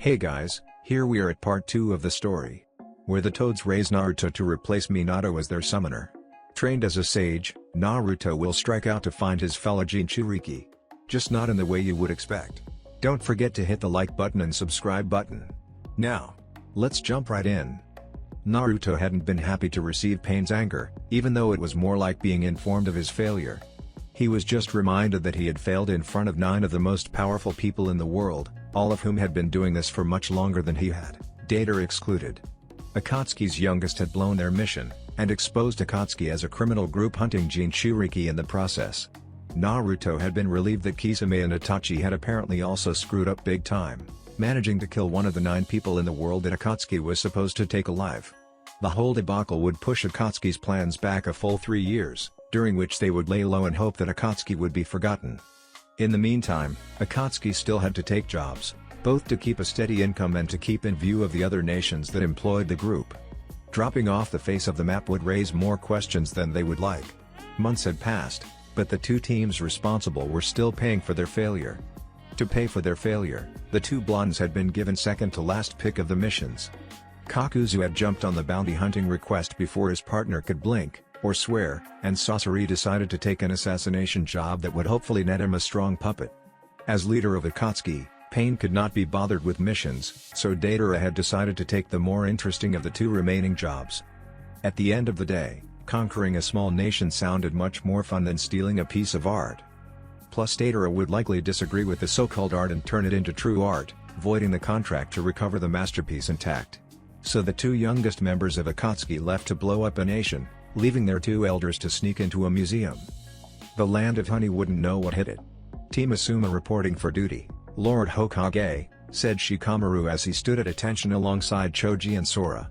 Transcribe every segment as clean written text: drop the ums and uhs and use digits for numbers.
Hey guys, here we are at part 2 of the story, where the Toads raise Naruto to replace Minato as their summoner. Trained as a sage, Naruto will strike out to find his fellow Jinchuriki. Just not in the way you would expect. Don't forget to hit the like button and subscribe button. Now, let's jump right in. Naruto hadn't been happy to receive Pain's anger, even though it was more like being informed of his failure. He was just reminded that he had failed in front of 9 of the most powerful people in the world, all of whom had been doing this for much longer than he had, Deidara excluded. Akatsuki's youngest had blown their mission, and exposed Akatsuki as a criminal group hunting Jinchuriki in the process. Naruto had been relieved that Kisame and Itachi had apparently also screwed up big time, managing to kill one of the 9 people in the world that Akatsuki was supposed to take alive. The whole debacle would push Akatsuki's plans back a full 3 years, during which they would lay low and hope that Akatsuki would be forgotten. In the meantime, Akatsuki still had to take jobs, both to keep a steady income and to keep in view of the other nations that employed the group. Dropping off the face of the map would raise more questions than they would like. Months had passed, but the 2 teams responsible were still paying for their failure. To pay for their failure, the 2 blondes had been given second to last pick of the missions. Kakuzu had jumped on the bounty hunting request before his partner could blink or swear, and Sasori decided to take an assassination job that would hopefully net him a strong puppet. As leader of Akatsuki, Pain could not be bothered with missions, so Deidara had decided to take the more interesting of the 2 remaining jobs. At the end of the day, conquering a small nation sounded much more fun than stealing a piece of art. Plus Deidara would likely disagree with the so-called art and turn it into true art, voiding the contract to recover the masterpiece intact. So the 2 youngest members of Akatsuki left to blow up a nation, leaving their 2 elders to sneak into a museum. The land of honey wouldn't know what hit it. Team Asuma reporting for duty, Lord Hokage, said Shikamaru as he stood at attention alongside Choji and Sora.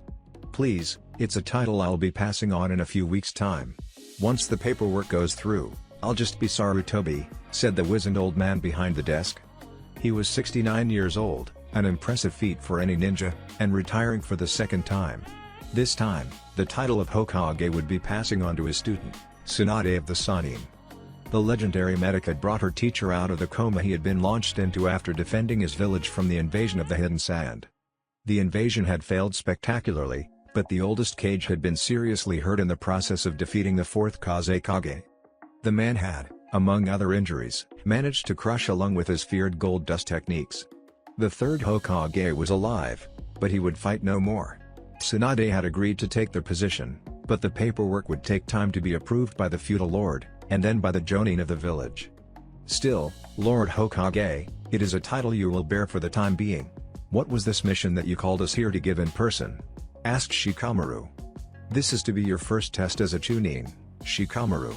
Please, it's a title I'll be passing on in a few weeks' time. Once the paperwork goes through, I'll just be Sarutobi, said the wizened old man behind the desk. He was 69 years old, an impressive feat for any ninja, and retiring for the 2nd time. This time, the title of Hokage would be passing on to his student, Tsunade of the Sannin. The legendary medic had brought her teacher out of the coma he had been launched into after defending his village from the invasion of the Hidden Sand. The invasion had failed spectacularly, but the oldest Kage had been seriously hurt in the process of defeating the 4th Kazekage. The man had, among other injuries, managed to crush a lung with his feared gold dust techniques. The 3rd Hokage was alive, but he would fight no more. Tsunade had agreed to take their position, but the paperwork would take time to be approved by the feudal lord, and then by the jonin of the village. Still, Lord Hokage, it is a title you will bear for the time being. What was this mission that you called us here to give in person? Asked Shikamaru. This is to be your first test as a chunin, Shikamaru.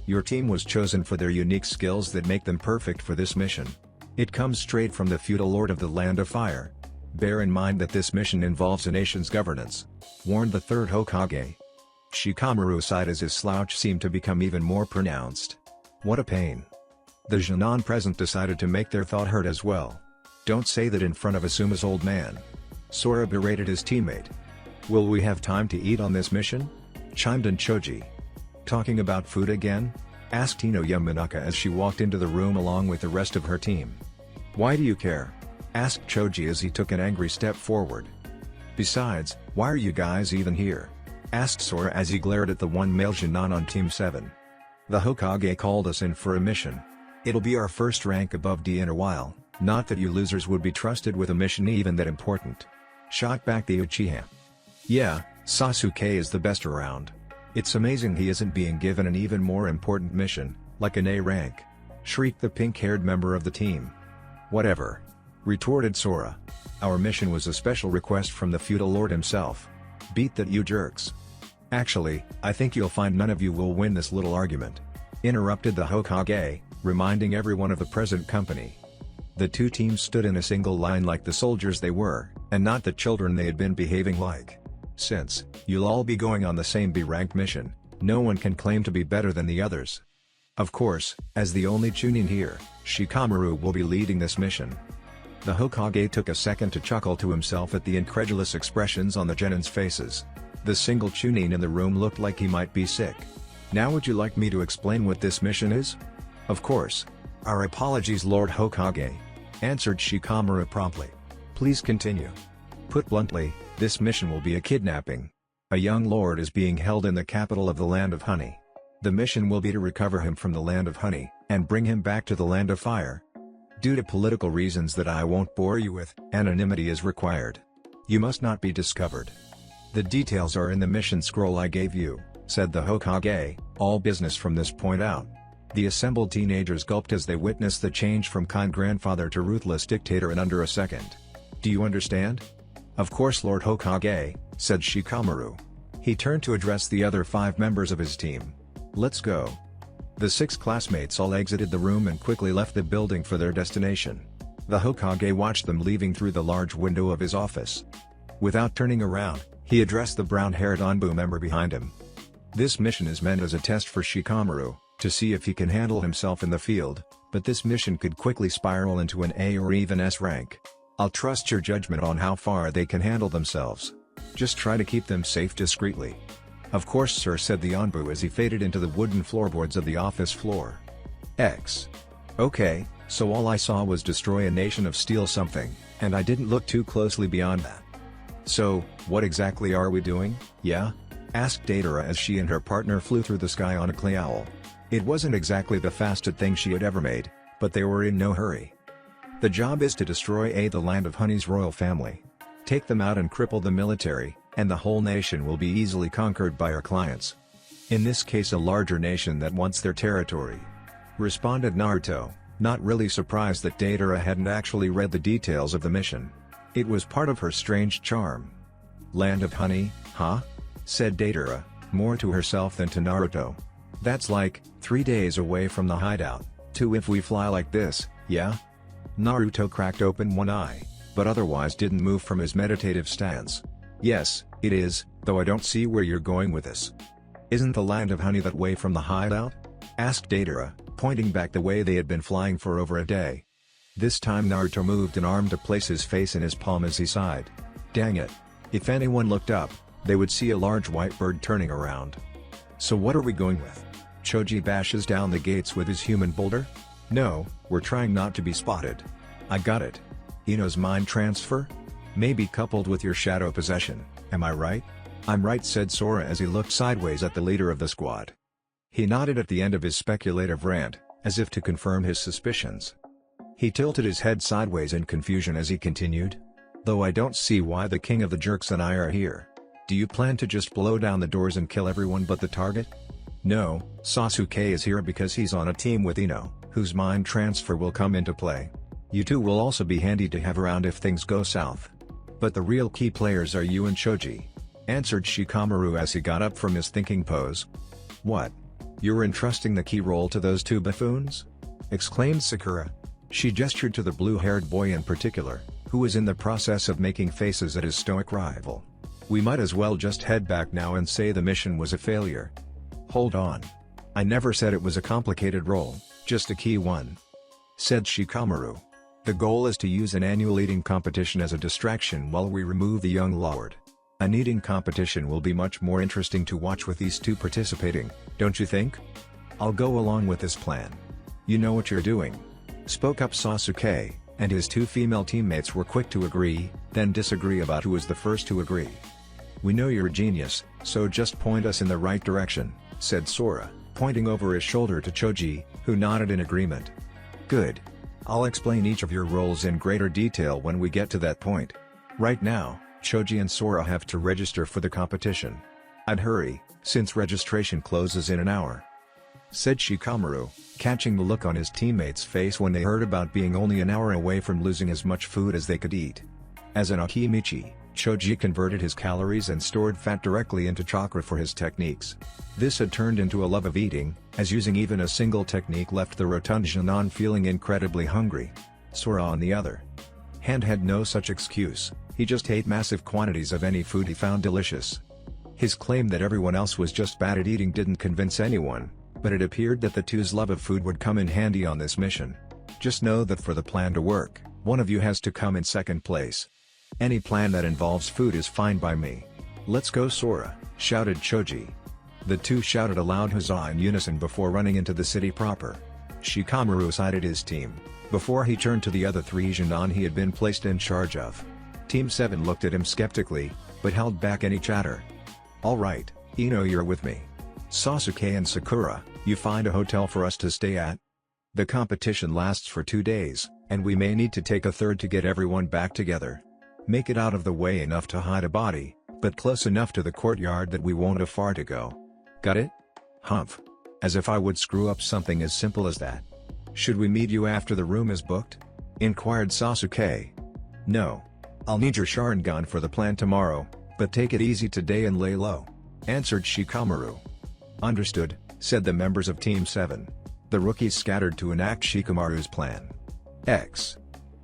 Your team was chosen for their unique skills that make them perfect for this mission. It comes straight from the feudal lord of the Land of Fire. Bear in mind that this mission involves a nation's governance, warned the 3rd Hokage. Shikamaru sighed as his slouch seemed to become even more pronounced. What a pain. The Jonin present decided to make their thought heard as well. Don't say that in front of Asuma's old man. Sora berated his teammate. Will we have time to eat on this mission? Chimed in Choji. Talking about food again? Asked Ino Yamanaka as she walked into the room along with the rest of her team. Why do you care? Asked Choji as he took an angry step forward. Besides, why are you guys even here? Asked Sora as he glared at the 1 male Jonin on Team 7. The Hokage called us in for a mission. It'll be our first rank above D in a while, not that you losers would be trusted with a mission even that important. Shot back the Uchiha. Yeah, Sasuke is the best around. It's amazing he isn't being given an even more important mission, like an A rank. Shrieked the pink-haired member of the team. Whatever. Retorted Sora. Our mission was a special request from the feudal lord himself. Beat that, you jerks. Actually, I think you'll find none of you will win this little argument. Interrupted the Hokage, reminding everyone of the present company. The 2 teams stood in a single line like the soldiers they were, and not the children they had been behaving like. Since you'll all be going on the same B-rank mission, no one can claim to be better than the others. Of course, as the only chunin here, Shikamaru will be leading this mission. The Hokage took a second to chuckle to himself at the incredulous expressions on the Genin's faces. The single chunin in the room looked like he might be sick. Now would you like me to explain what this mission is? Of course. Our apologies, Lord Hokage. Answered Shikamaru promptly. Please continue. Put bluntly, this mission will be a kidnapping. A young lord is being held in the capital of the Land of Honey. The mission will be to recover him from the Land of Honey, and bring him back to the Land of Fire. Due to political reasons that I won't bore you with, anonymity is required. You must not be discovered. The details are in the mission scroll I gave you, said the Hokage, all business from this point out. The assembled teenagers gulped as they witnessed the change from kind grandfather to ruthless dictator in under a second. Do you understand? Of course, Lord Hokage, said Shikamaru. He turned to address the other 5 members of his team. Let's go. The 6 classmates all exited the room and quickly left the building for their destination. The Hokage watched them leaving through the large window of his office. Without turning around, he addressed the brown-haired Anbu member behind him. This mission is meant as a test for Shikamaru, to see if he can handle himself in the field, but this mission could quickly spiral into an A or even S rank. I'll trust your judgment on how far they can handle themselves. Just try to keep them safe discreetly. Of course sir, said the Anbu as he faded into the wooden floorboards of the office floor. Okay, so all I saw was destroy a nation of steal something, and I didn't look too closely beyond that. So, what exactly are we doing, yeah? Asked Datara as she and her partner flew through the sky on a clay owl. It wasn't exactly the fastest thing she had ever made, but they were in no hurry. The job is to destroy the Land of Honey's royal family. Take them out and cripple the military, and the whole nation will be easily conquered by our clients. In this case, a larger nation that wants their territory. Responded Naruto, not really surprised that Datara hadn't actually read the details of the mission. It was part of her strange charm. Land of Honey, huh? Said Datara, more to herself than to Naruto. That's like 3 days away from the hideout, 2 if we fly like this, yeah? Naruto cracked open one eye, but otherwise didn't move from his meditative stance. Yes, it is, though I don't see where you're going with this. Isn't the Land of Honey that way from the hideout? Asked Datara, pointing back the way they had been flying for over a day. This time Naruto moved an arm to place his face in his palm as he sighed. Dang it. If anyone looked up, they would see a large white bird turning around. So what are we going with? Choji bashes down the gates with his human boulder? No, we're trying not to be spotted. I got it. Ino's mind transfer? Maybe coupled with your shadow possession, am I right? I'm right, said Sora as he looked sideways at the leader of the squad. He nodded at the end of his speculative rant, as if to confirm his suspicions. He tilted his head sideways in confusion as he continued. Though I don't see why the king of the jerks and I are here. Do you plan to just blow down the doors and kill everyone but the target? No, Sasuke is here because he's on a team with Ino, whose mind transfer will come into play. You two will also be handy to have around if things go south. But the real key players are you and Choji. Answered Shikamaru as he got up from his thinking pose. What? You're entrusting the key role to those 2 buffoons? Exclaimed Sakura. She gestured to the blue-haired boy in particular, who was in the process of making faces at his stoic rival. We might as well just head back now and say the mission was a failure. Hold on. I never said it was a complicated role, just a key one. Said Shikamaru. The goal is to use an annual eating competition as a distraction while we remove the young lord. An eating competition will be much more interesting to watch with these 2 participating, don't you think? I'll go along with this plan. You know what you're doing. Spoke up Sasuke, and his 2 female teammates were quick to agree, then disagree about who was the first to agree. We know you're a genius, so just point us in the right direction, said Sora, pointing over his shoulder to Choji, who nodded in agreement. Good. I'll explain each of your roles in greater detail when we get to that point. Right now, Choji and Sora have to register for the competition. I'd hurry, since registration closes in an hour. Said Shikamaru, catching the look on his teammates' face when they heard about being only an hour away from losing as much food as they could eat. As an Akimichi, Choji converted his calories and stored fat directly into chakra for his techniques. This had turned into a love of eating, as using even a single technique left the rotund Janon feeling incredibly hungry. Sora on the other hand had no such excuse, he just ate massive quantities of any food he found delicious. His claim that everyone else was just bad at eating didn't convince anyone, but it appeared that the 2's love of food would come in handy on this mission. Just know that for the plan to work, one of you has to come in second place. Any plan that involves food is fine by me. Let's go, Sora, shouted Choji. The 2 shouted aloud huzzah in unison before running into the city proper. Shikamaru sighted his team, before he turned to the other 3 Janon he had been placed in charge of. Team 7 looked at him skeptically, but held back any chatter. "Alright, Ino, you're with me. Sasuke and Sakura, you find a hotel for us to stay at? The competition lasts for 2 days, and we may need to take a third to get everyone back together. Make it out of the way enough to hide a body, but close enough to the courtyard that we won't have far to go. Got it?" "Humph. As if I would screw up something as simple as that." "Should we meet you after the room is booked?" inquired Sasuke. "No. I'll need your Sharingan for the plan tomorrow, but take it easy today and lay low," answered Shikamaru. "Understood," said the members of Team 7. The rookies scattered to enact Shikamaru's plan.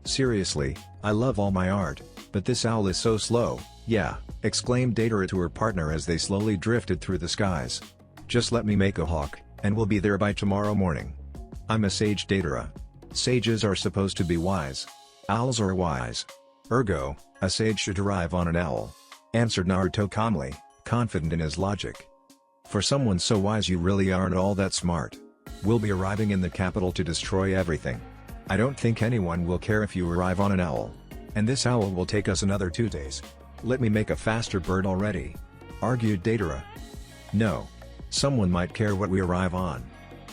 "Seriously, I love all my art, but this owl is so slow, yeah," exclaimed Deidara to her partner as they slowly drifted through the skies. "Just let me make a hawk, and we'll be there by tomorrow morning." "I'm a sage, Deidara. Sages are supposed to be wise. Owls are wise. Ergo, a sage should arrive on an owl," answered Naruto calmly, confident in his logic. "For someone so wise, you really aren't all that smart. We'll be arriving in the capital to destroy everything. I don't think anyone will care if you arrive on an owl. And this owl will take us another 2 days. Let me make a faster bird already," argued Deidara. "No. Someone might care what we arrive on.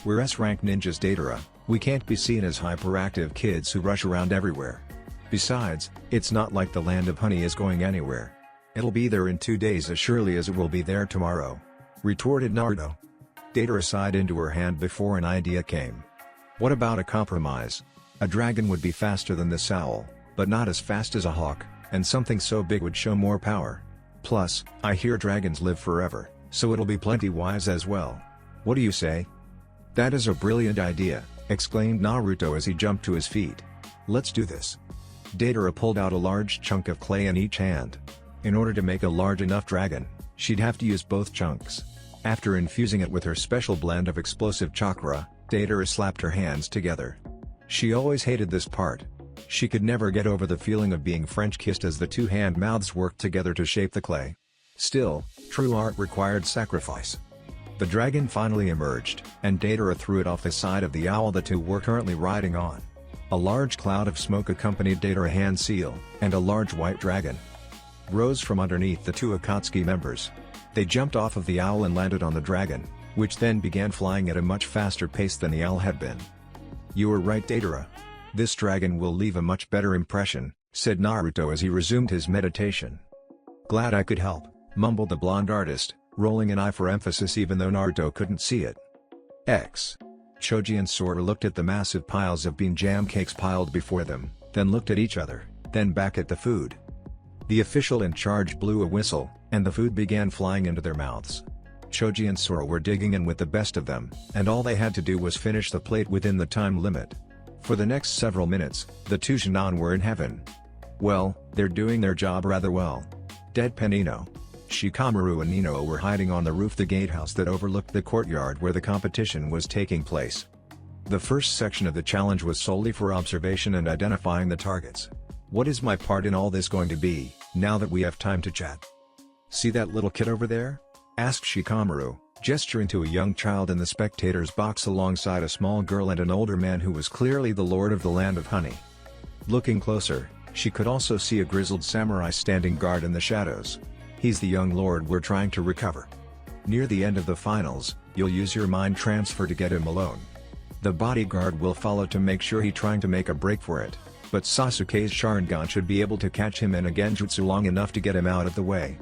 We're S-rank ninjas, Deidara. We can't be seen as hyperactive kids who rush around everywhere. Besides, it's not like the land of honey is going anywhere. It'll be there in 2 days as surely as it will be there tomorrow," retorted Naruto. Deidara sighed into her hand before an idea came. "What about a compromise? A dragon would be faster than this owl, but not as fast as a hawk, and something so big would show more power. Plus, I hear dragons live forever, so it'll be plenty wise as well. What do you say?" "That is a brilliant idea," exclaimed Naruto as he jumped to his feet. "Let's do this." Deidara pulled out a large chunk of clay in each hand. In order to make a large enough dragon, she'd have to use both chunks. After infusing it with her special blend of explosive chakra, Deidara slapped her hands together. She always hated this part. She could never get over the feeling of being French kissed as the two hand mouths worked together to shape the clay. Still, true art required sacrifice. The dragon finally emerged, and Deidara threw it off the side of the owl the two were currently riding on. A large cloud of smoke accompanied Deidara's hand seal, and a large white dragon rose from underneath the two Akatsuki members. They jumped off of the owl and landed on the dragon, which then began flying at a much faster pace than the owl had been. "You were right, Deidara. This dragon will leave a much better impression," said Naruto as he resumed his meditation. "Glad I could help," mumbled the blonde artist, rolling an eye for emphasis even though Naruto couldn't see it. Choji and Sora looked at the massive piles of bean jam cakes piled before them, then looked at each other, then back at the food. The official in charge blew a whistle, and the food began flying into their mouths. Choji and Sora were digging in with the best of them, and all they had to do was finish the plate within the time limit. For the next several minutes, the two Shinobi were in heaven. "Well, they're doing their job rather well." Deadpan Ino. Shikamaru and Ino were hiding on the roof of the gatehouse that overlooked the courtyard where the competition was taking place. The first section of the challenge was solely for observation and identifying the targets. "What is my part in all this going to be, now that we have time to chat?" "See that little kid over there?" asked Shikamaru, gesturing to a young child in the spectator's box alongside a small girl and an older man who was clearly the lord of the land of honey. Looking closer, she could also see a grizzled samurai standing guard in the shadows. "He's the young lord we're trying to recover. Near the end of the finals, you'll use your mind transfer to get him alone. The bodyguard will follow to make sure he's trying to make a break for it, but Sasuke's Sharingan should be able to catch him in a genjutsu long enough to get him out of the way."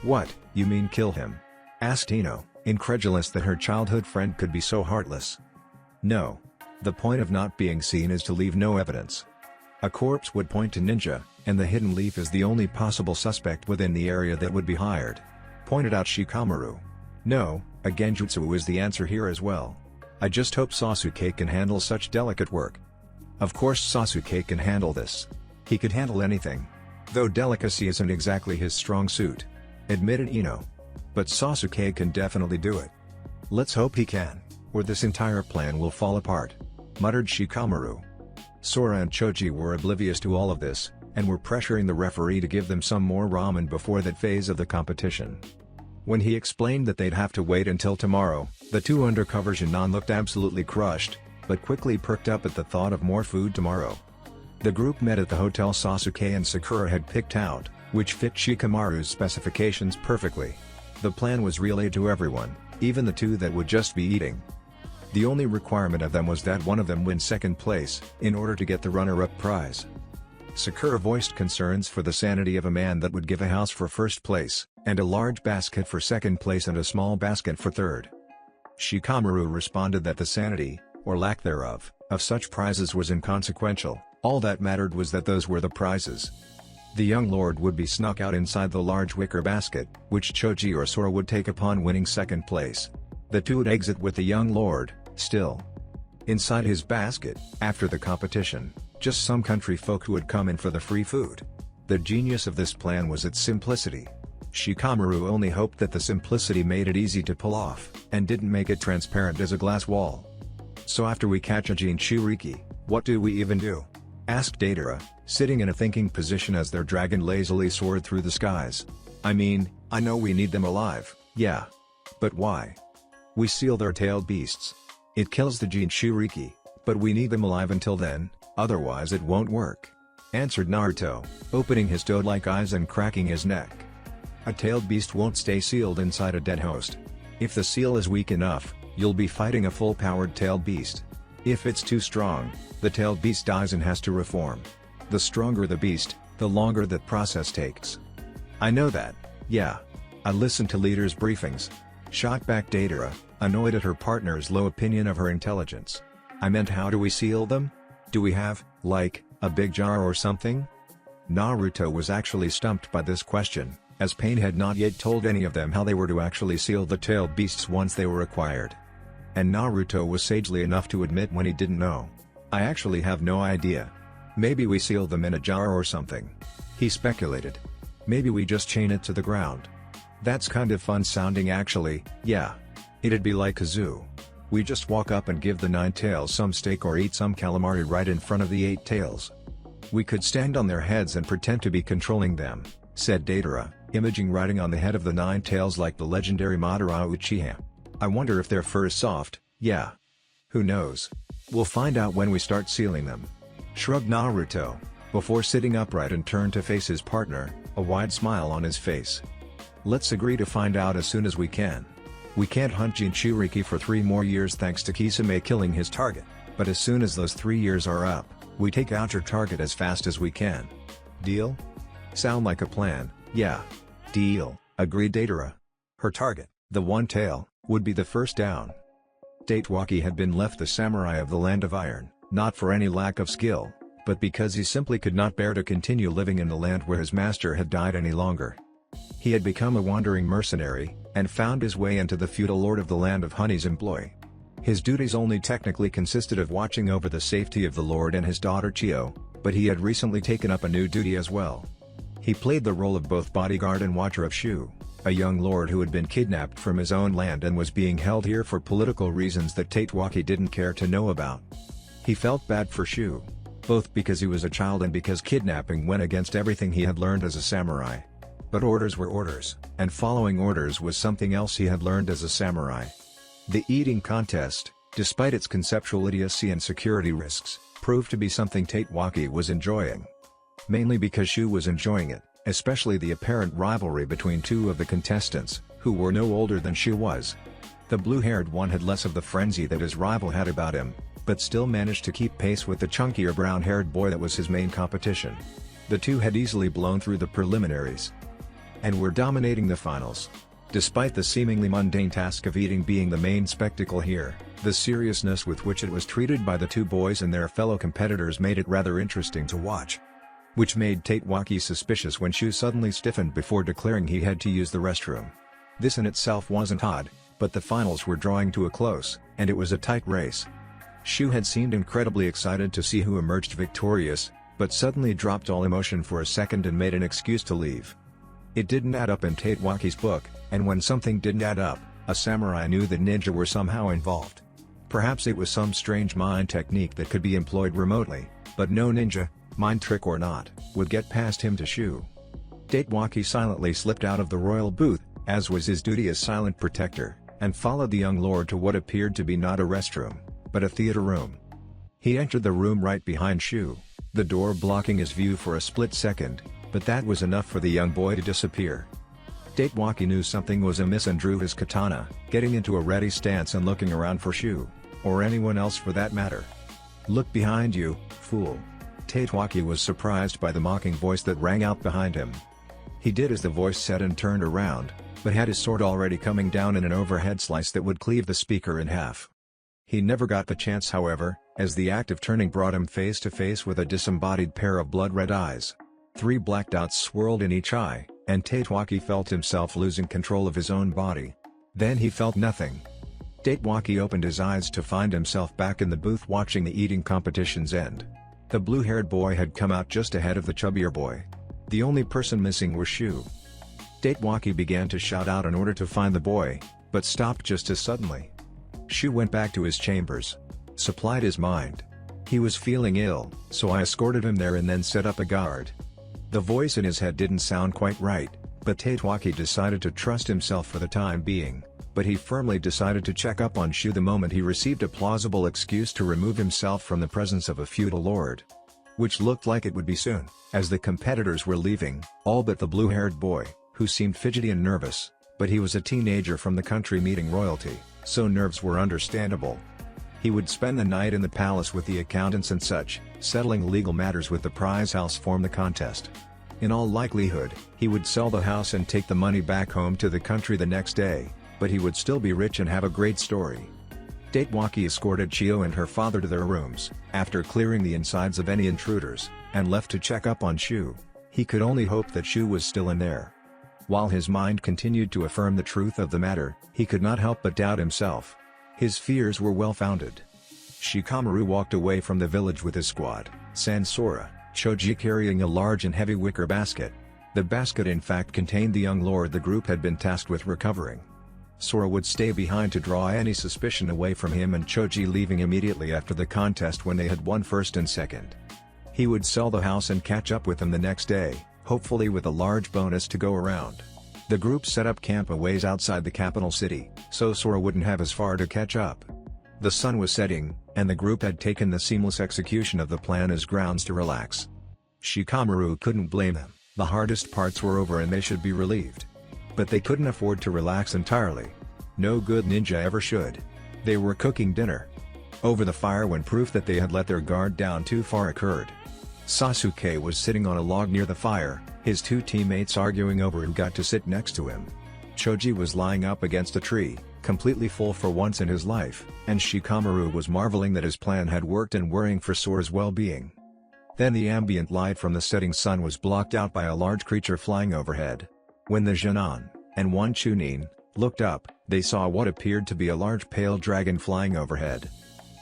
"What, you mean kill him?" asked Ino, incredulous that her childhood friend could be so heartless. "No. The point of not being seen is to leave no evidence. A corpse would point to ninja, and the hidden leaf is the only possible suspect within the area that would be hired," pointed out Shikamaru. "No, a genjutsu is the answer here as well. I just hope Sasuke can handle such delicate work." "Of course Sasuke can handle this. He could handle anything. Though delicacy isn't exactly his strong suit," admitted Ino. "But Sasuke can definitely do it." "Let's hope he can, or this entire plan will fall apart," muttered Shikamaru. Sora and Choji were oblivious to all of this, and were pressuring the referee to give them some more ramen before that phase of the competition. When he explained that they'd have to wait until tomorrow, the two undercover Shinobi looked absolutely crushed, but quickly perked up at the thought of more food tomorrow. The group met at the hotel Sasuke and Sakura had picked out, which fit Shikamaru's specifications perfectly. The plan was relayed to everyone, even the two that would just be eating. The only requirement of them was that one of them win second place, in order to get the runner-up prize. Sakura voiced concerns for the sanity of a man that would give a house for first place, and a large basket for second place and a small basket for third. Shikamaru responded that the sanity, or lack thereof, of such prizes was inconsequential, all that mattered was that those were the prizes. The young lord would be snuck out inside the large wicker basket, which Choji or Sora would take upon winning second place. The two would exit with the young lord, still inside his basket, after the competition, just some country folk who would come in for the free food. The genius of this plan was its simplicity. Shikamaru only hoped that the simplicity made it easy to pull off, and didn't make it transparent as a glass wall. "So after we catch a Jinchuriki, what do we even do?" asked Deidara, sitting in a thinking position as their dragon lazily soared through the skies. "I mean, I know we need them alive, yeah. But why? We seal their tailed beasts. It kills the Jinchuriki, but we need them alive until then, otherwise it won't work," answered Naruto, opening his toad-like eyes and cracking his neck. "A tailed beast won't stay sealed inside a dead host. If the seal is weak enough, you'll be fighting a full-powered tailed beast. If it's too strong, the tailed beast dies and has to reform. The stronger the beast, the longer that process takes." "I know that, yeah. I listen to leaders' briefings," shot back Deidara, annoyed at her partner's low opinion of her intelligence. "I meant, how do we seal them? Do we have, like, a big jar or something?" Naruto was actually stumped by this question, as Pain had not yet told any of them how they were to actually seal the tailed beasts once they were acquired. And Naruto was sagely enough to admit when he didn't know. "I actually have no idea. Maybe we seal them in a jar or something," he speculated. "Maybe we just chain it to the ground. That's kind of fun sounding actually, yeah. It'd be like a zoo. We just walk up and give the 9 tails some steak or eat some calamari right in front of the 8 tails. We could stand on their heads and pretend to be controlling them," said Deidara, imaging riding on the head of the 9 tails like the legendary Madara Uchiha. "I wonder if their fur is soft, yeah. Who knows? We'll find out when we start sealing them," shrugged Naruto, before sitting upright and turned to face his partner, a wide smile on his face. "Let's agree to find out as soon as we can. We can't hunt Jinchuriki for 3 more years thanks to Kisame killing his target, but as soon as those 3 years are up, we take out your target as fast as we can. Deal?" "Sound like a plan, yeah. Deal," agreed Deidara. Her target, the 1 tail, would be the first down. Tatewaki had been left the samurai of the Land of Iron, not for any lack of skill, but because he simply could not bear to continue living in the land where his master had died any longer. He had become a wandering mercenary, and found his way into the feudal lord of the Land of Honey's employ. His duties only technically consisted of watching over the safety of the lord and his daughter Chiyo, but he had recently taken up a new duty as well. He played the role of both bodyguard and watcher of Shu, a young lord who had been kidnapped from his own land and was being held here for political reasons that Tatewaki didn't care to know about. He felt bad for Shu, both because he was a child and because kidnapping went against everything he had learned as a samurai. But orders were orders, and following orders was something else he had learned as a samurai. The eating contest, despite its conceptual idiocy and security risks, proved to be something Tatewaki was enjoying. Mainly because Shu was enjoying it, especially the apparent rivalry between 2 of the contestants, who were no older than Shu was. The blue-haired one had less of the frenzy that his rival had about him, but still managed to keep pace with the chunkier brown-haired boy that was his main competition. The 2 had easily blown through the preliminaries, and were dominating the finals. Despite the seemingly mundane task of eating being the main spectacle here, the seriousness with which it was treated by the 2 boys and their fellow competitors made it rather interesting to watch. Which made Tatewaki suspicious when Shu suddenly stiffened before declaring he had to use the restroom. This in itself wasn't odd, but the finals were drawing to a close, and it was a tight race. Shu had seemed incredibly excited to see who emerged victorious, but suddenly dropped all emotion for a second and made an excuse to leave. It didn't add up in Tatewaki's book, and when something didn't add up, a samurai knew that ninja were somehow involved. Perhaps it was some strange mind technique that could be employed remotely, but no ninja, mind trick or not, would get past him to Shu. Tatewaki silently slipped out of the royal booth, as was his duty as silent protector, and followed the young lord to what appeared to be not a restroom, but a theater room. He entered the room right behind Shu, the door blocking his view for a split second, but that was enough for the young boy to disappear. Datewaki knew something was amiss and drew his katana, getting into a ready stance and looking around for Shu, or anyone else for that matter. "Look behind you, fool." Datewaki was surprised by the mocking voice that rang out behind him. He did as the voice said and turned around, but had his sword already coming down in an overhead slice that would cleave the speaker in half. He never got the chance however, as the act of turning brought him face to face with a disembodied pair of blood-red eyes. 3 black dots swirled in each eye, and Datewaki felt himself losing control of his own body. Then he felt nothing. Datewaki opened his eyes to find himself back in the booth watching the eating competition's end. The blue-haired boy had come out just ahead of the chubbier boy. The only person missing was Shu. Datewaki began to shout out in order to find the boy, but stopped just as suddenly. Shu went back to his chambers. Supplied his mind. He was feeling ill, so I escorted him there and then set up a guard. The voice in his head didn't sound quite right, but Datewaki decided to trust himself for the time being, but he firmly decided to check up on Shu the moment he received a plausible excuse to remove himself from the presence of a feudal lord. Which looked like it would be soon, as the competitors were leaving, all but the blue-haired boy, who seemed fidgety and nervous, but he was a teenager from the country meeting royalty, so nerves were understandable. He would spend the night in the palace with the accountants and such, settling legal matters with the prize house from the contest. In all likelihood, he would sell the house and take the money back home to the country the next day, but he would still be rich and have a great story. Datewaki escorted Chio and her father to their rooms, after clearing the insides of any intruders, and left to check up on Shu. He could only hope that Shu was still in there. While his mind continued to affirm the truth of the matter, he could not help but doubt himself. His fears were well-founded. Shikamaru walked away from the village with his squad, Sansora, Choji carrying a large and heavy wicker basket. The basket in fact contained the young lord the group had been tasked with recovering. Sora would stay behind to draw any suspicion away from him and Choji leaving immediately after the contest when they had won first and second. He would sell the house and catch up with them the next day, hopefully with a large bonus to go around. The group set up camp a ways outside the capital city, so Sora wouldn't have as far to catch up. The sun was setting, and the group had taken the seamless execution of the plan as grounds to relax. Shikamaru couldn't blame them, the hardest parts were over and they should be relieved. But they couldn't afford to relax entirely. No good ninja ever should. They were cooking dinner over the fire when proof that they had let their guard down too far occurred. Sasuke was sitting on a log near the fire, his 2 teammates arguing over who got to sit next to him. Choji was lying up against a tree, completely full for once in his life, and Shikamaru was marveling that his plan had worked and worrying for Sora's well-being. Then the ambient light from the setting sun was blocked out by a large creature flying overhead. When the Jinan, and one Chunin, looked up, they saw what appeared to be a large pale dragon flying overhead.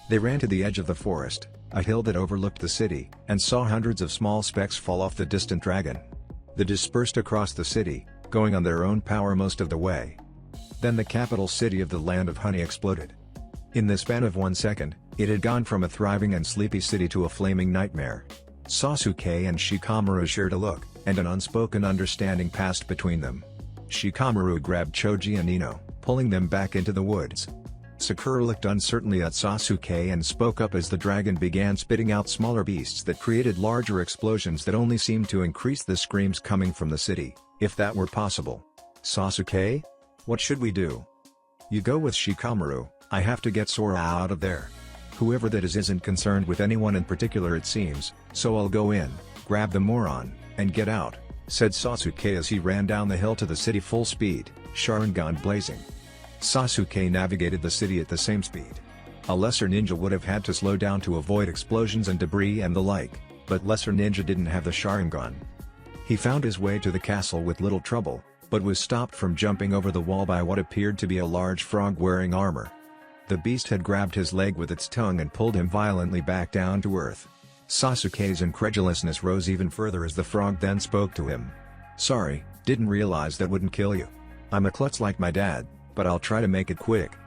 They ran to the edge of the forest, a hill that overlooked the city, and saw hundreds of small specks fall off the distant dragon. They dispersed across the city, going on their own power most of the way. Then the capital city of the land of honey exploded. In the span of 1 second, it had gone from a thriving and sleepy city to a flaming nightmare. Sasuke and Shikamaru shared a look, and an unspoken understanding passed between them. Shikamaru grabbed Choji and Ino, pulling them back into the woods. Sakura looked uncertainly at Sasuke and spoke up as the dragon began spitting out smaller beasts that created larger explosions that only seemed to increase the screams coming from the city, if that were possible. "Sasuke? What should we do?" "You go with Shikamaru, I have to get Sora out of there. Whoever that is isn't concerned with anyone in particular it seems, so I'll go in, grab the moron, and get out," said Sasuke as he ran down the hill to the city full speed, Sharingan blazing. Sasuke navigated the city at the same speed. A lesser ninja would have had to slow down to avoid explosions and debris and the like, but lesser ninja didn't have the Sharingan. He found his way to the castle with little trouble, but was stopped from jumping over the wall by what appeared to be a large frog wearing armor. The beast had grabbed his leg with its tongue and pulled him violently back down to earth. Sasuke's incredulousness rose even further as the frog then spoke to him. "Sorry, didn't realize that wouldn't kill you. I'm a klutz like my dad, but I'll try to make it quick."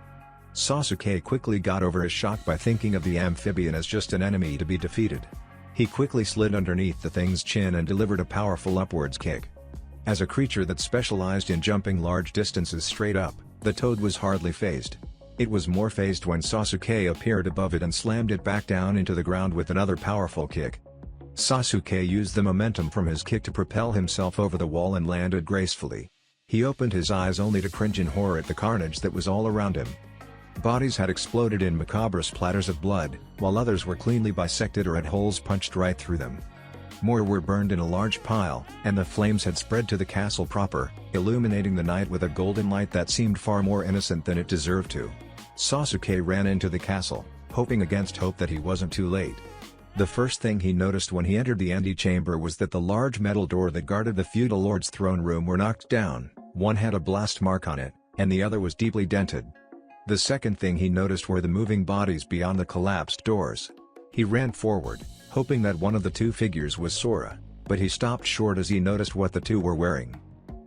Sasuke quickly got over his shock by thinking of the amphibian as just an enemy to be defeated. He quickly slid underneath the thing's chin and delivered a powerful upwards kick. As a creature that specialized in jumping large distances straight up, the toad was hardly fazed. It was more phased when Sasuke appeared above it and slammed it back down into the ground with another powerful kick. Sasuke used the momentum from his kick to propel himself over the wall and landed gracefully. He opened his eyes only to cringe in horror at the carnage that was all around him. Bodies had exploded in macabre splatters of blood, while others were cleanly bisected or had holes punched right through them. More were burned in a large pile, and the flames had spread to the castle proper, illuminating the night with a golden light that seemed far more innocent than it deserved to. Sasuke ran into the castle, hoping against hope that he wasn't too late. The first thing he noticed when he entered the antechamber was that the large metal door that guarded the feudal lord's throne room were knocked down. One had a blast mark on it, and the other was deeply dented. The second thing he noticed were the moving bodies beyond the collapsed doors. He ran forward, hoping that one of the two figures was Sora, but he stopped short as he noticed what the two were wearing.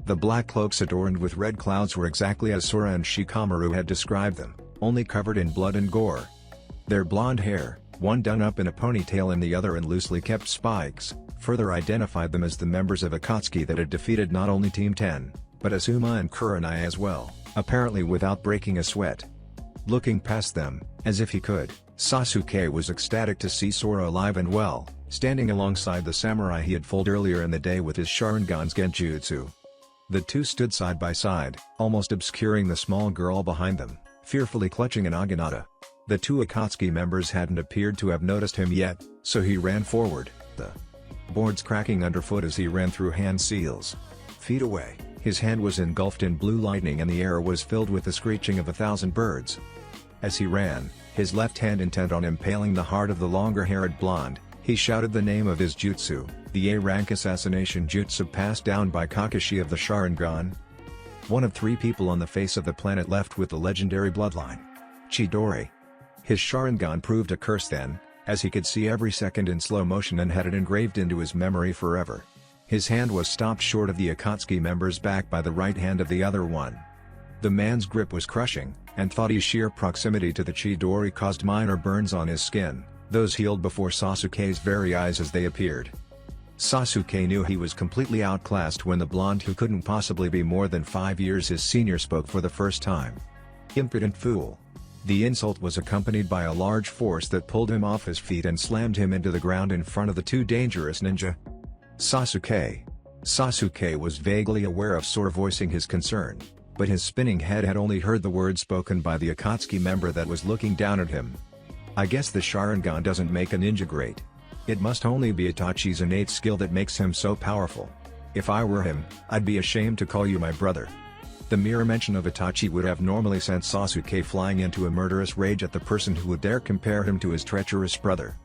The black cloaks adorned with red clouds were exactly as Sora and Shikamaru had described them, only covered in blood and gore. Their blonde hair, one done up in a ponytail and the other in loosely kept spikes, further identified them as the members of Akatsuki that had defeated not only Team 10, but Asuma and Kurenai as well, apparently without breaking a sweat. Looking past them, as if he could, Sasuke was ecstatic to see Sora alive and well, standing alongside the samurai he had fooled earlier in the day with his Sharingan's genjutsu. The two stood side by side, almost obscuring the small girl behind them, fearfully clutching an Aganata. The two Akatsuki members hadn't appeared to have noticed him yet, so he ran forward, the boards cracking underfoot as he ran through hand seals. Feet away, his hand was engulfed in blue lightning and the air was filled with the screeching of 1,000 birds. As he ran, his left hand intent on impaling the heart of the longer-haired blonde, he shouted the name of his jutsu, the A-rank assassination jutsu passed down by Kakashi of the Sharingan. One of 3 people on the face of the planet left with the legendary bloodline. Chidori. His Sharingan proved a curse then, as he could see every second in slow motion and had it engraved into his memory forever. His hand was stopped short of the Akatsuki member's back by the right hand of the other one. The man's grip was crushing, and thought his sheer proximity to the Chidori caused minor burns on his skin, those healed before Sasuke's very eyes as they appeared. Sasuke knew he was completely outclassed when the blonde who couldn't possibly be more than 5 years his senior spoke for the first time. Impudent fool. The insult was accompanied by a large force that pulled him off his feet and slammed him into the ground in front of the two dangerous ninja. Sasuke. Sasuke was vaguely aware of Sora voicing his concern, but his spinning head had only heard the words spoken by the Akatsuki member that was looking down at him. I guess the Sharingan doesn't make a ninja great. It must only be Itachi's innate skill that makes him so powerful. If I were him, I'd be ashamed to call you my brother. The mere mention of Itachi would have normally sent Sasuke flying into a murderous rage at the person who would dare compare him to his treacherous brother.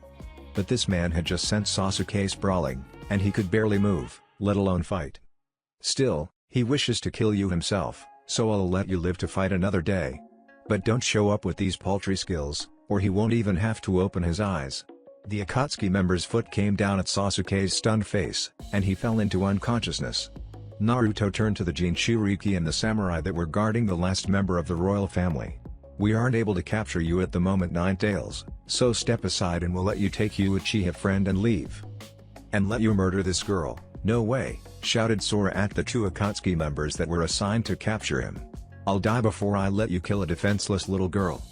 But this man had just sent Sasuke sprawling, and he could barely move, let alone fight. Still, he wishes to kill you himself, so I'll let you live to fight another day. But don't show up with these paltry skills, or he won't even have to open his eyes. The Akatsuki member's foot came down at Sasuke's stunned face, and he fell into unconsciousness. Naruto turned to the Jinchuriki and the samurai that were guarding the last member of the royal family. We aren't able to capture you at the moment, Ninetales, so step aside and we'll let you take Uchiha friend and leave. And let you murder this girl? No way, shouted Sora at the two Akatsuki members that were assigned to capture him. I'll die before I let you kill a defenseless little girl.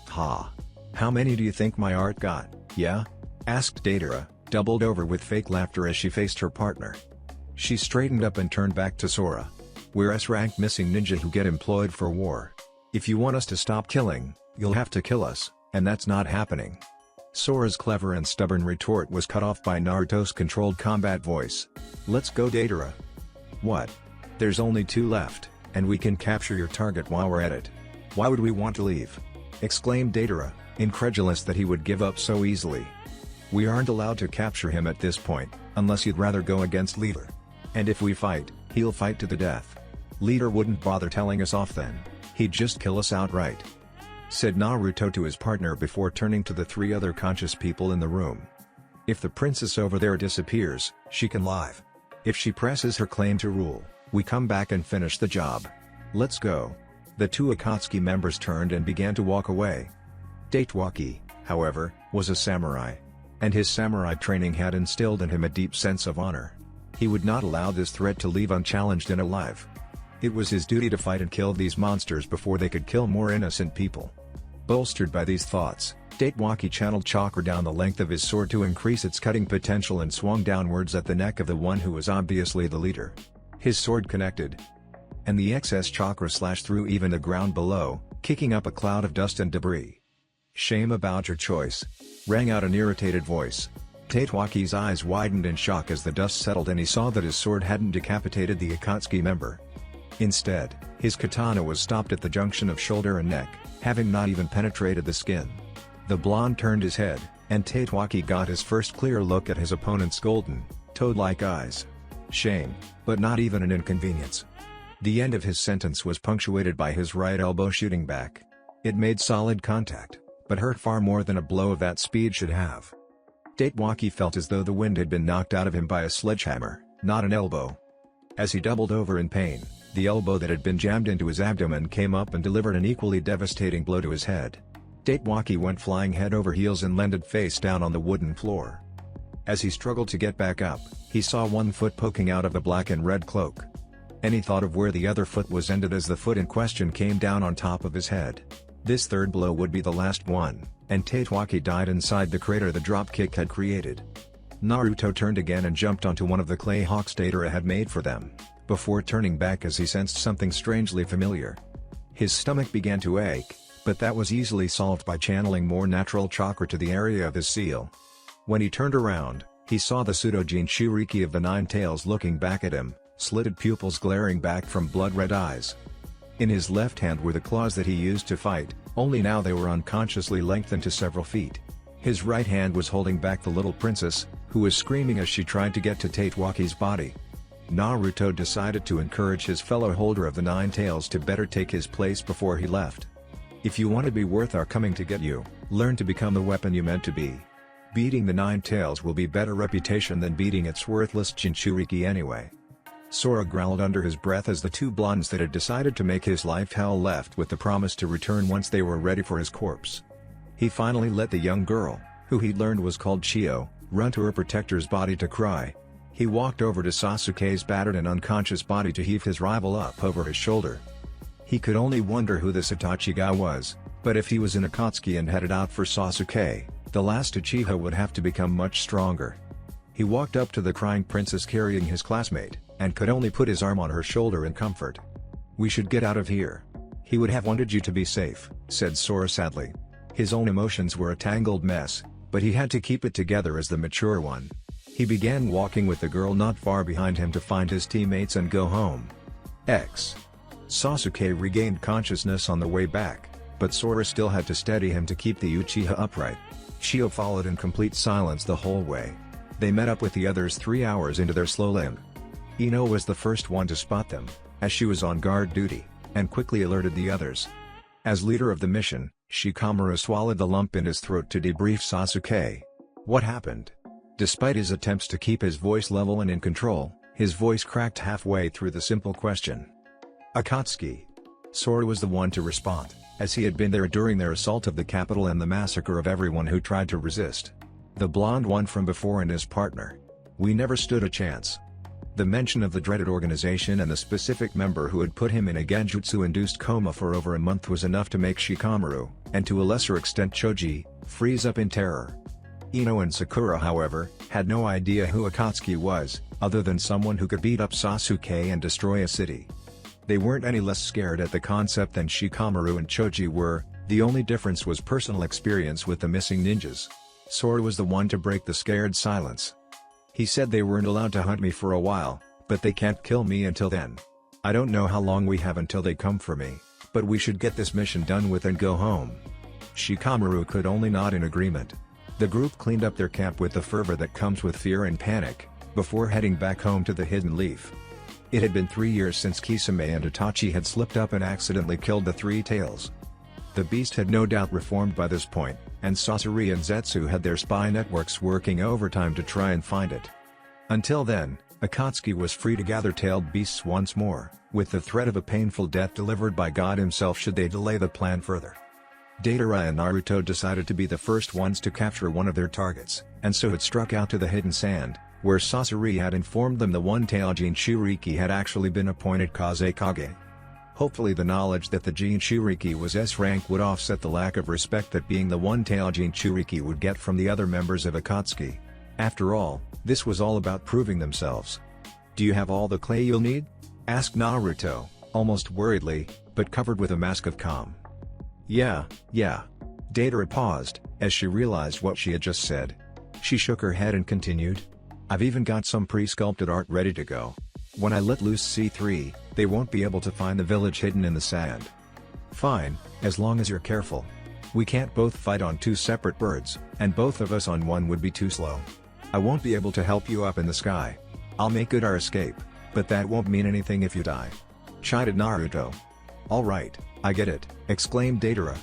Ha! How many do you think my art got, yeah? Asked Deidara, doubled over with fake laughter as she faced her partner. She straightened up and turned back to Sora. We're S-rank missing ninja who get employed for war. If you want us to stop killing, you'll have to kill us, and that's not happening. Sora's clever and stubborn retort was cut off by Naruto's controlled combat voice. Let's go, Deidara. What? There's only 2 left, and we can capture your target while we're at it. Why would we want to leave? Exclaimed Deidara, incredulous that he would give up so easily. We aren't allowed to capture him at this point, unless you'd rather go against Leader. And if we fight, he'll fight to the death. Leader wouldn't bother telling us off then, he'd just kill us outright. Said Naruto to his partner before turning to the 3 other conscious people in the room. If the princess over there disappears, she can leave. If she presses her claim to rule, we come back and finish the job. Let's go. The 2 Akatsuki members turned and began to walk away. Datewaki, however, was a samurai. And his samurai training had instilled in him a deep sense of honor. He would not allow this threat to leave unchallenged and alive. It was his duty to fight and kill these monsters before they could kill more innocent people. Bolstered by these thoughts, Tatewaki channeled chakra down the length of his sword to increase its cutting potential and swung downwards at the neck of the one who was obviously the leader. His sword connected, and the excess chakra slashed through even the ground below, kicking up a cloud of dust and debris. "Shame about your choice," rang out an irritated voice. Tatewaki's eyes widened in shock as the dust settled and he saw that his sword hadn't decapitated the Akatsuki member. Instead, his katana was stopped at the junction of shoulder and neck, having not even penetrated the skin. The blonde turned his head, and Tatewaki got his first clear look at his opponent's golden, toad-like eyes. Shame, but not even an inconvenience. The end of his sentence was punctuated by his right elbow shooting back. It made solid contact, but hurt far more than a blow of that speed should have. Tatewaki felt as though the wind had been knocked out of him by a sledgehammer, not an elbow. As he doubled over in pain, the elbow that had been jammed into his abdomen came up and delivered an equally devastating blow to his head. Tatewaki went flying head over heels and landed face down on the wooden floor. As he struggled to get back up, he saw one foot poking out of the black and red cloak. Any thought of where the other foot was ended as the foot in question came down on top of his head. This third blow would be the last one, and Tatewaki died inside the crater the dropkick had created. Naruto turned again and jumped onto one of the clay hawks Datara had made for them, before turning back as he sensed something strangely familiar. His stomach began to ache, but that was easily solved by channeling more natural chakra to the area of his seal. When he turned around, he saw the pseudo-Jin Shuriki of the Nine Tails looking back at him, slitted pupils glaring back from blood-red eyes. In his left hand were the claws that he used to fight, only now they were unconsciously lengthened to several feet. His right hand was holding back the little princess, who was screaming as she tried to get to Tatewaki's body. Naruto decided to encourage his fellow holder of the Nine Tails to better take his place before he left. "If you want to be worth our coming to get you, learn to become the weapon you meant to be. Beating the Nine Tails will be better reputation than beating its worthless Jinchuriki anyway." Sora growled under his breath as the two blondes that had decided to make his life hell left with the promise to return once they were ready for his corpse. He finally let the young girl, who he'd learned was called Chio, run to her protector's body to cry. He walked over to Sasuke's battered and unconscious body to heave his rival up over his shoulder. He could only wonder who this Itachiga was, but if he was an Akatsuki and headed out for Sasuke, the last Uchiha would have to become much stronger. He walked up to the crying princess carrying his classmate, and could only put his arm on her shoulder in comfort. "We should get out of here. He would have wanted you to be safe," said Sora sadly. His own emotions were a tangled mess, but he had to keep it together as the mature one. He began walking with the girl not far behind him to find his teammates and go home. Sasuke regained consciousness on the way back, but Sora still had to steady him to keep the Uchiha upright. Shio followed in complete silence the whole way. They met up with the others 3 hours into their slow limp. Ino was the first one to spot them, as she was on guard duty, and quickly alerted the others. As leader of the mission, Shikamaru swallowed the lump in his throat to debrief Sasuke. What happened? Despite his attempts to keep his voice level and in control, his voice cracked halfway through the simple question. "Akatsuki." Sora was the one to respond, as he had been there during their assault of the capital and the massacre of everyone who tried to resist. The blonde one from before and his partner. "We never stood a chance." The mention of the dreaded organization and the specific member who had put him in a genjutsu-induced coma for over a month was enough to make Shikamaru, and to a lesser extent Choji, freeze up in terror. Ino and Sakura however, had no idea who Akatsuki was, other than someone who could beat up Sasuke and destroy a city. They weren't any less scared at the concept than Shikamaru and Choji were, the only difference was personal experience with the missing ninjas. Sora was the one to break the scared silence. He said they weren't allowed to hunt me for a while, but they can't kill me until then. I don't know how long we have until they come for me, but we should get this mission done with and go home. Shikamaru could only nod in agreement. The group cleaned up their camp with the fervor that comes with fear and panic, before heading back home to the Hidden Leaf. It had been 3 years since Kisame and Itachi had slipped up and accidentally killed the Three Tails. The beast had no doubt reformed by this point, and Sasori and Zetsu had their spy networks working overtime to try and find it. Until then, Akatsuki was free to gather tailed beasts once more, with the threat of a painful death delivered by God himself should they delay the plan further. Datara and Naruto decided to be the first ones to capture one of their targets, and so had struck out to the hidden sand, where Sasori had informed them the one-tailed Jinchuriki had actually been appointed Kazekage. Hopefully the knowledge that the Jinchuriki was S rank would offset the lack of respect that being the one-tailed Jinchuriki would get from the other members of Akatsuki. After all, this was all about proving themselves. "Do you have all the clay you'll need?" asked Naruto, almost worriedly, but covered with a mask of calm. Yeah. Deidara paused, as she realized what she had just said. She shook her head and continued. "I've even got some pre-sculpted art ready to go. When I let loose C3, they won't be able to find the village hidden in the sand." "Fine, as long as you're careful. We can't both fight on two separate birds, and both of us on one would be too slow. I won't be able to help you up in the sky. I'll make good our escape, but that won't mean anything if you die," chided Naruto. "Alright, I get it," exclaimed Deidara.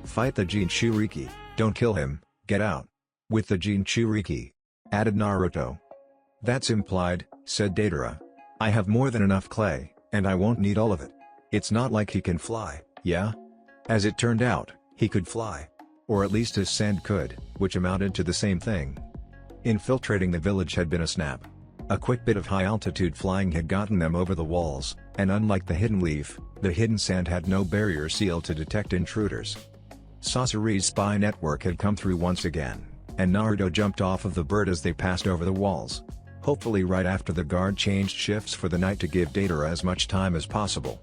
"Fight the Jinchuriki, don't kill him, get out." "With the Jinchuriki," added Naruto. "That's implied," said Deidara. "I have more than enough clay, and I won't need all of it. It's not like he can fly, yeah?" As it turned out, he could fly. Or at least his sand could, which amounted to the same thing. Infiltrating the village had been a snap. A quick bit of high-altitude flying had gotten them over the walls, and unlike the hidden leaf, the hidden sand had no barrier seal to detect intruders. Sasori's spy network had come through once again, and Naruto jumped off of the bird as they passed over the walls. Hopefully right after the guard changed shifts for the night to give Deidara as much time as possible.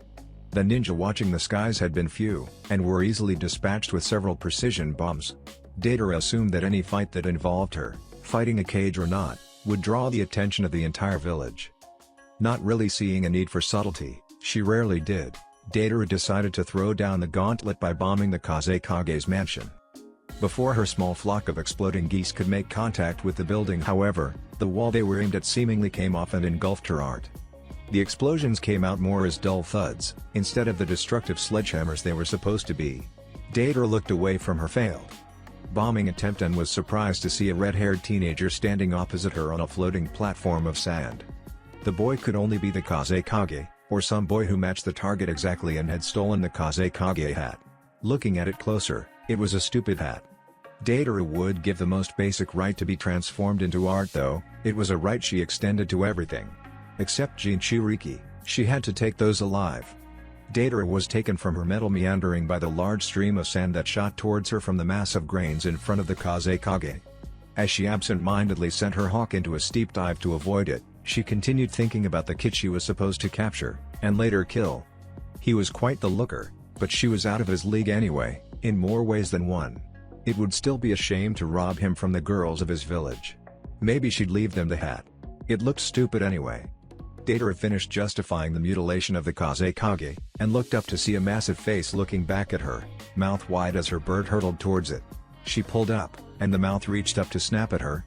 The ninja watching the skies had been few, and were easily dispatched with several precision bombs. Deidara assumed that any fight that involved her, fighting a cage or not, would draw the attention of the entire village. Not really seeing a need for subtlety, she rarely did, Deidara decided to throw down the gauntlet by bombing the Kazekage's mansion. Before her small flock of exploding geese could make contact with the building, however, the wall they were aimed at seemingly came off and engulfed her art. The explosions came out more as dull thuds, instead of the destructive sledgehammers they were supposed to be. Deidara looked away from her failed bombing attempt and was surprised to see a red-haired teenager standing opposite her on a floating platform of sand. The boy could only be the Kazekage, or some boy who matched the target exactly and had stolen the Kazekage hat. Looking at it closer, it was a stupid hat. Deidara would give the most basic right to be transformed into art, though it was a right she extended to everything. Except Jinchuriki, she had to take those alive. Deidara was taken from her mental meandering by the large stream of sand that shot towards her from the mass of grains in front of the Kazekage. As she absent-mindedly sent her hawk into a steep dive to avoid it, she continued thinking about the kid she was supposed to capture, and later kill. He was quite the looker, but she was out of his league anyway, in more ways than one. It would still be a shame to rob him from the girls of his village. Maybe she'd leave them the hat. It looked stupid anyway. Deidara finished justifying the mutilation of the Kazekage, and looked up to see a massive face looking back at her, mouth wide as her bird hurtled towards it. She pulled up, and the mouth reached up to snap at her.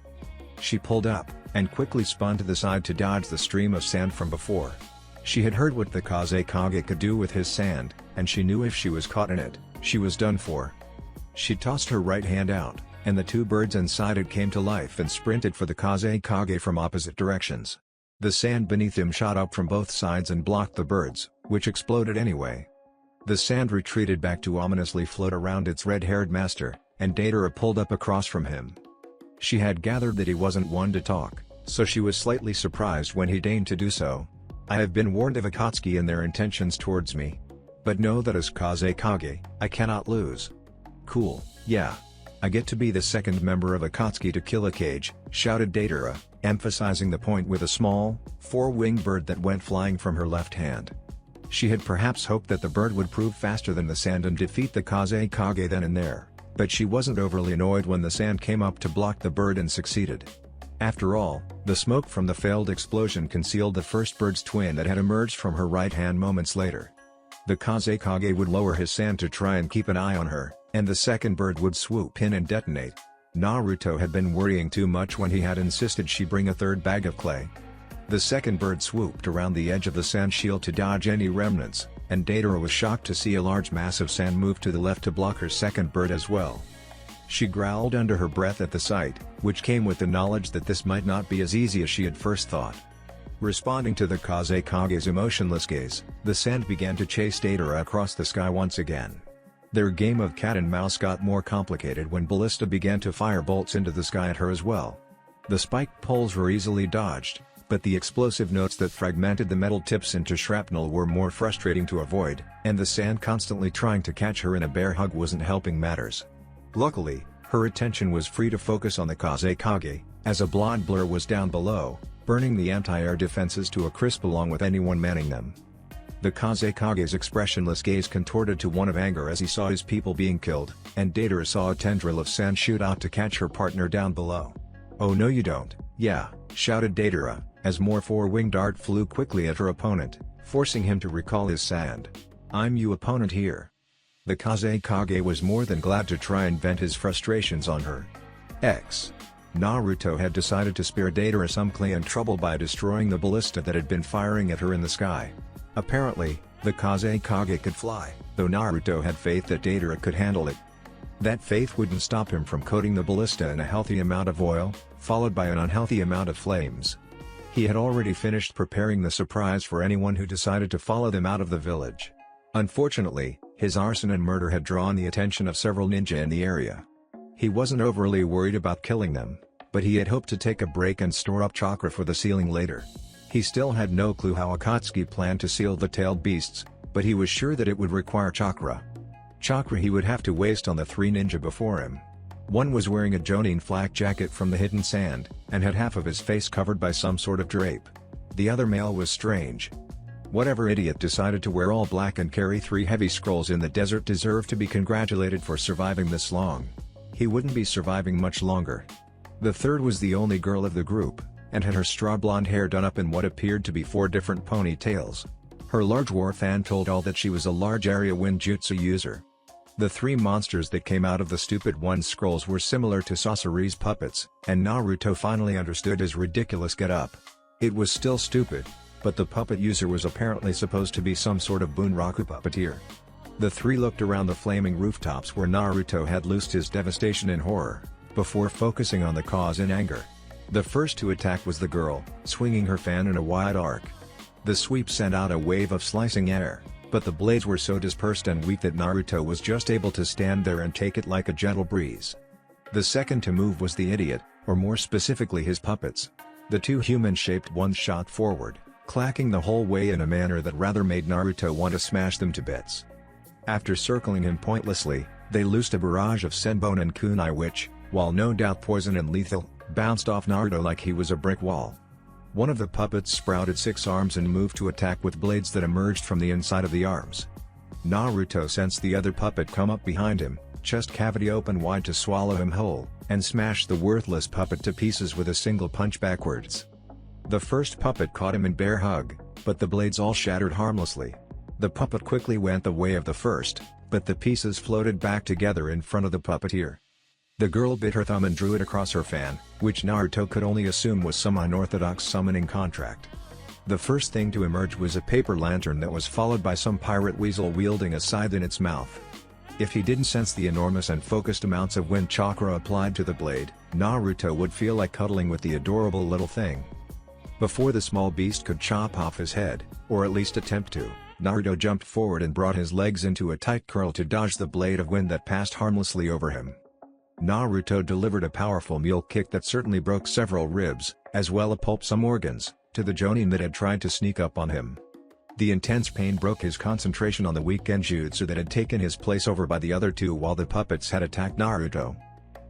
She pulled up, and quickly spun to the side to dodge the stream of sand from before. She had heard what the Kazekage could do with his sand, and she knew if she was caught in it, she was done for. She tossed her right hand out, and the two birds inside it came to life and sprinted for the Kazekage from opposite directions. The sand beneath him shot up from both sides and blocked the birds, which exploded anyway. The sand retreated back to ominously float around its red-haired master, and Deidara pulled up across from him. She had gathered that he wasn't one to talk, so she was slightly surprised when he deigned to do so. "I have been warned of Akatsuki and their intentions towards me. But know that as Kazekage, I cannot lose." "Cool, yeah. I get to be the second member of Akatsuki to kill a cage," shouted Deidara, emphasizing the point with a small, four-winged bird that went flying from her left hand. She had perhaps hoped that the bird would prove faster than the sand and defeat the Kazekage then and there, but she wasn't overly annoyed when the sand came up to block the bird and succeeded. After all, the smoke from the failed explosion concealed the first bird's twin that had emerged from her right hand moments later. The Kazekage would lower his sand to try and keep an eye on her, and the second bird would swoop in and detonate. Naruto had been worrying too much when he had insisted she bring a third bag of clay. The second bird swooped around the edge of the sand shield to dodge any remnants, and Deidara was shocked to see a large mass of sand move to the left to block her second bird as well. She growled under her breath at the sight, which came with the knowledge that this might not be as easy as she had first thought. Responding to the Kazekage's emotionless gaze, the sand began to chase Deidara across the sky once again. Their game of cat and mouse got more complicated when Ballista began to fire bolts into the sky at her as well. The spiked poles were easily dodged, but the explosive notes that fragmented the metal tips into shrapnel were more frustrating to avoid, and the sand constantly trying to catch her in a bear hug wasn't helping matters. Luckily, her attention was free to focus on the Hokage, as a blonde blur was down below, burning the anti-air defenses to a crisp along with anyone manning them. The Hokage's expressionless gaze contorted to one of anger as he saw his people being killed, and Deidara saw a tendril of sand shoot out to catch her partner down below. "Oh no you don't, yeah," shouted Deidara, as more four-winged dart flew quickly at her opponent, forcing him to recall his sand. "I'm you opponent here." The Hokage was more than glad to try and vent his frustrations on her. Naruto had decided to spare Deidara some clay and trouble by destroying the ballista that had been firing at her in the sky. Apparently, the Hokage could fly, though Naruto had faith that Deidara could handle it. That faith wouldn't stop him from coating the ballista in a healthy amount of oil, followed by an unhealthy amount of flames. He had already finished preparing the surprise for anyone who decided to follow them out of the village. Unfortunately, his arson and murder had drawn the attention of several ninja in the area. He wasn't overly worried about killing them, but he had hoped to take a break and store up chakra for the sealing later. He still had no clue how Akatsuki planned to seal the tailed beasts, but he was sure that it would require chakra. Chakra he would have to waste on the three ninja before him. One was wearing a Jonin flak jacket from the hidden sand, and had half of his face covered by some sort of drape. The other male was strange. Whatever idiot decided to wear all black and carry 3 heavy scrolls in the desert deserved to be congratulated for surviving this long. He wouldn't be surviving much longer. The third was the only girl of the group, and had her straw blonde hair done up in what appeared to be 4 different ponytails. Her large war fan told all that she was a large area wind jutsu user. The 3 monsters that came out of the stupid one's scrolls were similar to Sasori's puppets, and Naruto finally understood his ridiculous get-up. It was still stupid, but the puppet user was apparently supposed to be some sort of bunraku puppeteer. The 3 looked around the flaming rooftops where Naruto had loosed his devastation in horror, before focusing on the cause in anger. The first to attack was the girl, swinging her fan in a wide arc. The sweep sent out a wave of slicing air, but the blades were so dispersed and weak that Naruto was just able to stand there and take it like a gentle breeze. The second to move was the idiot, or more specifically his puppets. The 2 human-shaped ones shot forward, clacking the whole way in a manner that rather made Naruto want to smash them to bits. After circling him pointlessly, they loosed a barrage of senbon and kunai which, while no doubt poison and lethal, bounced off Naruto like he was a brick wall. One of the puppets sprouted 6 arms and moved to attack with blades that emerged from the inside of the arms. Naruto sensed the other puppet come up behind him, chest cavity open wide to swallow him whole, and smashed the worthless puppet to pieces with a single punch backwards. The first puppet caught him in bear hug, but the blades all shattered harmlessly. The puppet quickly went the way of the first, but the pieces floated back together in front of the puppeteer. The girl bit her thumb and drew it across her fan, which Naruto could only assume was some unorthodox summoning contract. The first thing to emerge was a paper lantern that was followed by some pirate weasel wielding a scythe in its mouth. If he didn't sense the enormous and focused amounts of wind chakra applied to the blade, Naruto would feel like cuddling with the adorable little thing. Before the small beast could chop off his head, or at least attempt to, Naruto jumped forward and brought his legs into a tight curl to dodge the blade of wind that passed harmlessly over him. Naruto delivered a powerful mule kick that certainly broke several ribs, as well as pulped some organs, to the Jonin that had tried to sneak up on him. The intense pain broke his concentration on the weak genjutsu that had taken his place over by the other 2 while the puppets had attacked Naruto.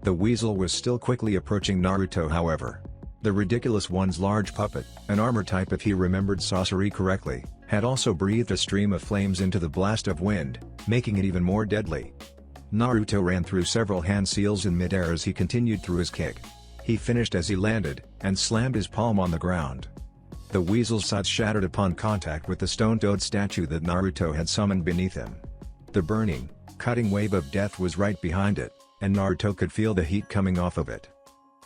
The weasel was still quickly approaching Naruto however. The ridiculous one's large puppet, an armor type if he remembered Sasori correctly, had also breathed a stream of flames into the blast of wind, making it even more deadly. Naruto ran through several hand seals in midair as he continued through his kick. He finished as he landed, and slammed his palm on the ground. The weasel's sides shattered upon contact with the stone toad statue that Naruto had summoned beneath him. The burning, cutting wave of death was right behind it, and Naruto could feel the heat coming off of it.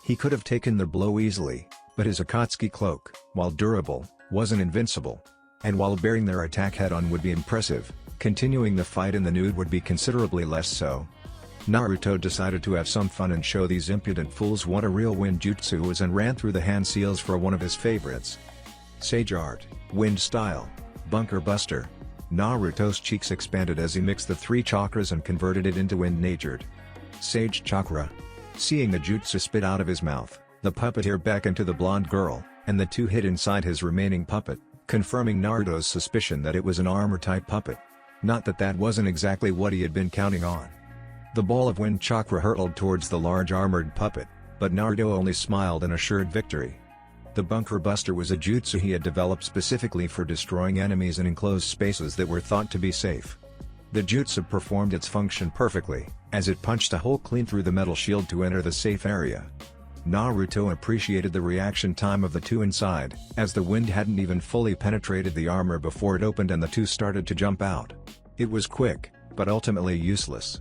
He could have taken the blow easily, but his Akatsuki cloak, while durable, wasn't invincible. And while bearing their attack head-on would be impressive, continuing the fight in the nude would be considerably less so. Naruto decided to have some fun and show these impudent fools what a real wind jutsu is and ran through the hand seals for one of his favorites. Sage Art, Wind Style, Bunker Buster. Naruto's cheeks expanded as he mixed the 3 chakras and converted it into wind natured. Sage Chakra. Seeing the jutsu spit out of his mouth, The puppeteer beckoned to the blonde girl, and the two hid inside his remaining puppet, confirming Naruto's suspicion that it was an armor-type puppet. Not that that wasn't exactly what he had been counting on. The ball of wind chakra hurtled towards the large armored puppet, but Naruto only smiled and assured victory. The Bunker Buster was a jutsu he had developed specifically for destroying enemies in enclosed spaces that were thought to be safe. The jutsu performed its function perfectly, as it punched a hole clean through the metal shield to enter the safe area. Naruto appreciated the reaction time of the two inside, as the wind hadn't even fully penetrated the armor before it opened and the two started to jump out. It was quick, but ultimately useless.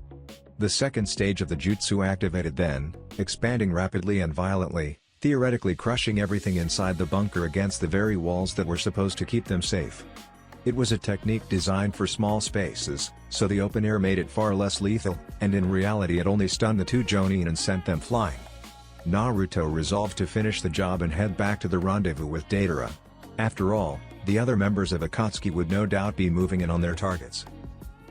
The second stage of the jutsu activated then, expanding rapidly and violently, theoretically crushing everything inside the bunker against the very walls that were supposed to keep them safe. It was a technique designed for small spaces, so the open air made it far less lethal, and in reality it only stunned the two Jonin and sent them flying. Naruto resolved to finish the job and head back to the rendezvous with Deidara. After all, the other members of Akatsuki would no doubt be moving in on their targets.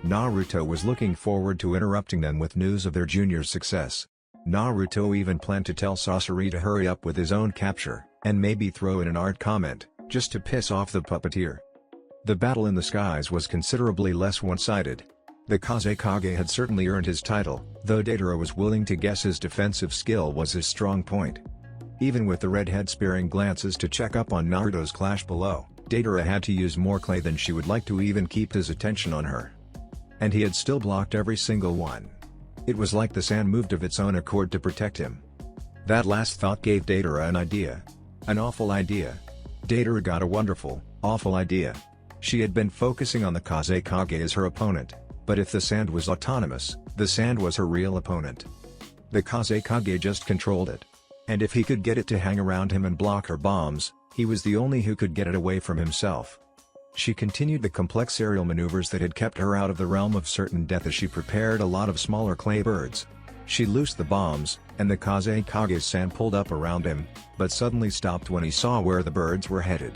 Naruto was looking forward to interrupting them with news of their junior's success. Naruto even planned to tell Sasori to hurry up with his own capture, and maybe throw in an art comment, just to piss off the puppeteer. The battle in the skies was considerably less one-sided. The Kazekage had certainly earned his title, though Deidara was willing to guess his defensive skill was his strong point. Even with the redhead sparing glances to check up on Naruto's clash below, Deidara had to use more clay than she would like to even keep his attention on her. And he had still blocked every single one. It was like the sand moved of its own accord to protect him. That last thought gave Deidara an idea. An awful idea. Deidara got a wonderful, awful idea. She had been focusing on the Kazekage as her opponent, but if the sand was autonomous, the sand was her real opponent. The Kazekage just controlled it. And if he could get it to hang around him and block her bombs, he was the only who could get it away from himself. She continued the complex aerial maneuvers that had kept her out of the realm of certain death as she prepared a lot of smaller clay birds. She loosed the bombs, and the Kazekage's sand pulled up around him, but suddenly stopped when he saw where the birds were headed.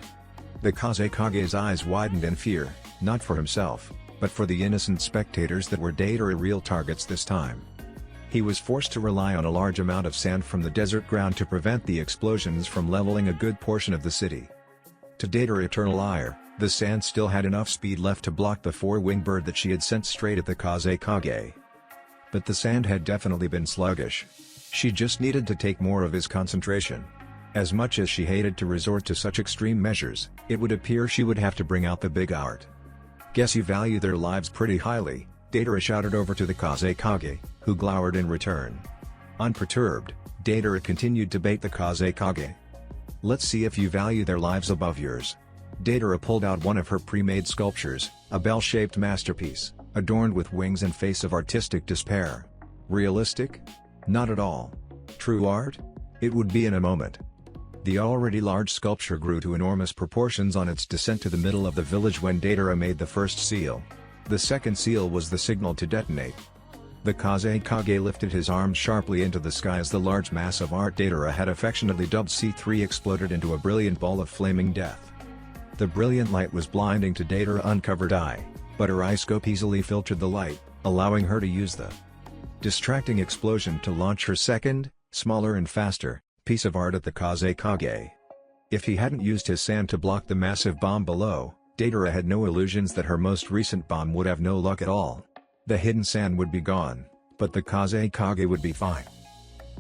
The Kazekage's eyes widened in fear, not for himself, but for the innocent spectators that were Deidara real targets this time. He was forced to rely on a large amount of sand from the desert ground to prevent the explosions from leveling a good portion of the city. To Deidara's eternal ire, the sand still had enough speed left to block the four-winged bird that she had sent straight at the Kazekage. But the sand had definitely been sluggish. She just needed to take more of his concentration. As much as she hated to resort to such extreme measures, it would appear she would have to bring out the big art. "Guess you value their lives pretty highly," Deidara shouted over to the Kazekage, who glowered in return. Unperturbed, Deidara continued to bait the Kazekage. "Let's see if you value their lives above yours." Deidara pulled out one of her pre-made sculptures, a bell-shaped masterpiece, adorned with wings and face of artistic despair. Realistic? Not at all. True art? It would be in a moment. The already large sculpture grew to enormous proportions on its descent to the middle of the village when Deidara made the first seal. The second seal was the signal to detonate. The Kazekage lifted his arms sharply into the sky as the large mass of art Deidara had affectionately dubbed C3 exploded into a brilliant ball of flaming death. The brilliant light was blinding to Deidara's uncovered eye, but her eye scope easily filtered the light, allowing her to use the distracting explosion to launch her second, smaller and faster, piece of art at the Kazekage. If he hadn't used his sand to block the massive bomb below, Deidara had no illusions that her most recent bomb would have no luck at all. The hidden sand would be gone, but the Kazekage would be fine.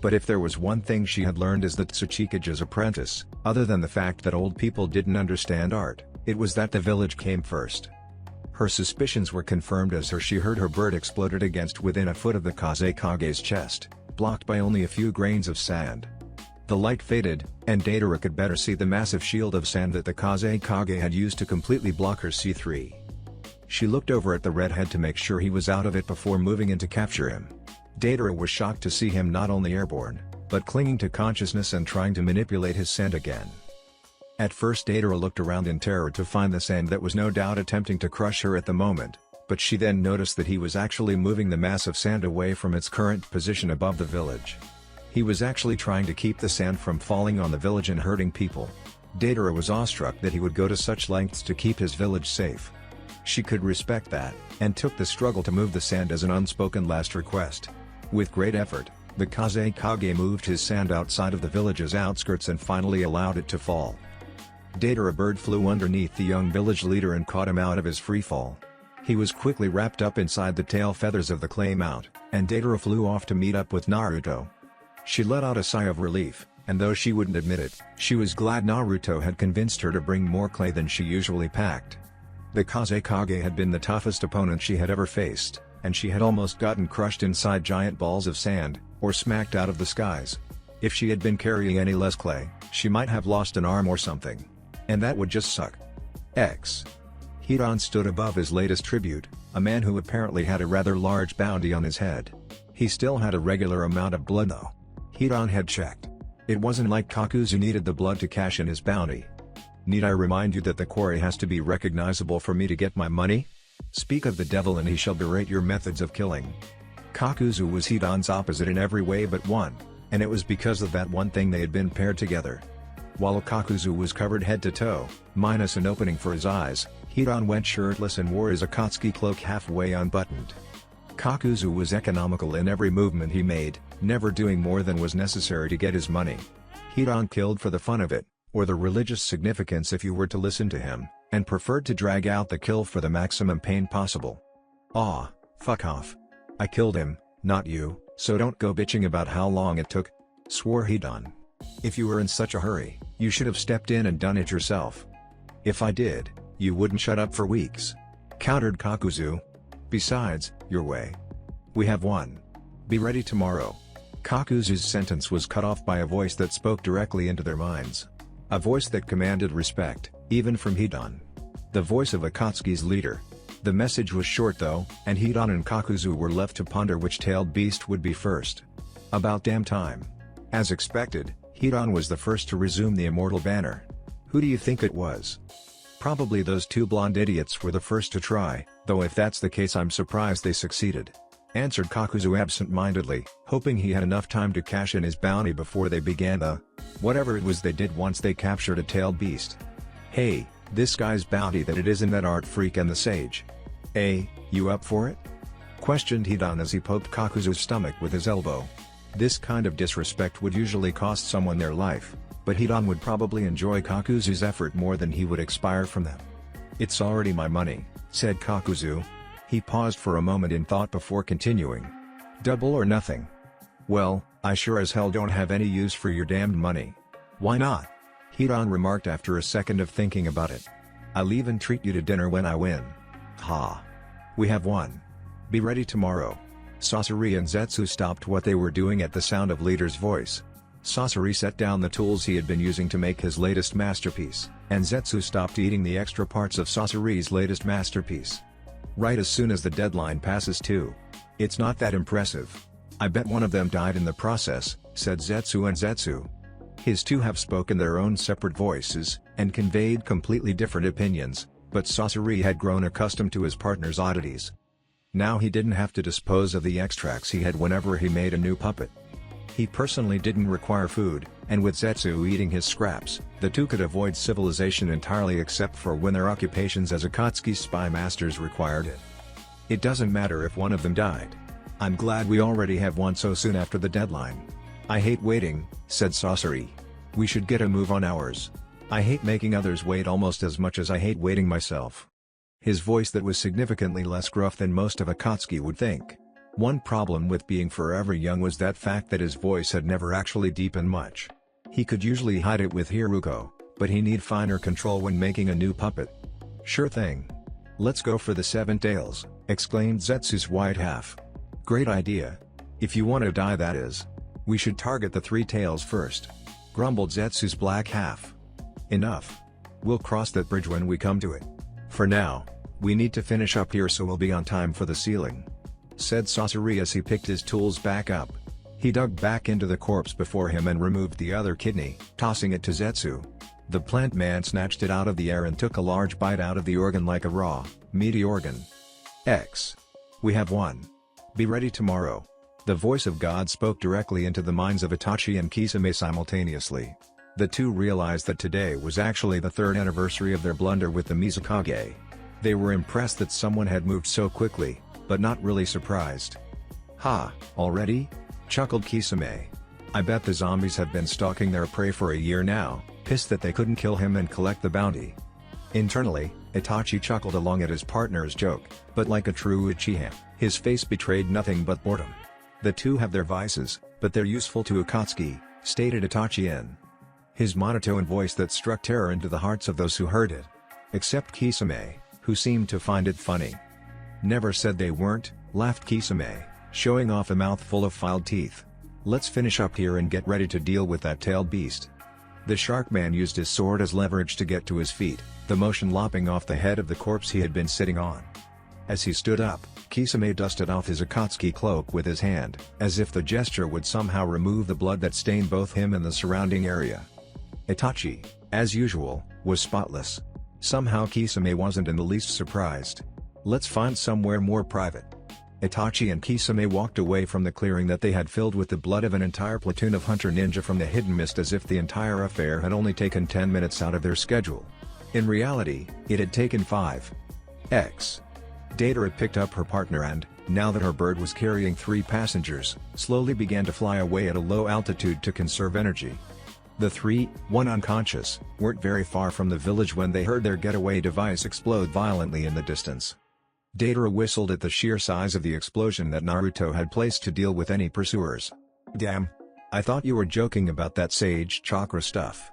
But if there was one thing she had learned as the Tsuchikage's apprentice, other than the fact that old people didn't understand art, it was that the village came first. Her suspicions were confirmed as she heard her bird exploded against within a foot of the Kazekage's chest, blocked by only a few grains of sand. The light faded, and Deidara could better see the massive shield of sand that the Kazekage had used to completely block her C3. She looked over at the redhead to make sure he was out of it before moving in to capture him. Deidara was shocked to see him not only airborne, but clinging to consciousness and trying to manipulate his sand again. At first Deidara looked around in terror to find the sand that was no doubt attempting to crush her at the moment, but she then noticed that he was actually moving the mass of sand away from its current position above the village. He was actually trying to keep the sand from falling on the village and hurting people. Deidara was awestruck that he would go to such lengths to keep his village safe. She could respect that, and took the struggle to move the sand as an unspoken last request. With great effort, The Kazekage moved his sand outside of the village's outskirts and finally allowed it to fall. Datara bird flew underneath the young village leader and caught him out of his freefall. He was quickly wrapped up inside the tail feathers of the clay mount, and Datara flew off to meet up with Naruto. She let out a sigh of relief, and though she wouldn't admit it, she was glad Naruto had convinced her to bring more clay than she usually packed. The Kazekage had been the toughest opponent she had ever faced, and she had almost gotten crushed inside giant balls of sand, or smacked out of the skies. If she had been carrying any less clay, she might have lost an arm or something. And that would just suck. Hidan stood above his latest tribute, a man who apparently had a rather large bounty on his head. He still had a regular amount of blood though. Hidan had checked. It wasn't like Kakuzu needed the blood to cash in his bounty. Need I remind you that the quarry has to be recognizable for me to get my money? Speak of the devil and he shall berate your methods of killing. Kakuzu was Hidan's opposite in every way but one, and it was because of that one thing they had been paired together. While Kakuzu was covered head to toe, minus an opening for his eyes, Hidan went shirtless and wore his Akatsuki cloak halfway unbuttoned. Kakuzu was economical in every movement he made, never doing more than was necessary to get his money. Hidan killed for the fun of it, or the religious significance if you were to listen to him, and preferred to drag out the kill for the maximum pain possible. "Aw, fuck off. I killed him, not you, so don't go bitching about how long it took," swore Hidan. "If you were in such a hurry, you should have stepped in and done it yourself." "If I did, you wouldn't shut up for weeks," countered Kakuzu. "Besides, your way. We have one. Be ready tomorrow." Kakuzu's sentence was cut off by a voice that spoke directly into their minds. A voice that commanded respect, even from Hidan. The voice of Akatsuki's leader. The message was short though, and Hidan and Kakuzu were left to ponder which tailed beast would be first. About damn time. As expected, Hidan was the first to resume the immortal banner. "Who do you think it was?" "Probably those two blonde idiots were the first to try, though if that's the case I'm surprised they succeeded," answered Kakuzu absent-mindedly, hoping he had enough time to cash in his bounty before they began the whatever it was they did once they captured a tailed beast. "Hey, this guy's bounty that it isn't that art freak and the sage. You up for it?" questioned Hidan as he poked Kakuzu's stomach with his elbow. This kind of disrespect would usually cost someone their life, but Hidan would probably enjoy Kakuzu's effort more than he would expire from them. "It's already my money," said Kakuzu. He paused for a moment in thought before continuing. "Double or nothing." "Well, I sure as hell don't have any use for your damned money." "Why not?" Hidan remarked after a second of thinking about it. "I'll even treat you to dinner when I win." "Ha. We have one. Be ready tomorrow." Sasori and Zetsu stopped what they were doing at the sound of leader's voice. Sasori set down the tools he had been using to make his latest masterpiece, and Zetsu stopped eating the extra parts of Sasori's latest masterpiece. "Right as soon as the deadline passes too. It's not that impressive. I bet one of them died in the process," said Zetsu, and Zetsu. His two have spoken their own separate voices, and conveyed completely different opinions, but Sasori had grown accustomed to his partner's oddities. Now he didn't have to dispose of the extracts he had whenever he made a new puppet. He personally didn't require food, and with Zetsu eating his scraps, the two could avoid civilization entirely except for when their occupations as Akatsuki spy masters required it. "It doesn't matter if one of them died. I'm glad we already have one so soon after the deadline." "I hate waiting," said Sasori. "We should get a move on ours. I hate making others wait almost as much as I hate waiting myself." His voice that was significantly less gruff than most of Akatsuki would think. One problem with being forever young was that fact that his voice had never actually deepened much. He could usually hide it with Hiruko, but he need finer control when making a new puppet. "Sure thing. Let's go for the 7 tails," exclaimed Zetsu's white half. "Great idea. If you want to die, that is. We should target the 3 tails first," grumbled Zetsu's black half. "Enough. We'll cross that bridge when we come to it. For now, we need to finish up here so we'll be on time for the ceiling," said Sasori as he picked his tools back up. He dug back into the corpse before him and removed the other kidney, tossing it to Zetsu. The plant man snatched it out of the air and took a large bite out of the organ like a raw, meaty organ. "We have one. Be ready tomorrow." The voice of God spoke directly into the minds of Itachi and Kisame simultaneously. The two realized that today was actually the 3rd anniversary of their blunder with the Mizukage. They were impressed that someone had moved so quickly, but not really surprised. "Ha, already?" chuckled Kisame. I bet the zombies have been stalking their prey for a year now, pissed that they couldn't kill him and collect the bounty. Internally, Itachi chuckled along at his partner's joke, but like a true Uchiha, his face betrayed nothing but boredom. The two have their vices, but they're useful to Akatsuki, stated Itachi in his monotone voice that struck terror into the hearts of those who heard it. Except Kisame, who seemed to find it funny. Never said they weren't, laughed Kisame, showing off a mouthful of filed teeth. Let's finish up here and get ready to deal with that tailed beast. The shark man used his sword as leverage to get to his feet, the motion lopping off the head of the corpse he had been sitting on. As he stood up, Kisame dusted off his Akatsuki cloak with his hand, as if the gesture would somehow remove the blood that stained both him and the surrounding area. Itachi, as usual, was spotless. Somehow Kisame wasn't in the least surprised. Let's find somewhere more private. Itachi and Kisame walked away from the clearing that they had filled with the blood of an entire platoon of hunter ninja from the hidden mist, as if the entire affair had only taken 10 minutes out of their schedule. In reality, it had taken 5x. Deidara picked up her partner and, now that her bird was carrying 3 passengers, slowly began to fly away at a low altitude to conserve energy. The 3, one unconscious, weren't very far from the village when they heard their getaway device explode violently in the distance. Deidara whistled at the sheer size of the explosion that Naruto had placed to deal with any pursuers. Damn. I thought you were joking about that sage chakra stuff.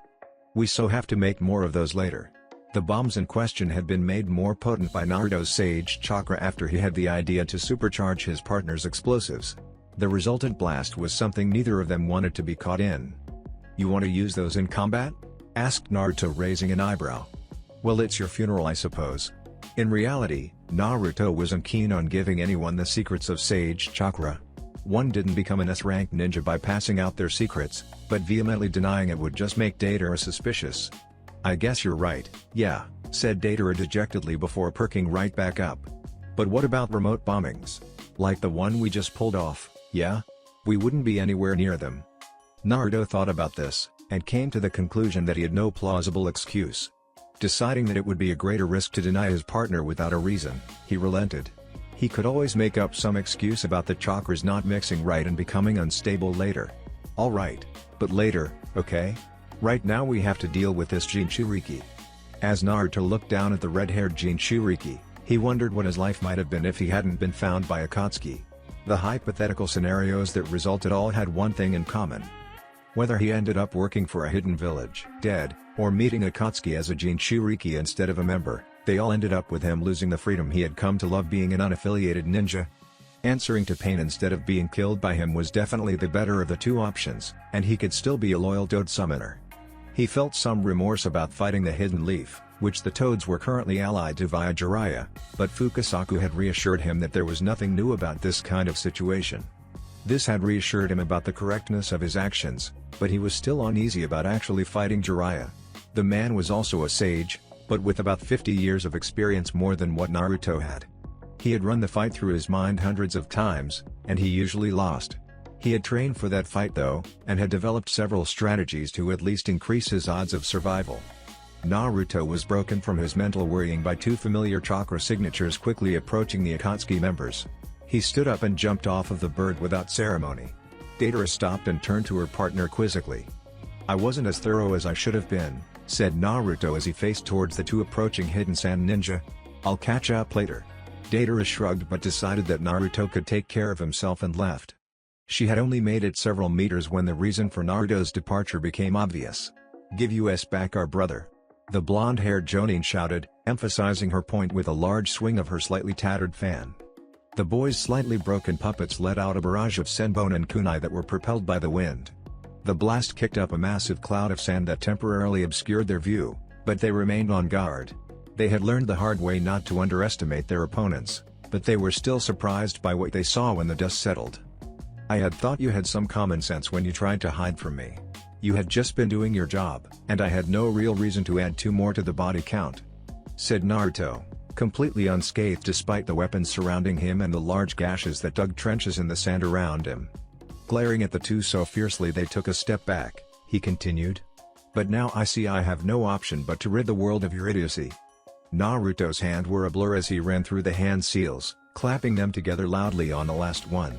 We so have to make more of those later. The bombs in question had been made more potent by Naruto's sage chakra after he had the idea to supercharge his partner's explosives. The resultant blast was something neither of them wanted to be caught in. You want to use those in combat? Asked Naruto, raising an eyebrow. Well, it's your funeral, I suppose. In reality, Naruto wasn't keen on giving anyone the secrets of sage chakra. One didn't become an S-rank ninja by passing out their secrets, but vehemently denying it would just make Deidara suspicious. I guess you're right, yeah, said Deidara dejectedly before perking right back up. But what about remote bombings? Like the one we just pulled off, yeah? We wouldn't be anywhere near them. Naruto thought about this, and came to the conclusion that he had no plausible excuse. Deciding that it would be a greater risk to deny his partner without a reason, he relented. He could always make up some excuse about the chakras not mixing right and becoming unstable later. Alright, but later, okay? Right now we have to deal with this Jinchuriki. As Naruto looked down at the red-haired Jinchuriki, he wondered what his life might have been if he hadn't been found by Akatsuki. The hypothetical scenarios that resulted all had one thing in common. Whether he ended up working for a hidden village, dead, or meeting Akatsuki as a Jinchuriki instead of a member, they all ended up with him losing the freedom he had come to love, being an unaffiliated ninja. Answering to pain instead of being killed by him was definitely the better of the two options, and he could still be a loyal Toad summoner. He felt some remorse about fighting the Hidden Leaf, which the Toads were currently allied to via Jiraiya, but Fukasaku had reassured him that there was nothing new about this kind of situation. This had reassured him about the correctness of his actions, but he was still uneasy about actually fighting Jiraiya. The man was also a sage, but with about 50 years of experience more than what Naruto had. He had run the fight through his mind hundreds of times, and he usually lost. He had trained for that fight though, and had developed several strategies to at least increase his odds of survival. Naruto was broken from his mental worrying by 2 familiar chakra signatures quickly approaching the Akatsuki members. He stood up and jumped off of the bird without ceremony. Deidara stopped and turned to her partner quizzically. I wasn't as thorough as I should have been, said Naruto as he faced towards the 2 approaching hidden sand ninja. I'll catch up later. Deidara shrugged but decided that Naruto could take care of himself and left. She had only made it several meters when the reason for Naruto's departure became obvious. Give us back our brother. The blonde-haired Jonin shouted, emphasizing her point with a large swing of her slightly tattered fan. The boy's slightly broken puppets let out a barrage of senbon and kunai that were propelled by the wind. The blast kicked up a massive cloud of sand that temporarily obscured their view, but they remained on guard. They had learned the hard way not to underestimate their opponents, but they were still surprised by what they saw when the dust settled. I had thought you had some common sense when you tried to hide from me. You had just been doing your job, and I had no real reason to add 2 more to the body count, said Naruto, completely unscathed despite the weapons surrounding him and the large gashes that dug trenches in the sand around him. Glaring at the 2 so fiercely they took a step back, he continued. But now I see I have no option but to rid the world of your idiocy. Naruto's hands were a blur as he ran through the hand seals, clapping them together loudly on the last one.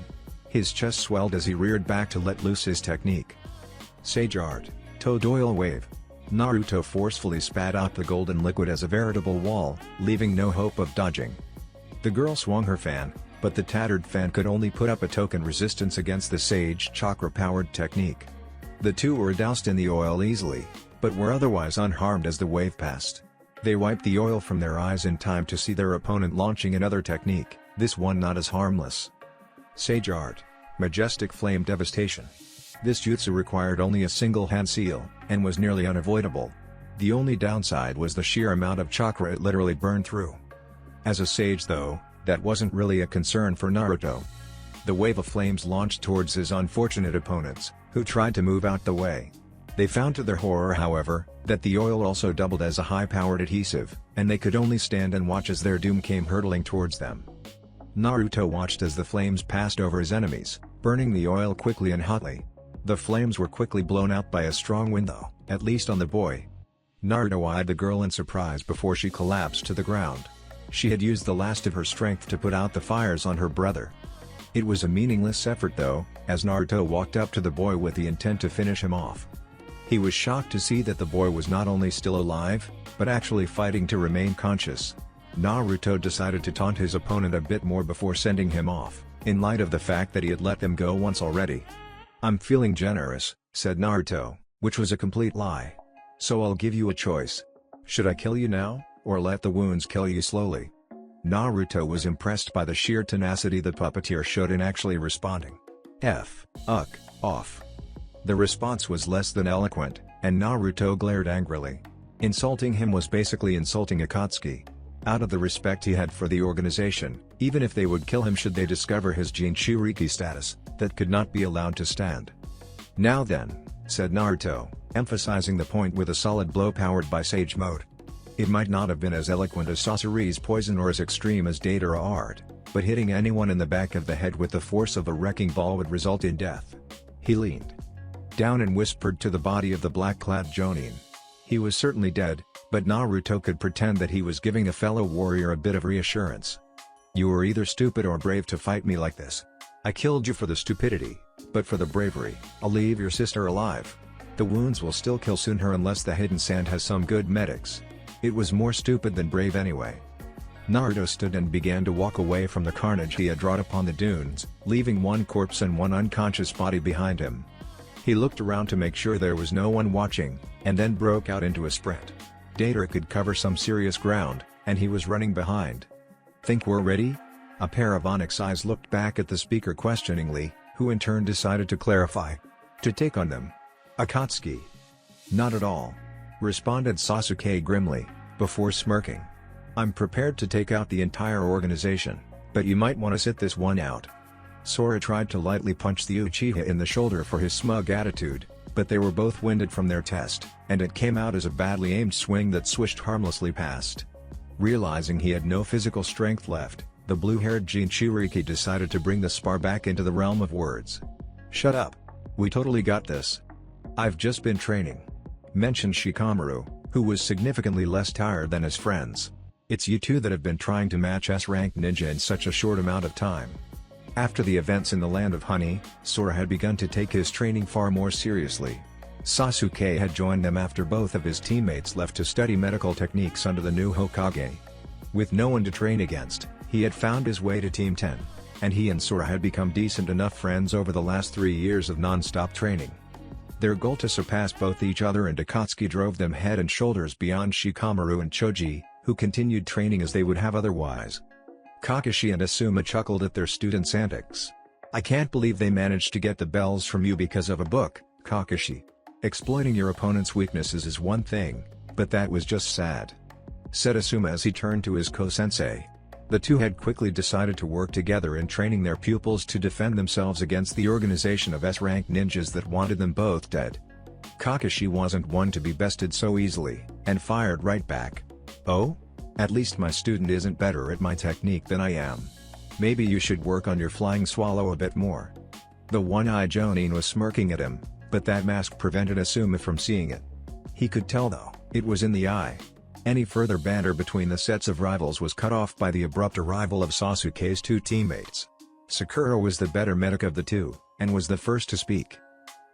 His chest swelled as he reared back to let loose his technique. Sage Art, Toad Oil Wave. Naruto forcefully spat out the golden liquid as a veritable wall, leaving no hope of dodging. The girl swung her fan, but the tattered fan could only put up a token resistance against the Sage Chakra-powered technique. The two were doused in the oil easily, but were otherwise unharmed as the wave passed. They wiped the oil from their eyes in time to see their opponent launching another technique, this one not as harmless. Sage Art, Majestic Flame Devastation. This jutsu required only a single hand seal, and was nearly unavoidable. The only downside was the sheer amount of chakra it literally burned through. As a sage though, that wasn't really a concern for Naruto. The wave of flames launched towards his unfortunate opponents, who tried to move out the way. They found to their horror however, that the oil also doubled as a high-powered adhesive, and they could only stand and watch as their doom came hurtling towards them. Naruto watched as the flames passed over his enemies, burning the oil quickly and hotly. The flames were quickly blown out by a strong wind though, at least on the boy. Naruto eyed the girl in surprise before she collapsed to the ground. She had used the last of her strength to put out the fires on her brother. It was a meaningless effort though, as Naruto walked up to the boy with the intent to finish him off. He was shocked to see that the boy was not only still alive, but actually fighting to remain conscious. Naruto decided to taunt his opponent a bit more before sending him off, in light of the fact that he had let them go once already. "I'm feeling generous," said Naruto, which was a complete lie. "So I'll give you a choice. Should I kill you now, or let the wounds kill you slowly?" Naruto was impressed by the sheer tenacity the puppeteer showed in actually responding. Off. The response was less than eloquent, and Naruto glared angrily. Insulting him was basically insulting Akatsuki. Out of the respect he had for the organization, even if they would kill him should they discover his Jinchuriki status, that could not be allowed to stand. "Now then," said Naruto, emphasizing the point with a solid blow powered by Sage Mode. It might not have been as eloquent as Sasori's poison or as extreme as Deidara art, but hitting anyone in the back of the head with the force of a wrecking ball would result in death. He leaned down and whispered to the body of the black-clad Jonin. He was certainly dead, but Naruto could pretend that he was giving a fellow warrior a bit of reassurance. "You were either stupid or brave to fight me like this. I killed you for the stupidity, but for the bravery, I'll leave your sister alive. The wounds will still kill sooner unless the hidden sand has some good medics. It was more stupid than brave anyway." Naruto stood and began to walk away from the carnage he had wrought upon the dunes, leaving one corpse and one unconscious body behind him. He looked around to make sure there was no one watching, and then broke out into a sprint. Deidara could cover some serious ground, and he was running behind. "Think we're ready?" A pair of onyx eyes looked back at the speaker questioningly, who in turn decided to clarify. "To take on them?" "Akatsuki?" "Not at all," responded Sasuke grimly, before smirking. "I'm prepared to take out the entire organization, but you might want to sit this one out." Sora tried to lightly punch the Uchiha in the shoulder for his smug attitude, but they were both winded from their test, and it came out as a badly aimed swing that swished harmlessly past. Realizing he had no physical strength left, the blue-haired Jinchuriki decided to bring the spar back into the realm of words. "Shut up. We totally got this. I've just been training," mentioned Shikamaru, who was significantly less tired than his friends. "It's you two that have been trying to match S-rank ninja in such a short amount of time." After the events in the Land of Honey, Sora had begun to take his training far more seriously. Sasuke had joined them after both of his teammates left to study medical techniques under the new Hokage. With no one to train against, he had found his way to Team 10, and he and Sora had become decent enough friends over the last 3 years of non-stop training. Their goal to surpass both each other and Akatsuki drove them head and shoulders beyond Shikamaru and Choji, who continued training as they would have otherwise. Kakashi and Asuma chuckled at their students' antics. "I can't believe they managed to get the bells from you because of a book, Kakashi. Exploiting your opponent's weaknesses is one thing, but that was just sad," said Asuma as he turned to his ko-sensei. The two had quickly decided to work together in training their pupils to defend themselves against the organization of S-rank ninjas that wanted them both dead. Kakashi wasn't one to be bested so easily, and fired right back. "Oh? At least my student isn't better at my technique than I am. Maybe you should work on your flying swallow a bit more." The one-eyed Jonin was smirking at him, but that mask prevented Asuma from seeing it. He could tell though, it was in the eye. Any further banter between the sets of rivals was cut off by the abrupt arrival of Sasuke's two teammates. Sakura was the better medic of the two, and was the first to speak.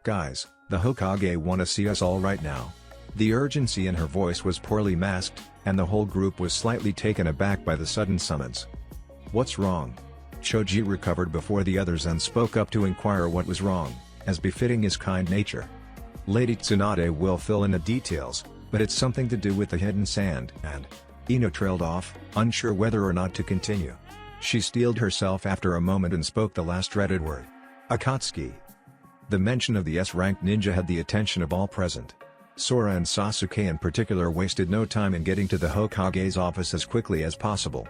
"Guys, the Hokage wanna see us all right now." The urgency in her voice was poorly masked, and the whole group was slightly taken aback by the sudden summons. "What's wrong?" Choji recovered before the others and spoke up to inquire what was wrong, as befitting his kind nature. Lady Tsunade will fill in the details, but it's something to do with the hidden sand, and Ino trailed off, unsure whether or not to continue. She steeled herself after a moment and spoke the last dreaded word. "Akatsuki." The mention of the S-ranked ninja had the attention of all present. Sora and Sasuke in particular wasted no time in getting to the Hokage's office as quickly as possible.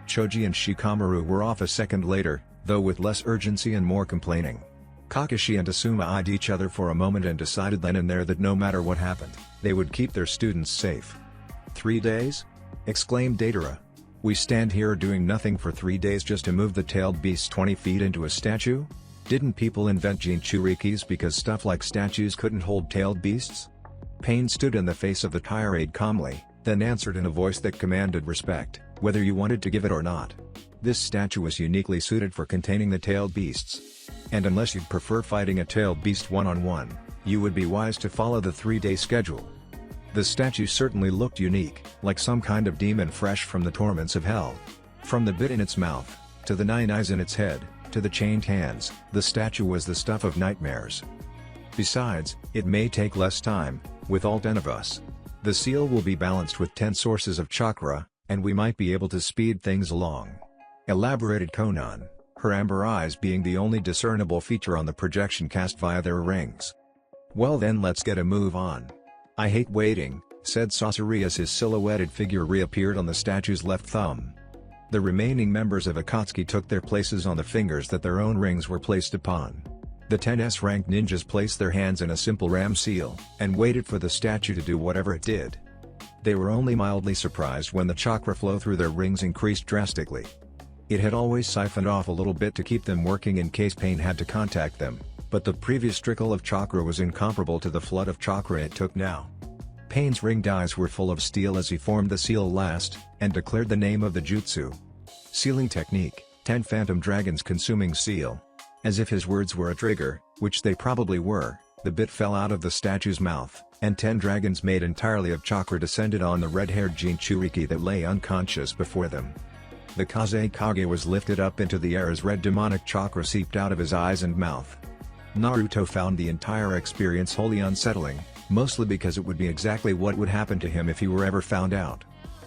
Choji and Shikamaru were off a second later, though with less urgency and more complaining. Kakashi and Asuma eyed each other for a moment and decided then and there that no matter what happened, they would keep their students safe. 3 days? Exclaimed Deidara. "We stand here doing nothing for 3 days just to move the tailed beast 20 feet into a statue? Didn't people invent Jinchurikis because stuff like statues couldn't hold tailed beasts?" Pain stood in the face of the tirade calmly, then answered in a voice that commanded respect, "Whether you wanted to give it or not. This statue was uniquely suited for containing the tailed beasts. And unless you'd prefer fighting a tailed beast one-on-one, you would be wise to follow the 3-day schedule." The statue certainly looked unique, like some kind of demon fresh from the torments of hell. From the bit in its mouth, to the 9 eyes in its head, to the chained hands, the statue was the stuff of nightmares. Besides, it may take less time, with all 10 of us. The seal will be balanced with 10 sources of chakra, and we might be able to speed things along. Elaborated Konan, her amber eyes being the only discernible feature on the projection cast via their rings. "Well then, let's get a move on. I hate waiting," said Sasori as his silhouetted figure reappeared on the statue's left thumb. The remaining members of Akatsuki took their places on the fingers that their own rings were placed upon. The 10 S-ranked ninjas placed their hands in a simple ram seal, and waited for the statue to do whatever it did. They were only mildly surprised when the chakra flow through their rings increased drastically. It had always siphoned off a little bit to keep them working in case Pain had to contact them, but the previous trickle of chakra was incomparable to the flood of chakra it took now. Pain's ringed eyes were full of steel as he formed the seal last, and declared the name of the jutsu. Sealing technique, 10 phantom dragons consuming seal. As if his words were a trigger, which they probably were, the bit fell out of the statue's mouth, and 10 dragons made entirely of chakra descended on the red-haired Jinchuriki that lay unconscious before them. The Kazekage was lifted up into the air as red demonic chakra seeped out of his eyes and mouth. Naruto found the entire experience wholly unsettling, mostly because it would be exactly what would happen to him if he were ever found out.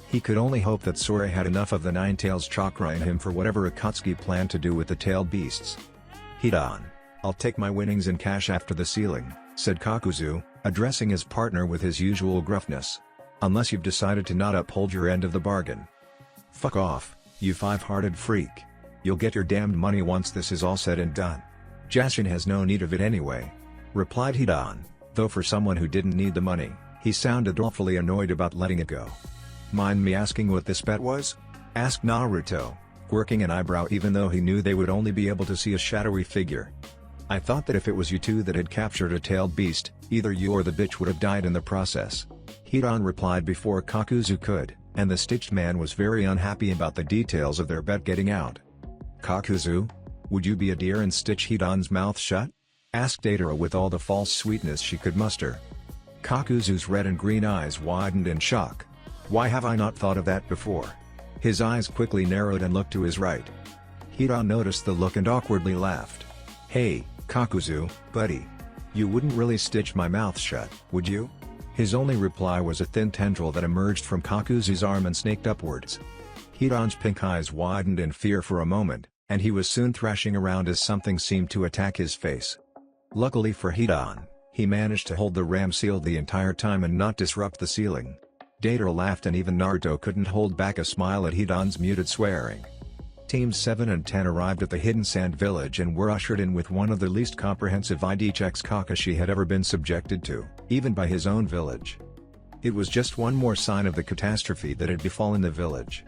He could only hope that Sora had enough of the Nine Tails chakra in him for whatever Akatsuki planned to do with the tailed beasts. "Hidan, I'll take my winnings in cash after the sealing," said Kakuzu, addressing his partner with his usual gruffness. "Unless you've decided to not uphold your end of the bargain." "Fuck off, you five-hearted freak. You'll get your damned money once this is all said and done. Jashin has no need of it anyway," replied Hidan, though for someone who didn't need the money, he sounded awfully annoyed about letting it go. "Mind me asking what this bet was?" asked Naruto, quirking an eyebrow even though he knew they would only be able to see a shadowy figure. "I thought that if it was you two that had captured a tailed beast, either you or the bitch would have died in the process." Hidan replied before Kakuzu could, and the stitched man was very unhappy about the details of their bet getting out. "Kakuzu? Would you be a dear and stitch Hidan's mouth shut?" asked Deidara with all the false sweetness she could muster. Kakuzu's red and green eyes widened in shock. "Why have I not thought of that before?" His eyes quickly narrowed and looked to his right. Hidan noticed the look and awkwardly laughed. "Hey, Kakuzu, buddy. You wouldn't really stitch my mouth shut, would you?" His only reply was a thin tendril that emerged from Kakuzu's arm and snaked upwards. Hidan's pink eyes widened in fear for a moment, and he was soon thrashing around as something seemed to attack his face. Luckily for Hidan, he managed to hold the ram seal the entire time and not disrupt the sealing. Deidara laughed and even Naruto couldn't hold back a smile at Hidan's muted swearing. Teams 7 and 10 arrived at the Hidden Sand Village and were ushered in with one of the least comprehensive ID checks Kakashi had ever been subjected to, even by his own village. It was just one more sign of the catastrophe that had befallen the village.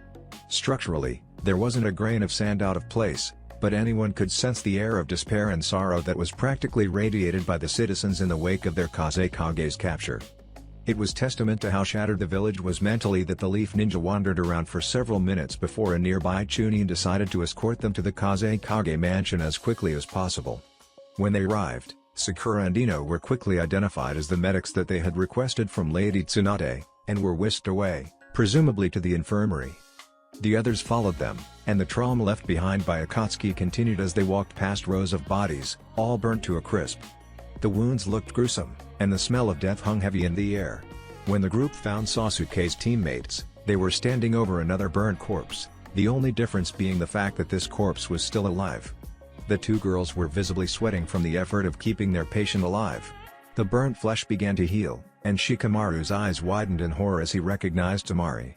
Structurally, there wasn't a grain of sand out of place, but anyone could sense the air of despair and sorrow that was practically radiated by the citizens in the wake of their Kazekage's capture. It was testament to how shattered the village was mentally that the Leaf Ninja wandered around for several minutes before a nearby Chunin decided to escort them to the Kazekage mansion as quickly as possible. When they arrived, Sakura and Ino were quickly identified as the medics that they had requested from Lady Tsunade, and were whisked away, presumably to the infirmary. The others followed them, and the trauma left behind by Akatsuki continued as they walked past rows of bodies, all burnt to a crisp. The wounds looked gruesome, and the smell of death hung heavy in the air. When the group found Sasuke's teammates, they were standing over another burnt corpse, the only difference being the fact that this corpse was still alive. The two girls were visibly sweating from the effort of keeping their patient alive. The burnt flesh began to heal, and Shikamaru's eyes widened in horror as he recognized Tamari.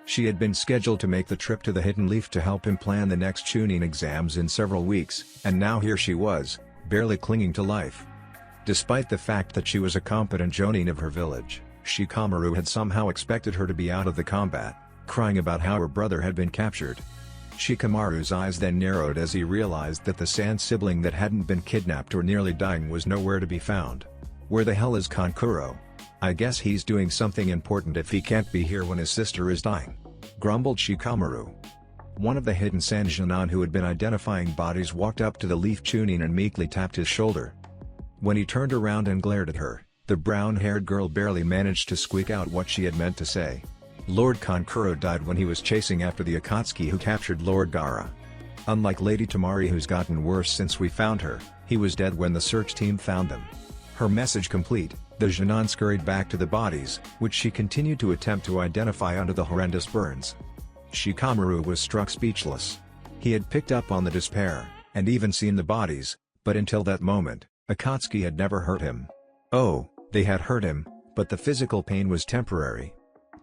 She had been scheduled to make the trip to the Hidden Leaf to help him plan the next Chunin exams in several weeks, and now here she was, barely clinging to life. Despite the fact that she was a competent jonin of her village, Shikamaru had somehow expected her to be out of the combat, crying about how her brother had been captured. Shikamaru's eyes then narrowed as he realized that the Sand sibling that hadn't been kidnapped or nearly dying was nowhere to be found. Where the hell is Kankuro? I guess he's doing something important if he can't be here when his sister is dying, grumbled Shikamaru. One of the hidden Sand Jonin who had been identifying bodies walked up to the Leaf Chunin and meekly tapped his shoulder. When he turned around and glared at her, the brown-haired girl barely managed to squeak out what she had meant to say. Lord Kankuro died when he was chasing after the Akatsuki who captured Lord Gaara. Unlike Lady Tamari, who's gotten worse since we found her, he was dead when the search team found them. Her message complete, the Jonin scurried back to the bodies, which she continued to attempt to identify under the horrendous burns. Shikamaru was struck speechless. He had picked up on the despair, and even seen the bodies, but until that moment, Akatsuki had never hurt him. Oh, they had hurt him, but the physical pain was temporary.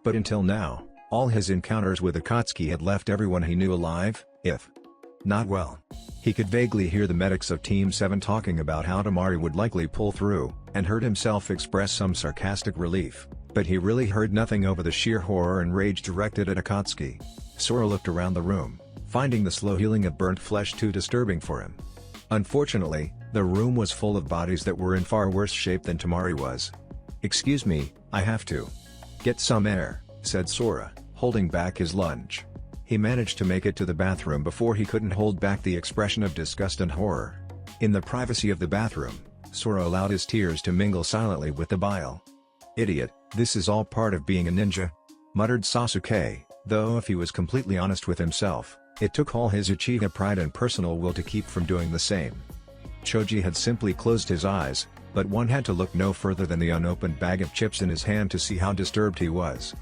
But until now, all his encounters with Akatsuki had left everyone he knew alive, if not well. He could vaguely hear the medics of Team 7 talking about how Tamari would likely pull through, and heard himself express some sarcastic relief, but he really heard nothing over the sheer horror and rage directed at Akatsuki. Sora looked around the room, finding the slow healing of burnt flesh too disturbing for him. Unfortunately, the room was full of bodies that were in far worse shape than Tamari was. "Excuse me, I have to get some air," said Sora, holding back his lunge. He managed to make it to the bathroom before he couldn't hold back the expression of disgust and horror. In the privacy of the bathroom, Sora allowed his tears to mingle silently with the bile. "Idiot, this is all part of being a ninja," muttered Sasuke, though if he was completely honest with himself, it took all his Uchiha pride and personal will to keep from doing the same. Choji had simply closed his eyes, but one had to look no further than the unopened bag of chips in his hand to see how disturbed he was.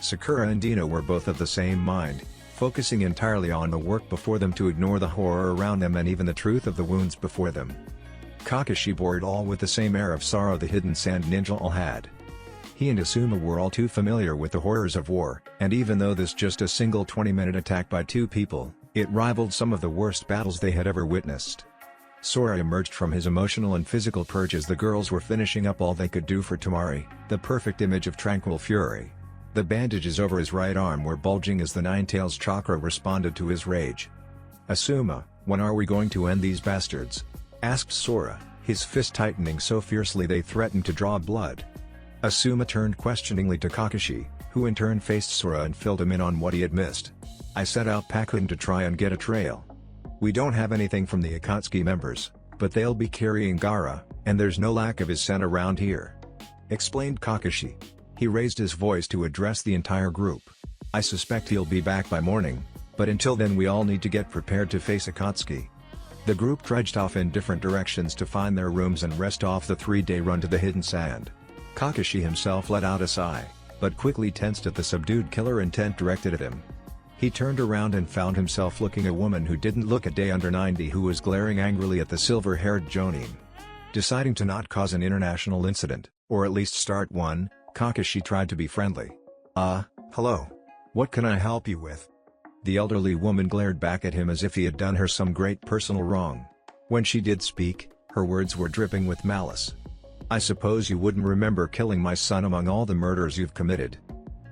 Sakura and Ino were both of the same mind, focusing entirely on the work before them to ignore the horror around them and even the truth of the wounds before them. Kakashi bore it all with the same air of sorrow the hidden Sand Ninja all had. He and Asuma were all too familiar with the horrors of war, and even though this just a single 20-minute attack by two people, it rivaled some of the worst battles they had ever witnessed. Sora emerged from his emotional and physical purge as the girls were finishing up all they could do for Tamari, the perfect image of tranquil fury. The bandages over his right arm were bulging as the Nine-Tails chakra responded to his rage. "Asuma, when are we going to end these bastards?" asked Sora, his fist tightening so fiercely they threatened to draw blood. Asuma turned questioningly to Kakashi, who in turn faced Sora and filled him in on what he had missed. "I set out Pakun to try and get a trail. We don't have anything from the Akatsuki members, but they'll be carrying Gaara, and there's no lack of his scent around here," explained Kakashi. He raised his voice to address the entire group. "I suspect he'll be back by morning, but until then we all need to get prepared to face Akatsuki." The group trudged off in different directions to find their rooms and rest off the 3-day run to the hidden sand. Kakashi himself let out a sigh, but quickly tensed at the subdued killer intent directed at him. He turned around and found himself looking at a woman who didn't look a day under 90 who was glaring angrily at the silver-haired Jonin. Deciding to not cause an international incident, or at least start one, Kakashi tried to be friendly. Hello. What can I help you with?" The elderly woman glared back at him as if he had done her some great personal wrong. When she did speak, her words were dripping with malice. "I suppose you wouldn't remember killing my son among all the murders you've committed."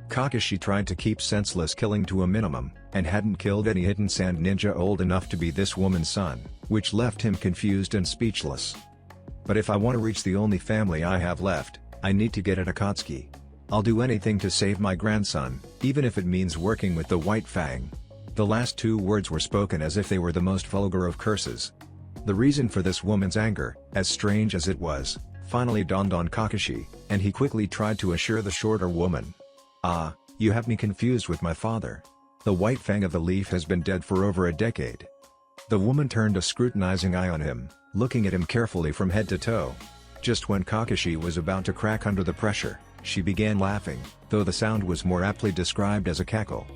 Kakashi tried to keep senseless killing to a minimum, and hadn't killed any hidden Sand Ninja old enough to be this woman's son, which left him confused and speechless. "But if I want to reach the only family I have left, I need to get at Akatsuki. I'll do anything to save my grandson, even if it means working with the White Fang." The last two words were spoken as if they were the most vulgar of curses. The reason for this woman's anger, as strange as it was, finally dawned on Kakashi, and he quickly tried to assure the shorter woman. "Ah, you have me confused with my father. The White Fang of the Leaf has been dead for over a decade." The woman turned a scrutinizing eye on him, looking at him carefully from head to toe. Just when Kakashi was about to crack under the pressure, she began laughing, though the sound was more aptly described as a cackle.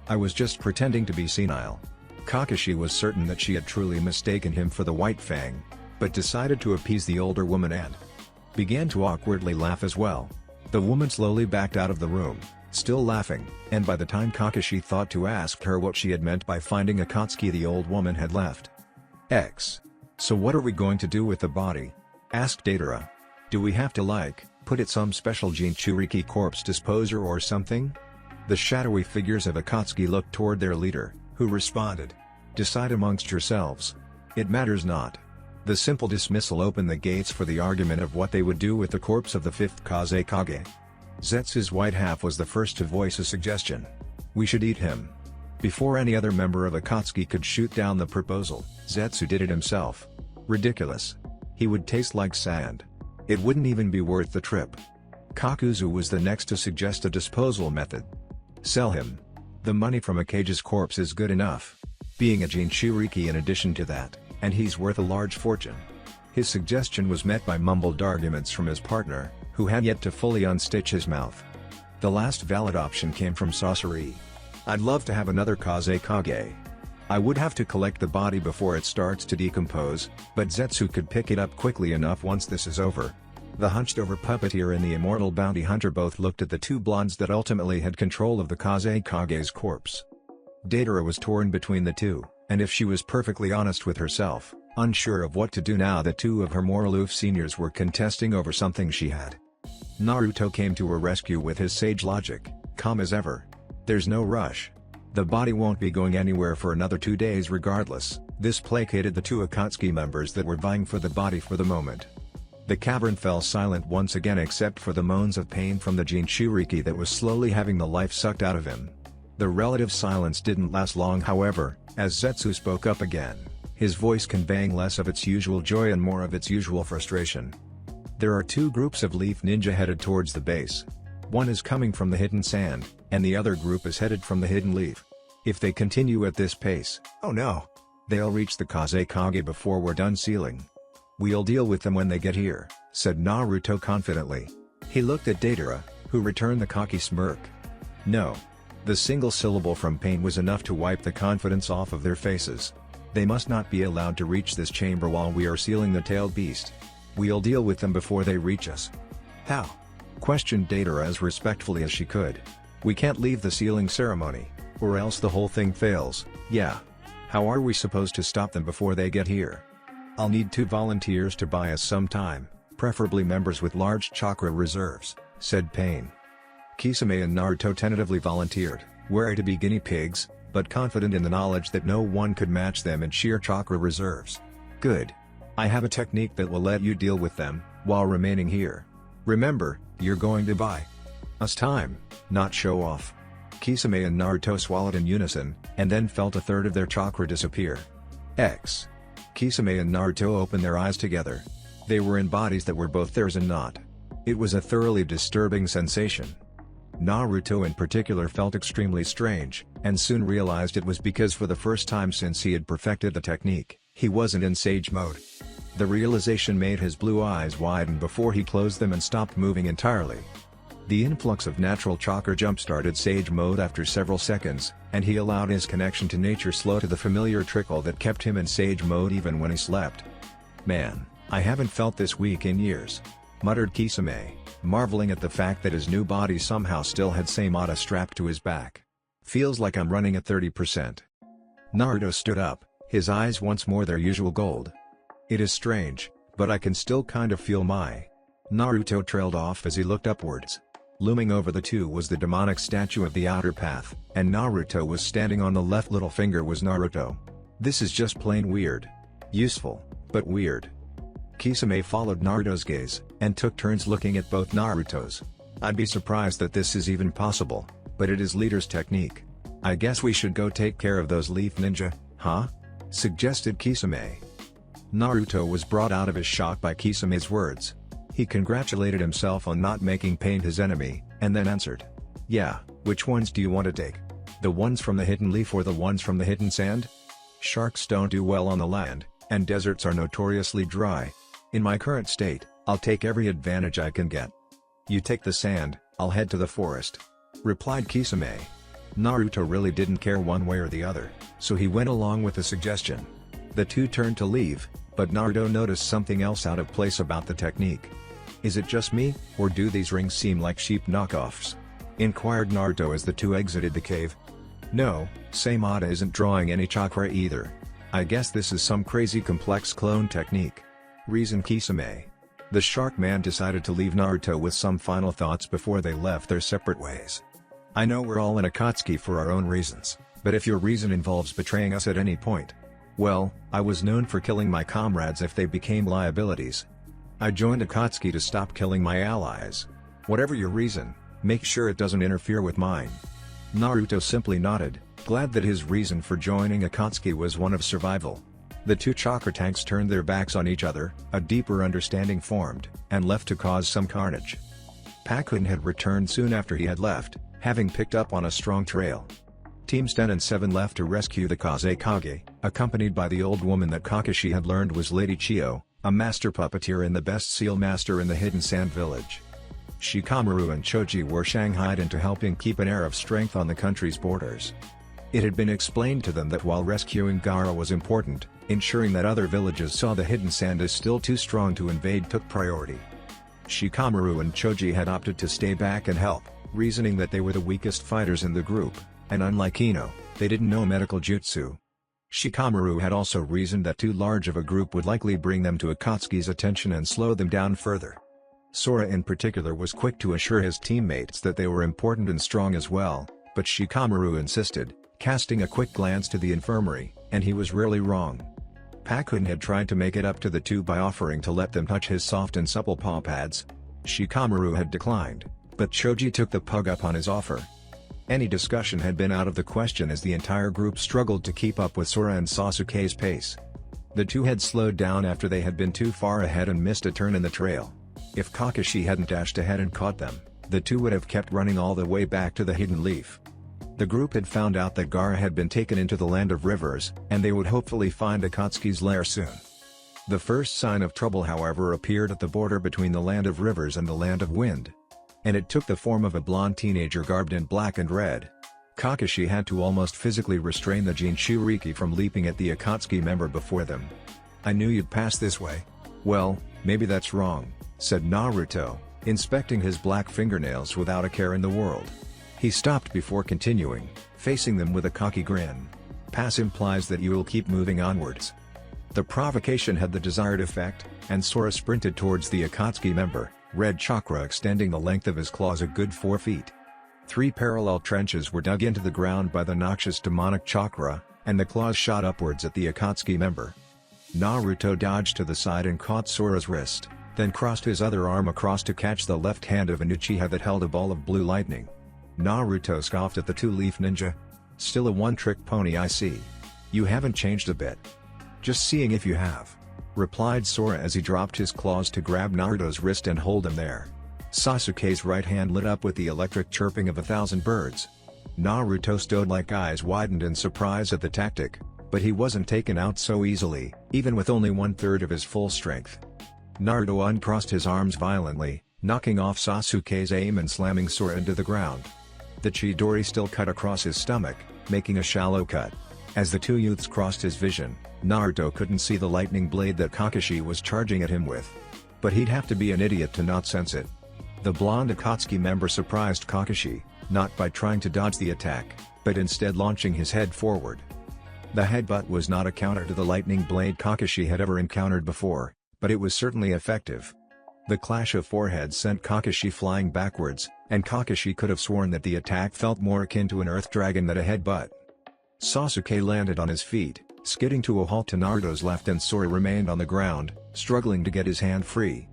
"I was just pretending to be senile." Kakashi was certain that she had truly mistaken him for the White Fang, but decided to appease the older woman and began to awkwardly laugh as well. The woman slowly backed out of the room, still laughing, and by the time Kakashi thought to ask her what she had meant by finding Akatsuki, the old woman had left. "So what are we going to do with the body?" asked Deidara. "Do we have to put it some special Jinchuriki corpse disposer or something?" The shadowy figures of Akatsuki looked toward their leader, who responded. "Decide amongst yourselves. It matters not." The simple dismissal opened the gates for the argument of what they would do with the corpse of the fifth Kazekage. Zetsu's white half was the first to voice a suggestion. "We should eat him." Before any other member of Akatsuki could shoot down the proposal, Zetsu did it himself. Ridiculous. He would taste like sand. It wouldn't even be worth the trip. Kakuzu was the next to suggest a disposal method. "Sell him. The money from Akage's corpse is good enough. Being a Jinchuriki in addition to that, and he's worth a large fortune." His suggestion was met by mumbled arguments from his partner, who had yet to fully unstitch his mouth. The last valid option came from Sasori. "I'd love to have another Kazekage. I would have to collect the body before it starts to decompose, but Zetsu could pick it up quickly enough once this is over." The hunched-over puppeteer and the immortal bounty hunter both looked at the two blondes that ultimately had control of the Kazekage's corpse. Deidara was torn between the two, and if she was perfectly honest with herself, unsure of what to do now that two of her more aloof seniors were contesting over something she had. Naruto came to her rescue with his sage logic, calm as ever. "There's no rush. The body won't be going anywhere for another 2 days regardless." This placated the two Akatsuki members that were vying for the body for the moment. The cavern fell silent once again except for the moans of pain from the Jinchuriki that was slowly having the life sucked out of him. The relative silence didn't last long however, as Zetsu spoke up again, his voice conveying less of its usual joy and more of its usual frustration. "There are two groups of leaf ninja headed towards the base. One is coming from the hidden sand, and the other group is headed from the hidden leaf. If they continue at this pace, oh no, they'll reach the Kazekage before we're done sealing. We'll deal with them when they get here," said Naruto confidently. He looked at Deidara, who returned the cocky smirk. "No." The single syllable from Pain was enough to wipe the confidence off of their faces. "They must not be allowed to reach this chamber while we are sealing the tailed beast. We'll deal with them before they reach us." "How?" questioned Deidara as respectfully as she could. "We can't leave the sealing ceremony, or else the whole thing fails." "Yeah. How are we supposed to stop them before they get here?" "I'll need 2 volunteers to buy us some time, preferably members with large chakra reserves," said Pain. Kisame and Naruto tentatively volunteered, wary to be guinea pigs, but confident in the knowledge that no one could match them in sheer chakra reserves. "Good. I have a technique that will let you deal with them, while remaining here. Remember, you're going to buy us time, not show off." Kisame and Naruto swallowed in unison, and then felt a third of their chakra disappear. Kisame and Naruto opened their eyes together. They were in bodies that were both theirs and not. It was a thoroughly disturbing sensation. Naruto in particular felt extremely strange, and soon realized it was because for the first time since he had perfected the technique, he wasn't in sage mode. The realization made his blue eyes widen before he closed them and stopped moving entirely. The influx of natural chakra jump-started sage mode after several seconds, and he allowed his connection to nature slow to the familiar trickle that kept him in sage mode even when he slept. "Man, I haven't felt this weak in years," muttered Kisame, marveling at the fact that his new body somehow still had Samata strapped to his back. "Feels like I'm running at 30%. Naruto stood up, his eyes once more their usual gold. "It is strange, but I can still kind of feel my..." Naruto trailed off as he looked upwards. Looming over the two was the demonic statue of the outer path, and Naruto was standing on the left. Little finger was Naruto. "This is just plain weird. Useful, but weird." Kisame followed Naruto's gaze, and took turns looking at both Narutos. I'd be surprised that this is even possible, but it is leader's technique. I guess we should go take care of those leaf ninja, huh? Suggested Kisame. Naruto was brought out of his shock by Kisame's words. He congratulated himself on not making pain his enemy, and then answered. Yeah, which ones do you want to take? The ones from the hidden leaf or the ones from the hidden sand? Sharks don't do well on the land, and deserts are notoriously dry. In my current state, I'll take every advantage I can get. You take the sand, I'll head to the forest. Replied Kisame. Naruto really didn't care one way or the other, so he went along with the suggestion. The two turned to leave, but Naruto noticed something else out of place about the technique. Is it just me, or do these rings seem like cheap knockoffs? Inquired Naruto as the two exited the cave. No, Saimata isn't drawing any chakra either. I guess this is some crazy complex clone technique. Reasoned Kisame. The shark man decided to leave Naruto with some final thoughts before they left their separate ways. I know we're all in Akatsuki for our own reasons, but if your reason involves betraying us at any point, well, I was known for killing my comrades if they became liabilities. I joined Akatsuki to stop killing my allies. Whatever your reason, make sure it doesn't interfere with mine. Naruto simply nodded, glad that his reason for joining Akatsuki was one of survival. The two chakra tanks turned their backs on each other, a deeper understanding formed, and left to cause some carnage. Pakun had returned soon after he had left, having picked up on a strong trail. Teams 10 and 7 left to rescue the Kazekage, accompanied by the old woman that Kakashi had learned was Lady Chiyo, a master puppeteer and the best seal master in the Hidden Sand Village. Shikamaru and Choji were shanghaied into helping keep an air of strength on the country's borders. It had been explained to them that while rescuing Gaara was important, ensuring that other villages saw the Hidden Sand as still too strong to invade took priority. Shikamaru and Choji had opted to stay back and help, reasoning that they were the weakest fighters in the group, and unlike Ino, they didn't know medical jutsu. Shikamaru had also reasoned that too large of a group would likely bring them to Akatsuki's attention and slow them down further. Sora in particular was quick to assure his teammates that they were important and strong as well, but Shikamaru insisted, casting a quick glance to the infirmary, and he was rarely wrong. Pakun had tried to make it up to the two by offering to let them touch his soft and supple paw pads. Shikamaru had declined, but Choji took the pug up on his offer. Any discussion had been out of the question as the entire group struggled to keep up with Sora and Sasuke's pace. The two had slowed down after they had been too far ahead and missed a turn in the trail. If Kakashi hadn't dashed ahead and caught them, the two would have kept running all the way back to the Hidden Leaf. The group had found out that Gaara had been taken into the Land of Rivers, and they would hopefully find Akatsuki's lair soon. The first sign of trouble however appeared at the border between the Land of Rivers and the Land of Wind. And it took the form of a blonde teenager garbed in black and red. Kakashi had to almost physically restrain the Jinchuriki from leaping at the Akatsuki member before them. I knew you'd pass this way. Well, maybe that's wrong, said Naruto, inspecting his black fingernails without a care in the world. He stopped before continuing, facing them with a cocky grin. Pass implies that you will keep moving onwards. The provocation had the desired effect, and Sora sprinted towards the Akatsuki member, red chakra extending the length of his claws a good 4 feet. 3 parallel trenches were dug into the ground by the noxious demonic chakra, and the claws shot upwards at the Akatsuki member. Naruto dodged to the side and caught Sora's wrist, then crossed his other arm across to catch the left hand of an Uchiha that held a ball of blue lightning. Naruto scoffed at the two-leaf ninja. Still a one-trick pony I see. You haven't changed a bit. Just seeing if you have, replied Sora as he dropped his claws to grab Naruto's wrist and hold him there. Sasuke's right hand lit up with the electric chirping of 1,000 birds. Naruto's toad-like eyes widened in surprise at the tactic, but he wasn't taken out so easily, even with only 1/3 of his full strength. Naruto uncrossed his arms violently, knocking off Sasuke's aim and slamming Sora into the ground. The Chidori still cut across his stomach, making a shallow cut. As the two youths crossed his vision, Naruto couldn't see the lightning blade that Kakashi was charging at him with. But he'd have to be an idiot to not sense it. The blonde Akatsuki member surprised Kakashi, not by trying to dodge the attack, but instead launching his head forward. The headbutt was not a counter to the lightning blade Kakashi had ever encountered before, but it was certainly effective. The clash of foreheads sent Kakashi flying backwards, and Kakashi could have sworn that the attack felt more akin to an earth dragon than a headbutt. Sasuke landed on his feet, skidding to a halt to Naruto's left, and Sora remained on the ground, struggling to get his hand free.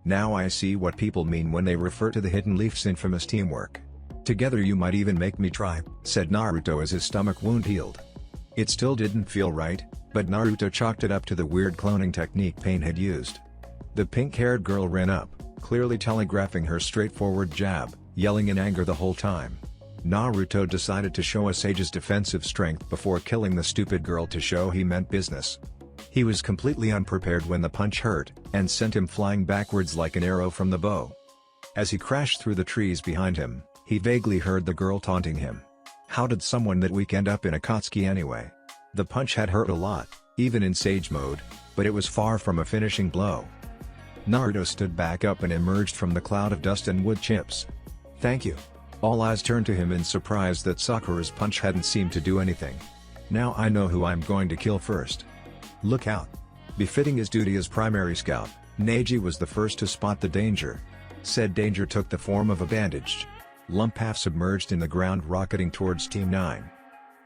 Now I see what people mean when they refer to the Hidden Leaf's infamous teamwork. Together you might even make me try, said Naruto as his stomach wound healed. It still didn't feel right, but Naruto chalked it up to the weird cloning technique Pain had used. The pink-haired girl ran up, clearly telegraphing her straightforward jab, yelling in anger the whole time. Naruto decided to show a sage's defensive strength before killing the stupid girl to show he meant business. He was completely unprepared when the punch hurt, and sent him flying backwards like an arrow from the bow. As he crashed through the trees behind him, he vaguely heard the girl taunting him. How did someone that weak end up in Akatsuki anyway? The punch had hurt a lot, even in sage mode, but it was far from a finishing blow. Naruto stood back up and emerged from the cloud of dust and wood chips. Thank you. All eyes turned to him in surprise that Sakura's punch hadn't seemed to do anything. Now I know who I'm going to kill first. Look out. Befitting his duty as primary scout, Neji was the first to spot the danger. Said danger took the form of a bandaged lump half submerged in the ground rocketing towards Team 9.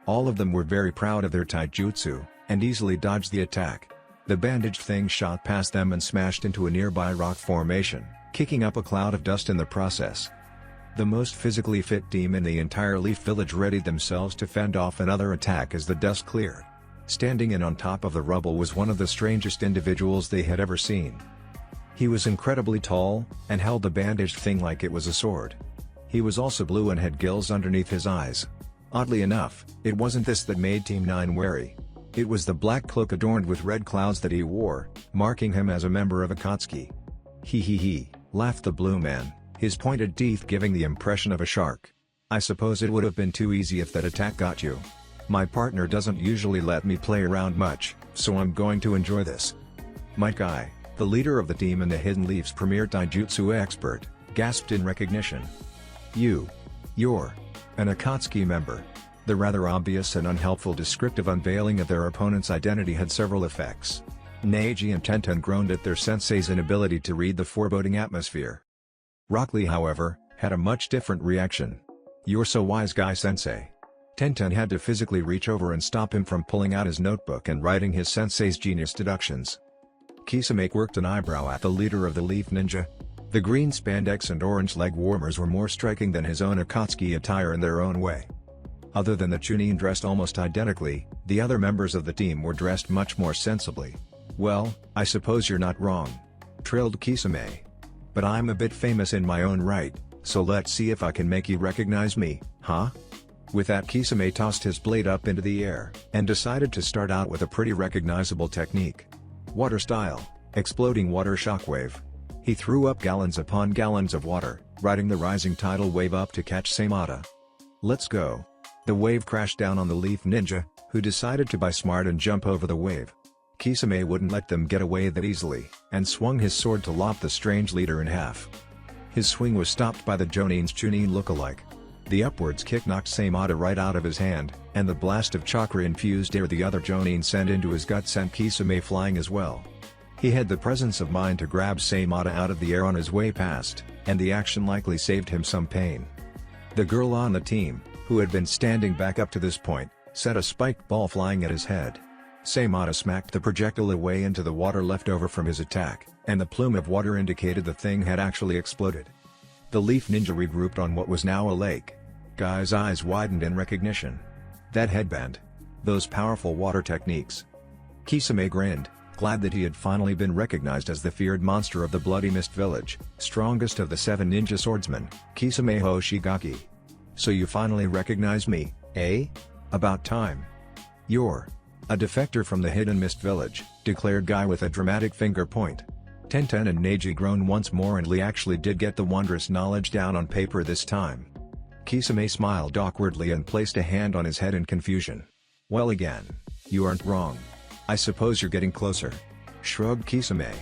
All of them were very proud of their taijutsu, and easily dodged the attack. The bandaged thing shot past them and smashed into a nearby rock formation, kicking up a cloud of dust in the process. The most physically fit team in the entire Leaf Village readied themselves to fend off another attack as the dust cleared. Standing in on top of the rubble was one of the strangest individuals they had ever seen. He was incredibly tall, and held the bandaged thing like it was a sword. He was also blue and had gills underneath his eyes. Oddly enough, it wasn't this that made Team 9 wary. It was the black cloak adorned with red clouds that he wore, marking him as a member of Akatsuki. He, laughed the blue man, his pointed teeth giving the impression of a shark. I suppose it would have been too easy if that attack got you. My partner doesn't usually let me play around much, so I'm going to enjoy this. My guy, the leader of the team and the Hidden Leaf's premier taijutsu expert, gasped in recognition. You're an Akatsuki member. The rather obvious and unhelpful descriptive unveiling of their opponent's identity had several effects. Neji and Tenten groaned at their sensei's inability to read the foreboding atmosphere. Rock Lee, however, had a much different reaction. You're so wise, guy sensei. Tenten had to physically reach over and stop him from pulling out his notebook and writing his sensei's genius deductions. Kisame worked an eyebrow at the leader of the Leaf Ninja. The green spandex and orange leg warmers were more striking than his own Akatsuki attire in their own way. Other than the Chunin dressed almost identically, the other members of the team were dressed much more sensibly. Well, I suppose you're not wrong, trilled Kisame. But I'm a bit famous in my own right, so let's see if I can make you recognize me, huh? With that, Kisame tossed his blade up into the air, and decided to start out with a pretty recognizable technique. Water style, exploding water shockwave. He threw up gallons upon gallons of water, riding the rising tidal wave up to catch Seimata. Let's go. The wave crashed down on the Leaf Ninja, who decided to buy smart and jump over the wave. Kisame wouldn't let them get away that easily, and swung his sword to lop the strange leader in half. His swing was stopped by the Jonin's Chunin look-alike. The upwards kick knocked Seimata right out of his hand, and the blast of chakra-infused air the other Jonin sent into his gut sent Kisame flying as well. He had the presence of mind to grab Seimata out of the air on his way past, and the action likely saved him some pain. The girl on the team, who had been standing back up to this point, sent a spiked ball flying at his head. Seimata smacked the projectile away into the water left over from his attack, and the plume of water indicated the thing had actually exploded. The Leaf Ninja regrouped on what was now a lake. Guy's eyes widened in recognition. That headband. Those powerful water techniques. Kisame grinned, glad that he had finally been recognized as the feared monster of the Bloody Mist Village, strongest of the 7 ninja swordsmen, Kisame Hoshigaki. So you finally recognize me, eh? About time. You're a defector from the Hidden Mist Village, declared Guy with a dramatic finger point. Tenten and Neji groaned once more, and Lee actually did get the wondrous knowledge down on paper this time. Kisame smiled awkwardly and placed a hand on his head in confusion. Well, again, you aren't wrong. I suppose you're getting closer. Shrugged Kisame.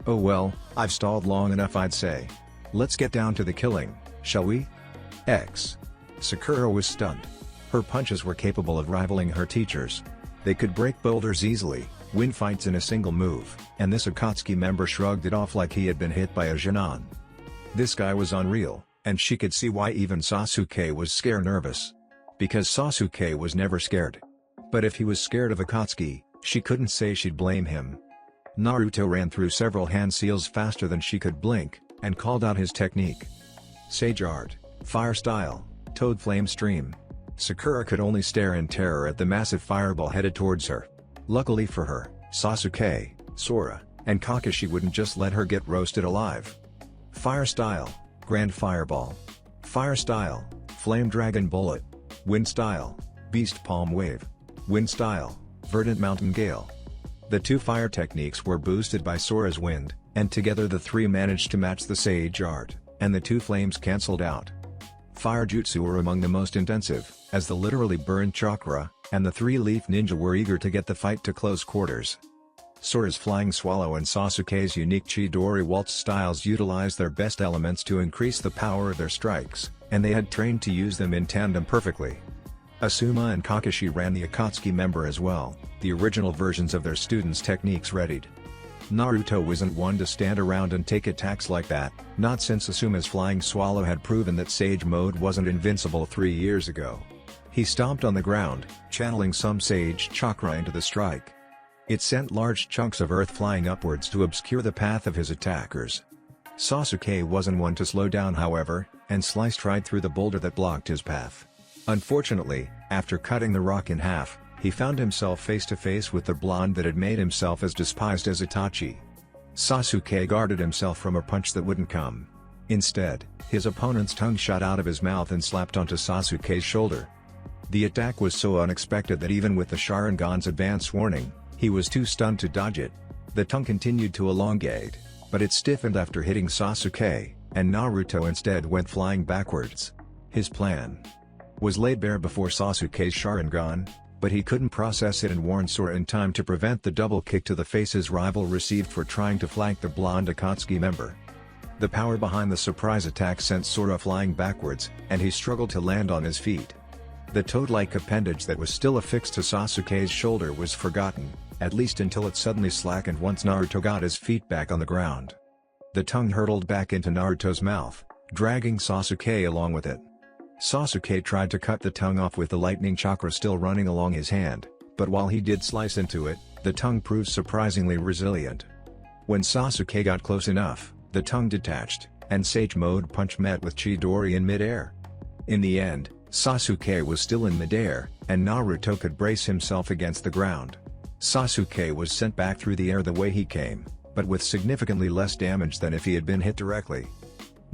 Oh well, I've stalled long enough, I'd say. Let's get down to the killing, shall we? Sakura was stunned. Her punches were capable of rivaling her teacher's. They could break boulders easily, win fights in a single move, and this Akatsuki member shrugged it off like he had been hit by a Jinan. This guy was unreal, and she could see why even Sasuke was nervous. Because Sasuke was never scared. But if he was scared of Akatsuki, she couldn't say she'd blame him. Naruto ran through several hand seals faster than she could blink, and called out his technique. Sage Art, Fire Style, Toad Flame Stream. Sakura could only stare in terror at the massive fireball headed towards her. Luckily for her, Sasuke, Sora, and Kakashi wouldn't just let her get roasted alive. Fire Style, Grand Fireball. Fire Style, Flame Dragon Bullet. Wind Style, Beast Palm Wave. Wind Style, Verdant Mountain Gale. The two fire techniques were boosted by Sora's wind, and together the three managed to match the Sage Art, and the two flames cancelled out. Fire Jutsu were among the most intensive, as the literally burned chakra, and the three-leaf ninja were eager to get the fight to close quarters. Sora's Flying Swallow and Sasuke's unique Chidori Waltz styles utilized their best elements to increase the power of their strikes, and they had trained to use them in tandem perfectly. Asuma and Kakashi ran the Akatsuki member as well, the original versions of their students' techniques readied. Naruto wasn't one to stand around and take attacks like that, not since Asuma's Flying Swallow had proven that Sage Mode wasn't invincible 3 years ago. He stomped on the ground, channeling some Sage Chakra into the strike. It sent large chunks of earth flying upwards to obscure the path of his attackers. Sasuke wasn't one to slow down however, and sliced right through the boulder that blocked his path. Unfortunately, after cutting the rock in half, he found himself face to face with the blonde that had made himself as despised as Itachi. Sasuke guarded himself from a punch that wouldn't come. Instead, his opponent's tongue shot out of his mouth and slapped onto Sasuke's shoulder. The attack was so unexpected that even with the Sharingan's advance warning, he was too stunned to dodge it. The tongue continued to elongate, but it stiffened after hitting Sasuke, and Naruto instead went flying backwards. His plan was laid bare before Sasuke's Sharingan, but he couldn't process it and warn Sora in time to prevent the double kick to the face his rival received for trying to flank the blonde Akatsuki member. The power behind the surprise attack sent Sora flying backwards, and he struggled to land on his feet. The toad-like appendage that was still affixed to Sasuke's shoulder was forgotten, at least until it suddenly slackened once Naruto got his feet back on the ground. The tongue hurtled back into Naruto's mouth, dragging Sasuke along with it. Sasuke tried to cut the tongue off with the lightning chakra still running along his hand, but while he did slice into it, the tongue proved surprisingly resilient. When Sasuke got close enough, the tongue detached, and Sage Mode punch met with Chidori in midair. In the end, Sasuke was still in midair, and Naruto could brace himself against the ground. Sasuke was sent back through the air the way he came, but with significantly less damage than if he had been hit directly.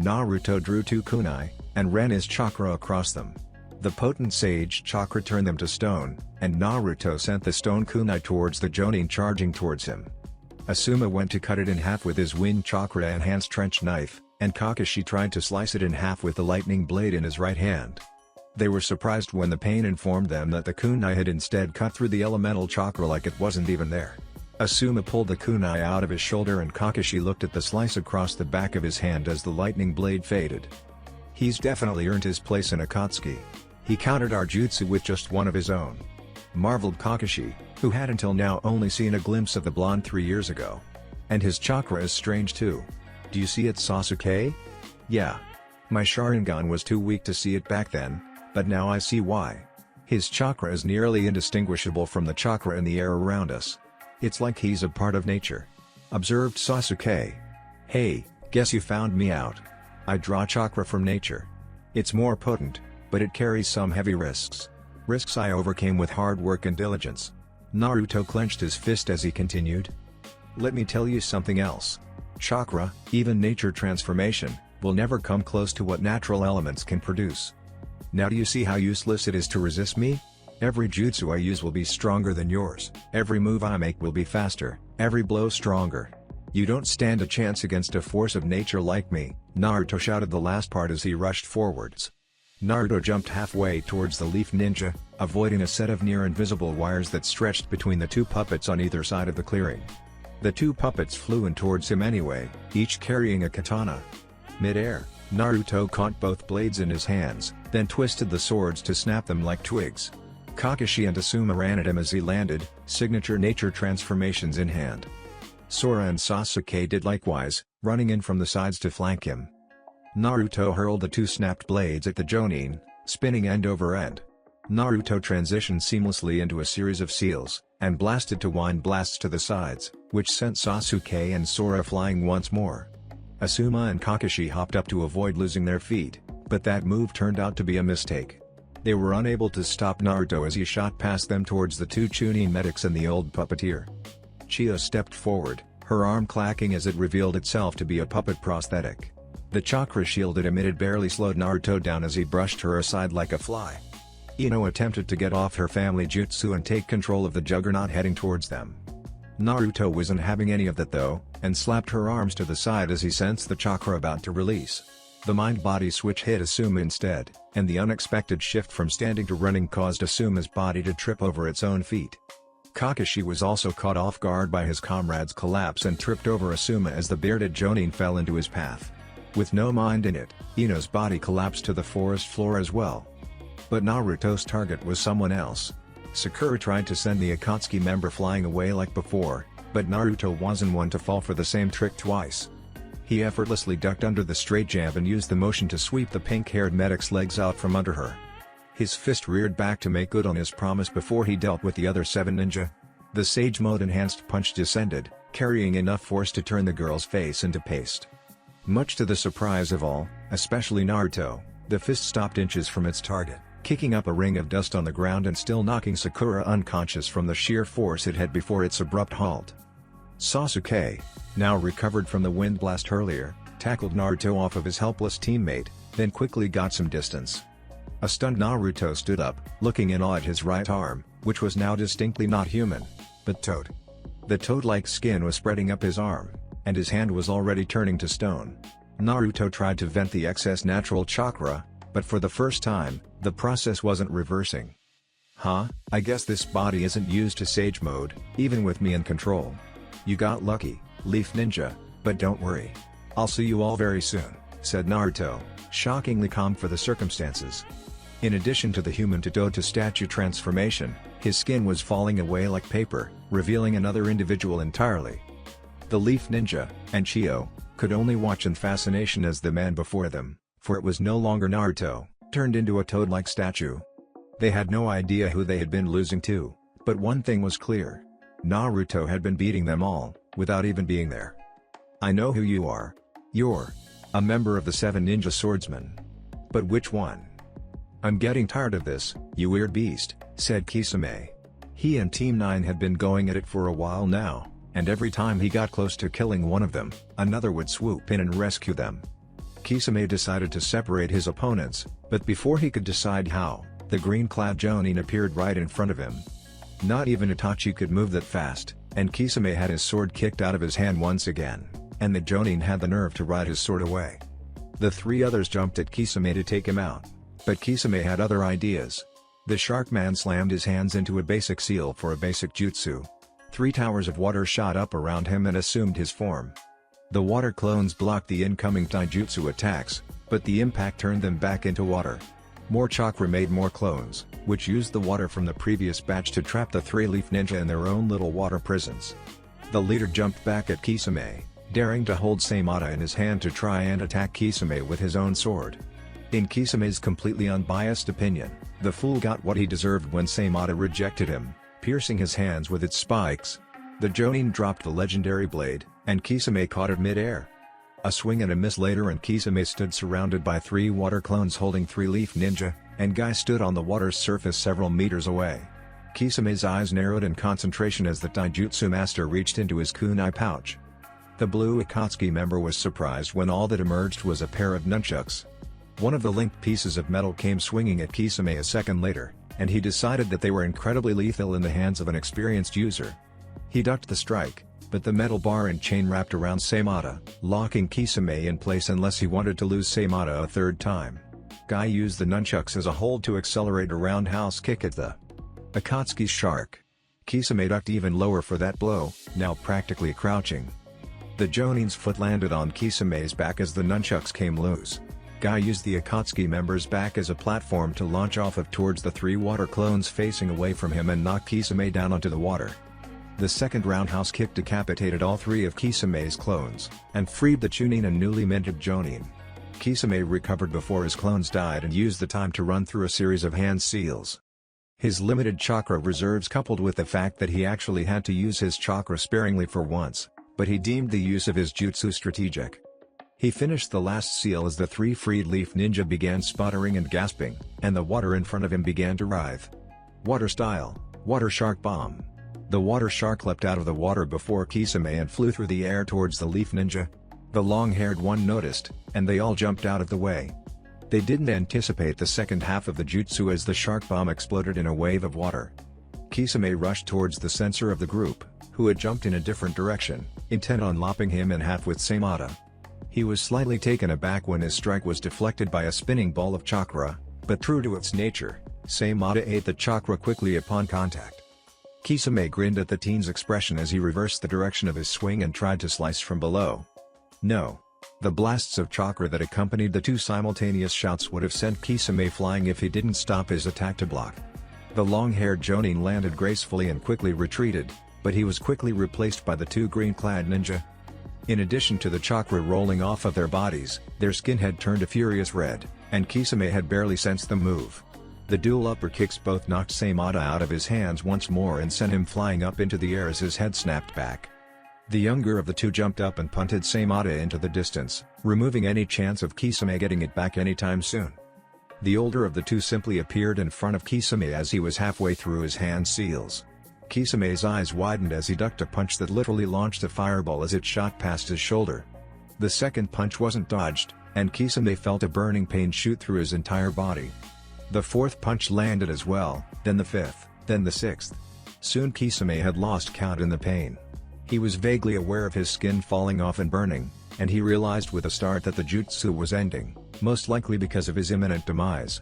Naruto drew two kunai, and ran his chakra across them. The potent Sage Chakra turned them to stone, and Naruto sent the stone kunai towards the Jonin charging towards him. Asuma went to cut it in half with his Wind Chakra enhanced trench knife, and Kakashi tried to slice it in half with the lightning blade in his right hand. They were surprised when the pain informed them that the kunai had instead cut through the elemental chakra like it wasn't even there. Asuma pulled the kunai out of his shoulder and Kakashi looked at the slice across the back of his hand as the lightning blade faded. He's definitely earned his place in Akatsuki. He countered our jutsu with just one of his own. Marveled Kakashi, who had until now only seen a glimpse of the blonde 3 years ago. And his chakra is strange too. Do you see it, Sasuke? Yeah. My Sharingan was too weak to see it back then, but now I see why. His chakra is nearly indistinguishable from the chakra in the air around us. It's like he's a part of nature. Observed Sasuke. Hey, guess you found me out. I draw chakra from nature. It's more potent, but it carries some heavy risks. Risks I overcame with hard work and diligence. Naruto clenched his fist as he continued. Let me tell you something else. Chakra, even nature transformation, will never come close to what natural elements can produce. Now do you see how useless it is to resist me? Every jutsu I use will be stronger than yours, every move I make will be faster, every blow stronger. You don't stand a chance against a force of nature like me, Naruto shouted the last part as he rushed forwards. Naruto jumped halfway towards the leaf ninja, avoiding a set of near-invisible wires that stretched between the two puppets on either side of the clearing. The two puppets flew in towards him anyway, each carrying a katana. Mid-air, Naruto caught both blades in his hands, then twisted the swords to snap them like twigs. Kakashi and Asuma ran at him as he landed, signature nature transformations in hand. Sora and Sasuke did likewise, running in from the sides to flank him. Naruto hurled the two snapped blades at the Jonin, spinning end over end. Naruto transitioned seamlessly into a series of seals, and blasted to wind blasts to the sides, which sent Sasuke and Sora flying once more. Asuma and Kakashi hopped up to avoid losing their feet, but that move turned out to be a mistake. They were unable to stop Naruto as he shot past them towards the two Chunin medics and the old puppeteer. Chio stepped forward, her arm clacking as it revealed itself to be a puppet prosthetic. The chakra shield it emitted barely slowed Naruto down as he brushed her aside like a fly. Ino attempted to get off her family jutsu and take control of the juggernaut heading towards them. Naruto wasn't having any of that though, and slapped her arms to the side as he sensed the chakra about to release. The mind-body switch hit Asuma instead, and the unexpected shift from standing to running caused Asuma's body to trip over its own feet. Kakashi was also caught off guard by his comrade's collapse and tripped over Asuma as the bearded Jonin fell into his path. With no mind in it, Ino's body collapsed to the forest floor as well. But Naruto's target was someone else. Sakura tried to send the Akatsuki member flying away like before, but Naruto wasn't one to fall for the same trick twice. He effortlessly ducked under the straight jab and used the motion to sweep the pink-haired medic's legs out from under her. His fist reared back to make good on his promise before he dealt with the other 7 ninja. The Sage Mode enhanced punch descended, carrying enough force to turn the girl's face into paste. Much to the surprise of all, especially Naruto, the fist stopped inches from its target, kicking up a ring of dust on the ground and still knocking Sakura unconscious from the sheer force it had before its abrupt halt. Sasuke, now recovered from the wind blast earlier, tackled Naruto off of his helpless teammate, then quickly got some distance. A stunned Naruto stood up, looking in awe at his right arm, which was now distinctly not human, but toad. The toad-like skin was spreading up his arm, and his hand was already turning to stone. Naruto tried to vent the excess natural chakra, but for the first time, the process wasn't reversing. Huh, I guess this body isn't used to Sage Mode, even with me in control. You got lucky, Leaf Ninja, but don't worry. I'll see you all very soon, said Naruto, shockingly calm for the circumstances. In addition to the human-to-toad to statue transformation, his skin was falling away like paper, revealing another individual entirely. The Leaf Ninja, and Chio, could only watch in fascination as the man before them, for it was no longer Naruto, turned into a toad-like statue. They had no idea who they had been losing to, but one thing was clear. Naruto had been beating them all, without even being there. I know who you are. You're a member of the 7 Ninja Swordsmen. But which one? I'm getting tired of this, you weird beast, said Kisame. He and Team 9 had been going at it for a while now, and every time he got close to killing one of them, another would swoop in and rescue them. Kisame decided to separate his opponents, but before he could decide how, the green-clad Jonin appeared right in front of him. Not even Itachi could move that fast, and Kisame had his sword kicked out of his hand once again, and the Jonin had the nerve to ride his sword away. The 3 others jumped at Kisame to take him out, but Kisame had other ideas. The shark man slammed his hands into a basic seal for a basic jutsu. 3 towers of water shot up around him and assumed his form. The water clones blocked the incoming taijutsu attacks, but the impact turned them back into water. More chakra made more clones, which used the water from the previous batch to trap the 3 Leaf Ninja in their own little water prisons. The leader jumped back at Kisame, daring to hold Saimata in his hand to try and attack Kisame with his own sword. In Kisame's completely unbiased opinion, the fool got what he deserved when Saimata rejected him, piercing his hands with its spikes. The Jonin dropped the legendary blade, and Kisame caught it mid-air. A swing and a miss later and Kisame stood surrounded by 3 water clones holding 3 Leaf Ninja, and Guy stood on the water's surface several meters away. Kisame's eyes narrowed in concentration as the taijutsu master reached into his kunai pouch. The blue Akatsuki member was surprised when all that emerged was a pair of nunchucks. One of the linked pieces of metal came swinging at Kisame a second later, and he decided that they were incredibly lethal in the hands of an experienced user. He ducked the strike, but the metal bar and chain wrapped around Saimata, locking Kisame in place unless he wanted to lose Saimata a third time. Guy used the nunchucks as a hold to accelerate a roundhouse kick at the Akatsuki's shark. Kisame ducked even lower for that blow, now practically crouching. The Jonin's foot landed on Kisame's back as the nunchucks came loose. Guy used the Akatsuki member's back as a platform to launch off of towards the 3 water clones facing away from him and knock Kisame down onto the water. The second roundhouse kick decapitated all 3 of Kisame's clones, and freed the Chunin and newly minted Jonin. Kisame recovered before his clones died and used the time to run through a series of hand seals. His limited chakra reserves coupled with the fact that he actually had to use his chakra sparingly for once, but he deemed the use of his jutsu strategic. He finished the last seal as the three freed leaf ninja began sputtering and gasping, and the water in front of him began to writhe. Water style, water shark bomb. The water shark leapt out of the water before Kisame and flew through the air towards the leaf ninja. The long-haired one noticed, and they all jumped out of the way. They didn't anticipate the second half of the jutsu as the shark bomb exploded in a wave of water. Kisame rushed towards the censor of the group, who had jumped in a different direction, intent on lopping him in half with Seimata. He was slightly taken aback when his strike was deflected by a spinning ball of chakra, but true to its nature, Seimata ate the chakra quickly upon contact. Kisame grinned at the teen's expression as he reversed the direction of his swing and tried to slice from below. No. The blasts of chakra that accompanied the two simultaneous shouts would have sent Kisame flying if he didn't stop his attack to block. The long-haired jonin landed gracefully and quickly retreated, but he was quickly replaced by the two green-clad ninja. In addition to the chakra rolling off of their bodies, their skin had turned a furious red, and Kisame had barely sensed them move. The dual upper kicks both knocked Seimata out of his hands once more and sent him flying up into the air as his head snapped back. The younger of the two jumped up and punted Seimata into the distance, removing any chance of Kisame getting it back anytime soon. The older of the two simply appeared in front of Kisame as he was halfway through his hand seals. Kisame's eyes widened as he ducked a punch that literally launched a fireball as it shot past his shoulder. The second punch wasn't dodged, and Kisame felt a burning pain shoot through his entire body. The fourth punch landed as well, then the fifth, then the sixth. Soon Kisame had lost count in the pain. He was vaguely aware of his skin falling off and burning, and he realized with a start that the jutsu was ending, most likely because of his imminent demise.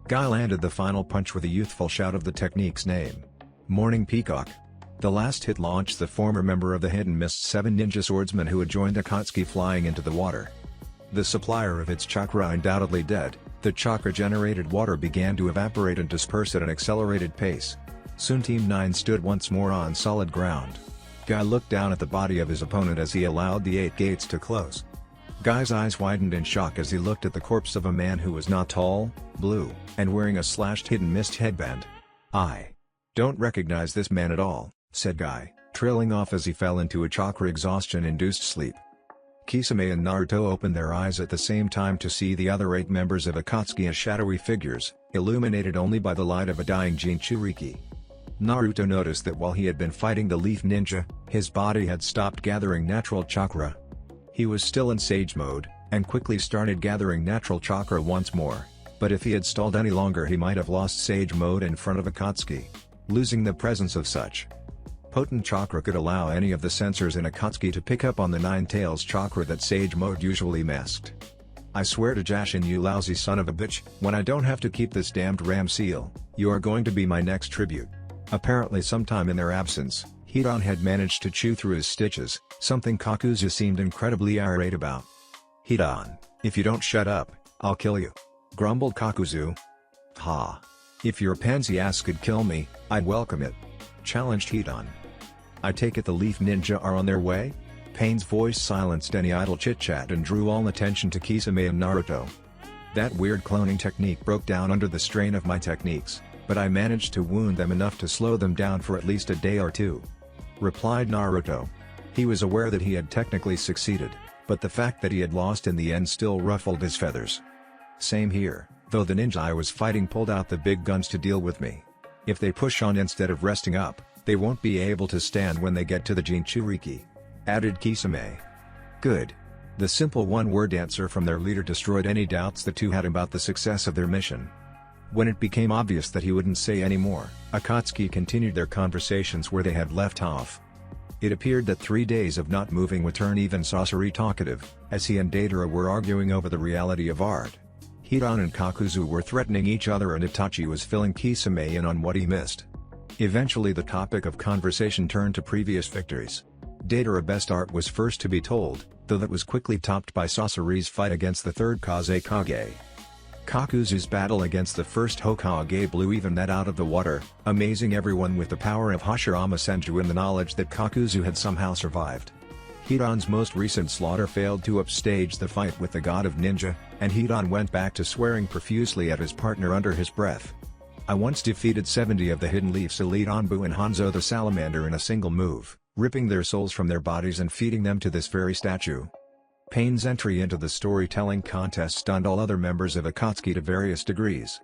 Guy landed the final punch with a youthful shout of the technique's name. Morning Peacock. The last hit launched the former member of the Hidden Mist 7 ninja swordsmen who had joined Akatsuki flying into the water. The supplier of its chakra undoubtedly dead, the chakra-generated water began to evaporate and disperse at an accelerated pace. Soon Team 9 stood once more on solid ground. Guy looked down at the body of his opponent as he allowed the 8 gates to close. Guy's eyes widened in shock as he looked at the corpse of a man who was not tall, blue, and wearing a slashed Hidden Mist headband. "I don't recognize this man at all," said Guy, trailing off as he fell into a chakra exhaustion-induced sleep. Kisame and Naruto opened their eyes at the same time to see the other 8 members of Akatsuki as shadowy figures, illuminated only by the light of a dying Jinchuriki. Naruto noticed that while he had been fighting the Leaf Ninja, his body had stopped gathering natural chakra. He was still in Sage mode, and quickly started gathering natural chakra once more, but if he had stalled any longer he might have lost Sage mode in front of Akatsuki. Losing the presence of such potent chakra could allow any of the sensors in Akatsuki to pick up on the Nine Tails chakra that Sage mode usually masked. "I swear to Jashin, you lousy son of a bitch, when I don't have to keep this damned ram seal, you are going to be my next tribute." Apparently sometime in their absence, Hidan had managed to chew through his stitches, something Kakuzu seemed incredibly irate about. "Hidan, if you don't shut up, I'll kill you," grumbled Kakuzu. "Ha. If your pansy ass could kill me, I'd welcome it," challenged Hidan. "I take it the Leaf Ninja are on their way?" Pain's voice silenced any idle chit-chat and drew all attention to Kisame and Naruto. "That weird cloning technique broke down under the strain of my techniques, but I managed to wound them enough to slow them down for at least a day or two," replied Naruto. He was aware that he had technically succeeded, but the fact that he had lost in the end still ruffled his feathers. "Same here, though the ninja I was fighting pulled out the big guns to deal with me. If they push on instead of resting up, they won't be able to stand when they get to the Jinchuriki," added Kisame. "Good." The simple one-word answer from their leader destroyed any doubts the two had about the success of their mission. When it became obvious that he wouldn't say any more, Akatsuki continued their conversations where they had left off. It appeared that 3 days of not moving would turn even Sasori talkative, as he and Deidara were arguing over the reality of art. Hidan and Kakuzu were threatening each other and Itachi was filling Kisame in on what he missed. Eventually the topic of conversation turned to previous victories. Deidara's best art was first to be told, though that was quickly topped by Sasori's fight against the third Kazekage. Kakuzu's battle against the first Hokage blew even that out of the water, amazing everyone with the power of Hashirama Senju and the knowledge that Kakuzu had somehow survived. Hidan's most recent slaughter failed to upstage the fight with the god of ninja, and Hidan went back to swearing profusely at his partner under his breath. I once defeated 70 of the Hidden Leaf's elite Anbu and Hanzo the Salamander in a single move, ripping their souls from their bodies and feeding them to this very statue. Pain's entry into the storytelling contest stunned all other members of Akatsuki to various degrees.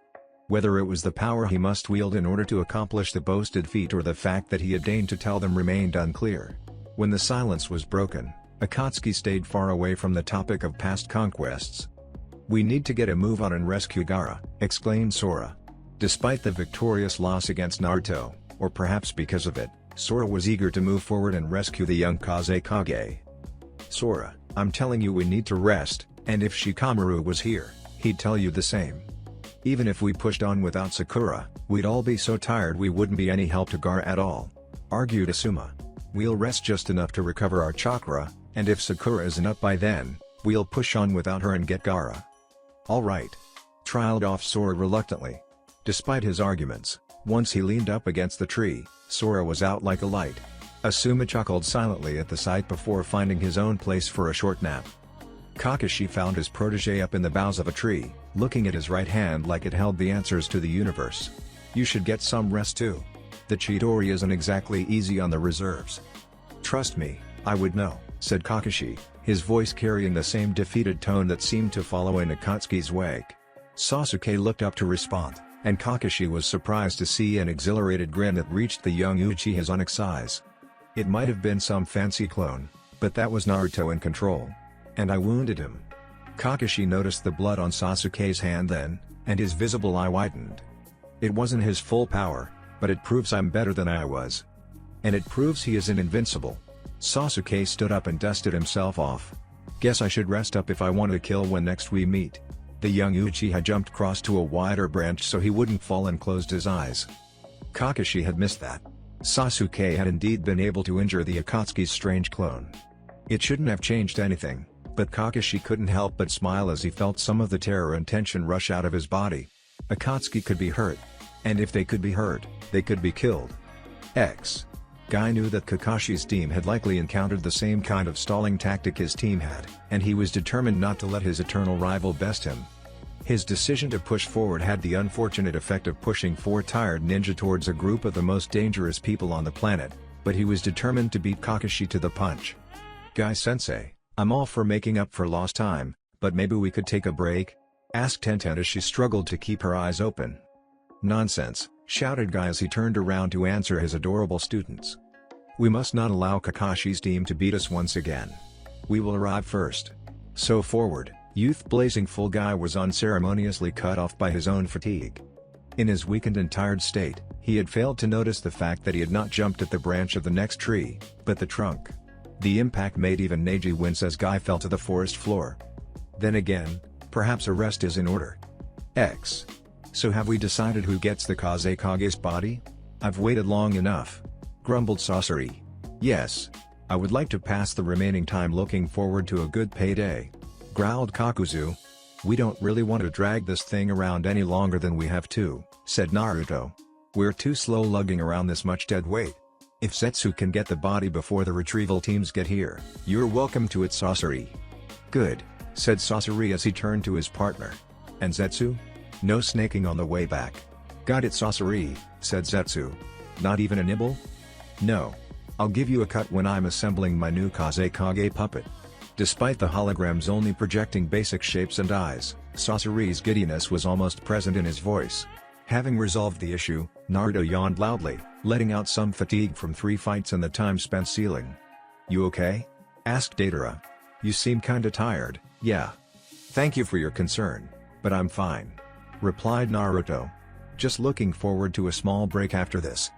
Whether it was the power he must wield in order to accomplish the boasted feat or the fact that he had deigned to tell them remained unclear. When the silence was broken, Akatsuki stayed far away from the topic of past conquests. "We need to get a move on and rescue Gaara," exclaimed Sora. Despite the victorious loss against Naruto, or perhaps because of it, Sora was eager to move forward and rescue the young Kage. "Sora, I'm telling you we need to rest, and if Shikamaru was here, he'd tell you the same. Even if we pushed on without Sakura, we'd all be so tired we wouldn't be any help to Gaara at all," argued Asuma. "We'll rest just enough to recover our chakra, and if Sakura isn't up by then, we'll push on without her and get Gaara." "Alright," trailed off Sora reluctantly. Despite his arguments, once he leaned up against the tree, Sora was out like a light. Asuma chuckled silently at the sight before finding his own place for a short nap. Kakashi found his protege up in the boughs of a tree, looking at his right hand like it held the answers to the universe. "You should get some rest too. The Chidori isn't exactly easy on the reserves." "Trust me, I would know," said Kakashi, his voice carrying the same defeated tone that seemed to follow in Akatsuki's wake. Sasuke looked up to respond, and Kakashi was surprised to see an exhilarated grin that reached the young Uchiha's onyx eyes. It might have been some fancy clone, but that was Naruto in control. "And I wounded him." Kakashi noticed the blood on Sasuke's hand then, and his visible eye widened. "It wasn't his full power, but it proves I'm better than I was. And it proves he isn't invincible." Sasuke stood up and dusted himself off. "Guess I should rest up if I want to kill when next we meet." The young Uchiha jumped across to a wider branch so he wouldn't fall and closed his eyes. Kakashi had missed that. Sasuke had indeed been able to injure the Akatsuki's strange clone. It shouldn't have changed anything, but Kakashi couldn't help but smile as he felt some of the terror and tension rush out of his body. Akatsuki could be hurt. And if they could be hurt, they could be killed. Guy knew that Kakashi's team had likely encountered the same kind of stalling tactic his team had, and he was determined not to let his eternal rival best him. His decision to push forward had the unfortunate effect of pushing 4 tired ninja towards a group of the most dangerous people on the planet, but he was determined to beat Kakashi to the punch. "Guy-sensei, I'm all for making up for lost time, but maybe we could take a break?" asked Tenten as she struggled to keep her eyes open. "Nonsense," shouted Guy as he turned around to answer his adorable students. "We must not allow Kakashi's team to beat us once again. We will arrive first. So forward." Youth blazing full Guy was unceremoniously cut off by his own fatigue. In his weakened and tired state, he had failed to notice the fact that he had not jumped at the branch of the next tree, but the trunk. The impact made even Neji wince as Guy fell to the forest floor. Then again, perhaps a rest is in order. So have we decided who gets the Kazekage's body? I've waited long enough," grumbled Sasori. "Yes. I would like to pass the remaining time looking forward to a good payday," growled Kakuzu. "We don't really want to drag this thing around any longer than we have to," said Naruto. "We're too slow lugging around this much dead weight. If Zetsu can get the body before the retrieval teams get here, you're welcome to it, Sasori." "Good," said Sasori as he turned to his partner. "And Zetsu? No snaking on the way back." "Got it, Sasori," said Zetsu. "Not even a nibble?" "No. I'll give you a cut when I'm assembling my new Kazekage puppet." Despite the holograms only projecting basic shapes and eyes, Sasori's giddiness was almost present in his voice. Having resolved the issue, Naruto yawned loudly, letting out some fatigue from 3 fights and the time spent sealing. "You okay?" asked Deidara. "You seem kinda tired." "Yeah. Thank you for your concern, but I'm fine," replied Naruto. "Just looking forward to a small break after this.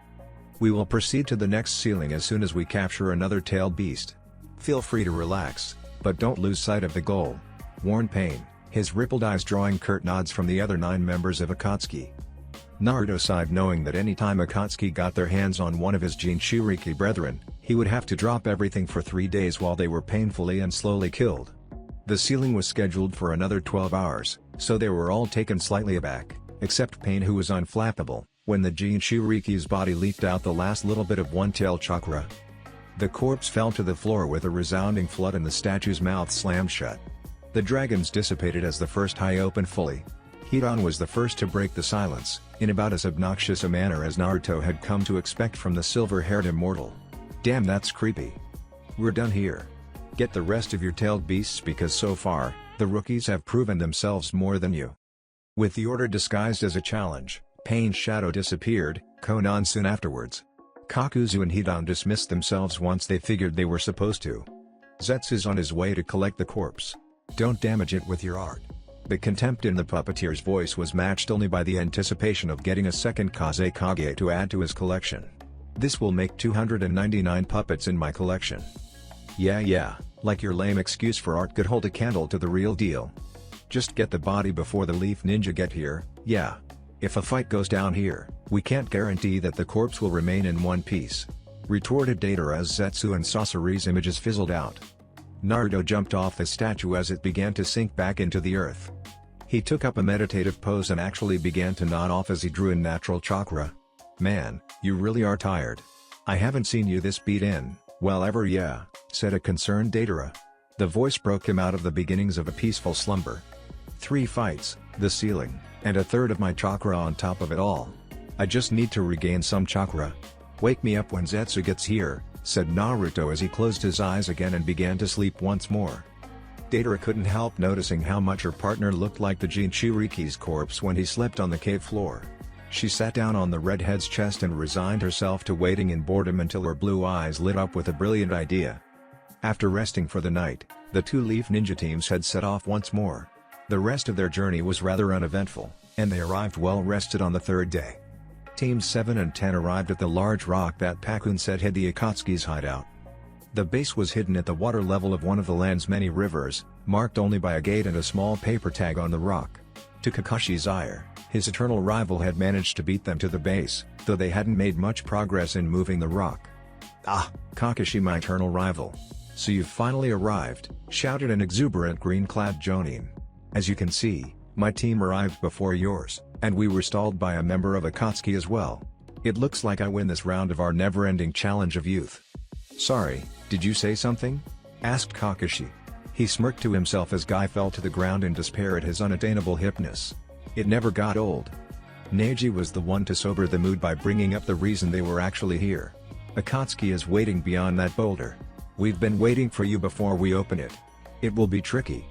We will proceed to the next ceiling as soon as we capture another tailed beast. Feel free to relax, but don't lose sight of the goal," warned Pain, his rippled eyes drawing curt nods from the other 9 members of Akatsuki. Naruto sighed knowing that any time Akatsuki got their hands on one of his Jinchuriki brethren, he would have to drop everything for 3 days while they were painfully and slowly killed. The sealing was scheduled for another 12 hours, so they were all taken slightly aback, except Pain, who was unflappable, when the Jinchuriki's body leaked out the last little bit of one-tail chakra. The corpse fell to the floor with a resounding flood and the statue's mouth slammed shut. The dragons dissipated as the first eye opened fully. Hidan was the first to break the silence, in about as obnoxious a manner as Naruto had come to expect from the silver-haired immortal. "Damn, that's creepy. We're done here. Get the rest of your tailed beasts because so far, the rookies have proven themselves more than you." With the order disguised as a challenge, Pain's shadow disappeared, Konan soon afterwards. Kakuzu and Hidan dismissed themselves once they figured they were supposed to. Zetsu's on his way to collect the corpse. "Don't damage it with your art." The contempt in the puppeteer's voice was matched only by the anticipation of getting a second Kazekage to add to his collection. "This will make 299 puppets in my collection." Yeah, like your lame excuse for art could hold a candle to the real deal. "Just get the body before the Leaf Ninja get here." "Yeah. If a fight goes down here, we can't guarantee that the corpse will remain in one piece," retorted Deidara as Zetsu and Sasori's images fizzled out. Naruto jumped off the statue as it began to sink back into the earth. He took up a meditative pose and actually began to nod off as he drew in natural chakra. "Man, you really are tired. I haven't seen you this beat in, well ever." "Yeah," said a concerned Deidara. The voice broke him out of the beginnings of a peaceful slumber. "3 fights, the ceiling, and a third of my chakra on top of it all. I just need to regain some chakra. Wake me up when Zetsu gets here," said Naruto as he closed his eyes again and began to sleep once more. Deidara couldn't help noticing how much her partner looked like the Jinchuriki's corpse when he slept on the cave floor. She sat down on the redhead's chest and resigned herself to waiting in boredom until her blue eyes lit up with a brilliant idea. After resting for the night, the 2 Leaf Ninja teams had set off once more. The rest of their journey was rather uneventful, and they arrived well rested on the 3rd day. Teams 7 and 10 arrived at the large rock that Pakun said hid the Akatsuki's hideout. The base was hidden at the water level of one of the land's many rivers, marked only by a gate and a small paper tag on the rock. To Kakashi's ire, his eternal rival had managed to beat them to the base, though they hadn't made much progress in moving the rock. "Ah, Kakashi, my eternal rival. So you've finally arrived," shouted an exuberant green-clad Jonin. "As you can see, my team arrived before yours, and we were stalled by a member of Akatsuki as well. It looks like I win this round of our never-ending challenge of youth." "Sorry, did you say something?" asked Kakashi. He smirked to himself as Guy fell to the ground in despair at his unattainable hipness. It never got old. Neji was the one to sober the mood by bringing up the reason they were actually here. "Akatsuki is waiting beyond that boulder. We've been waiting for you before we open it. It will be tricky."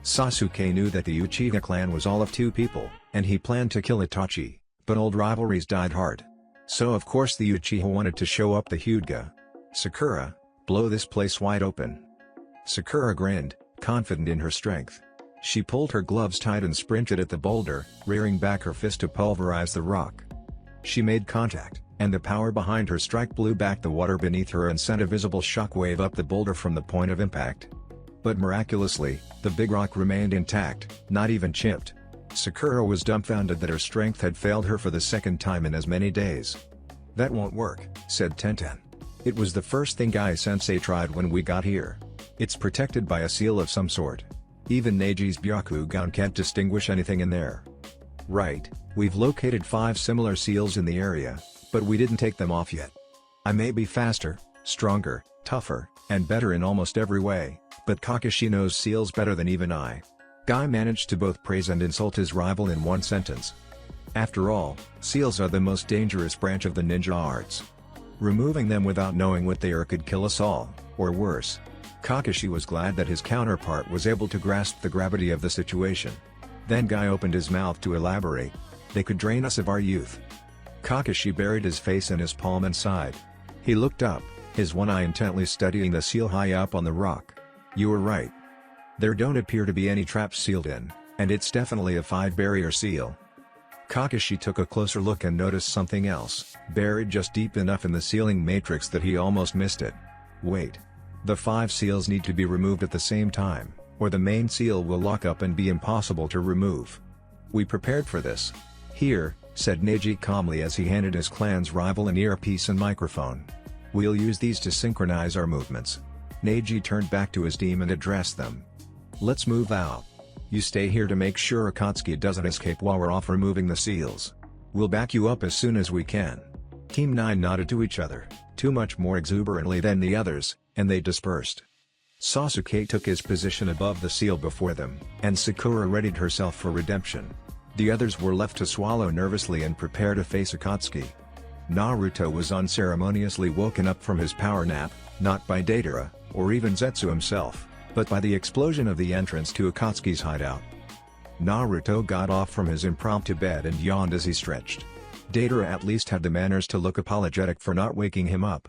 Sasuke knew that the Uchiha clan was all of 2 people, and he planned to kill Itachi, but old rivalries died hard. So of course the Uchiha wanted to show up the Hyuga. "Sakura, blow this place wide open." Sakura grinned, confident in her strength. She pulled her gloves tight and sprinted at the boulder, rearing back her fist to pulverize the rock. She made contact, and the power behind her strike blew back the water beneath her and sent a visible shockwave up the boulder from the point of impact. But miraculously, the big rock remained intact, not even chipped. Sakura was dumbfounded that her strength had failed her for the 2nd time in as many days. "That won't work," said Tenten. "It was the first thing Guy-sensei tried when we got here. It's protected by a seal of some sort. Even Neji's Byakugan can't distinguish anything in there." "Right, we've located 5 similar seals in the area, but we didn't take them off yet. I may be faster, stronger, tougher, and better in almost every way, but Kakashi knows seals better than even I." Guy managed to both praise and insult his rival in one sentence. After all, seals are the most dangerous branch of the ninja arts. Removing them without knowing what they are could kill us all, or worse. Kakashi was glad that his counterpart was able to grasp the gravity of the situation. Then Guy opened his mouth to elaborate. "They could drain us of our youth." Kakashi buried his face in his palm and sighed. He looked up, his one eye intently studying the seal high up on the rock. "You were right. There don't appear to be any traps sealed in, and it's definitely a 5-barrier seal." Kakashi took a closer look and noticed something else, buried just deep enough in the sealing matrix that he almost missed it. "Wait. The 5 seals need to be removed at the same time, or the main seal will lock up and be impossible to remove. We prepared for this. Here," said Neji calmly as he handed his clan's rival an earpiece and microphone. "We'll use these to synchronize our movements." Neji turned back to his team and addressed them. "Let's move out. You stay here to make sure Akatsuki doesn't escape while we're off removing the seals. We'll back you up as soon as we can." Team 9 nodded to each other, too much more exuberantly than the others, and they dispersed. Sasuke took his position above the seal before them, and Sakura readied herself for redemption. The others were left to swallow nervously and prepare to face Akatsuki. Naruto was unceremoniously woken up from his power nap, not by Deidara, or even Zetsu himself, but by the explosion of the entrance to Akatsuki's hideout. Naruto got off from his impromptu bed and yawned as he stretched. Deidara at least had the manners to look apologetic for not waking him up.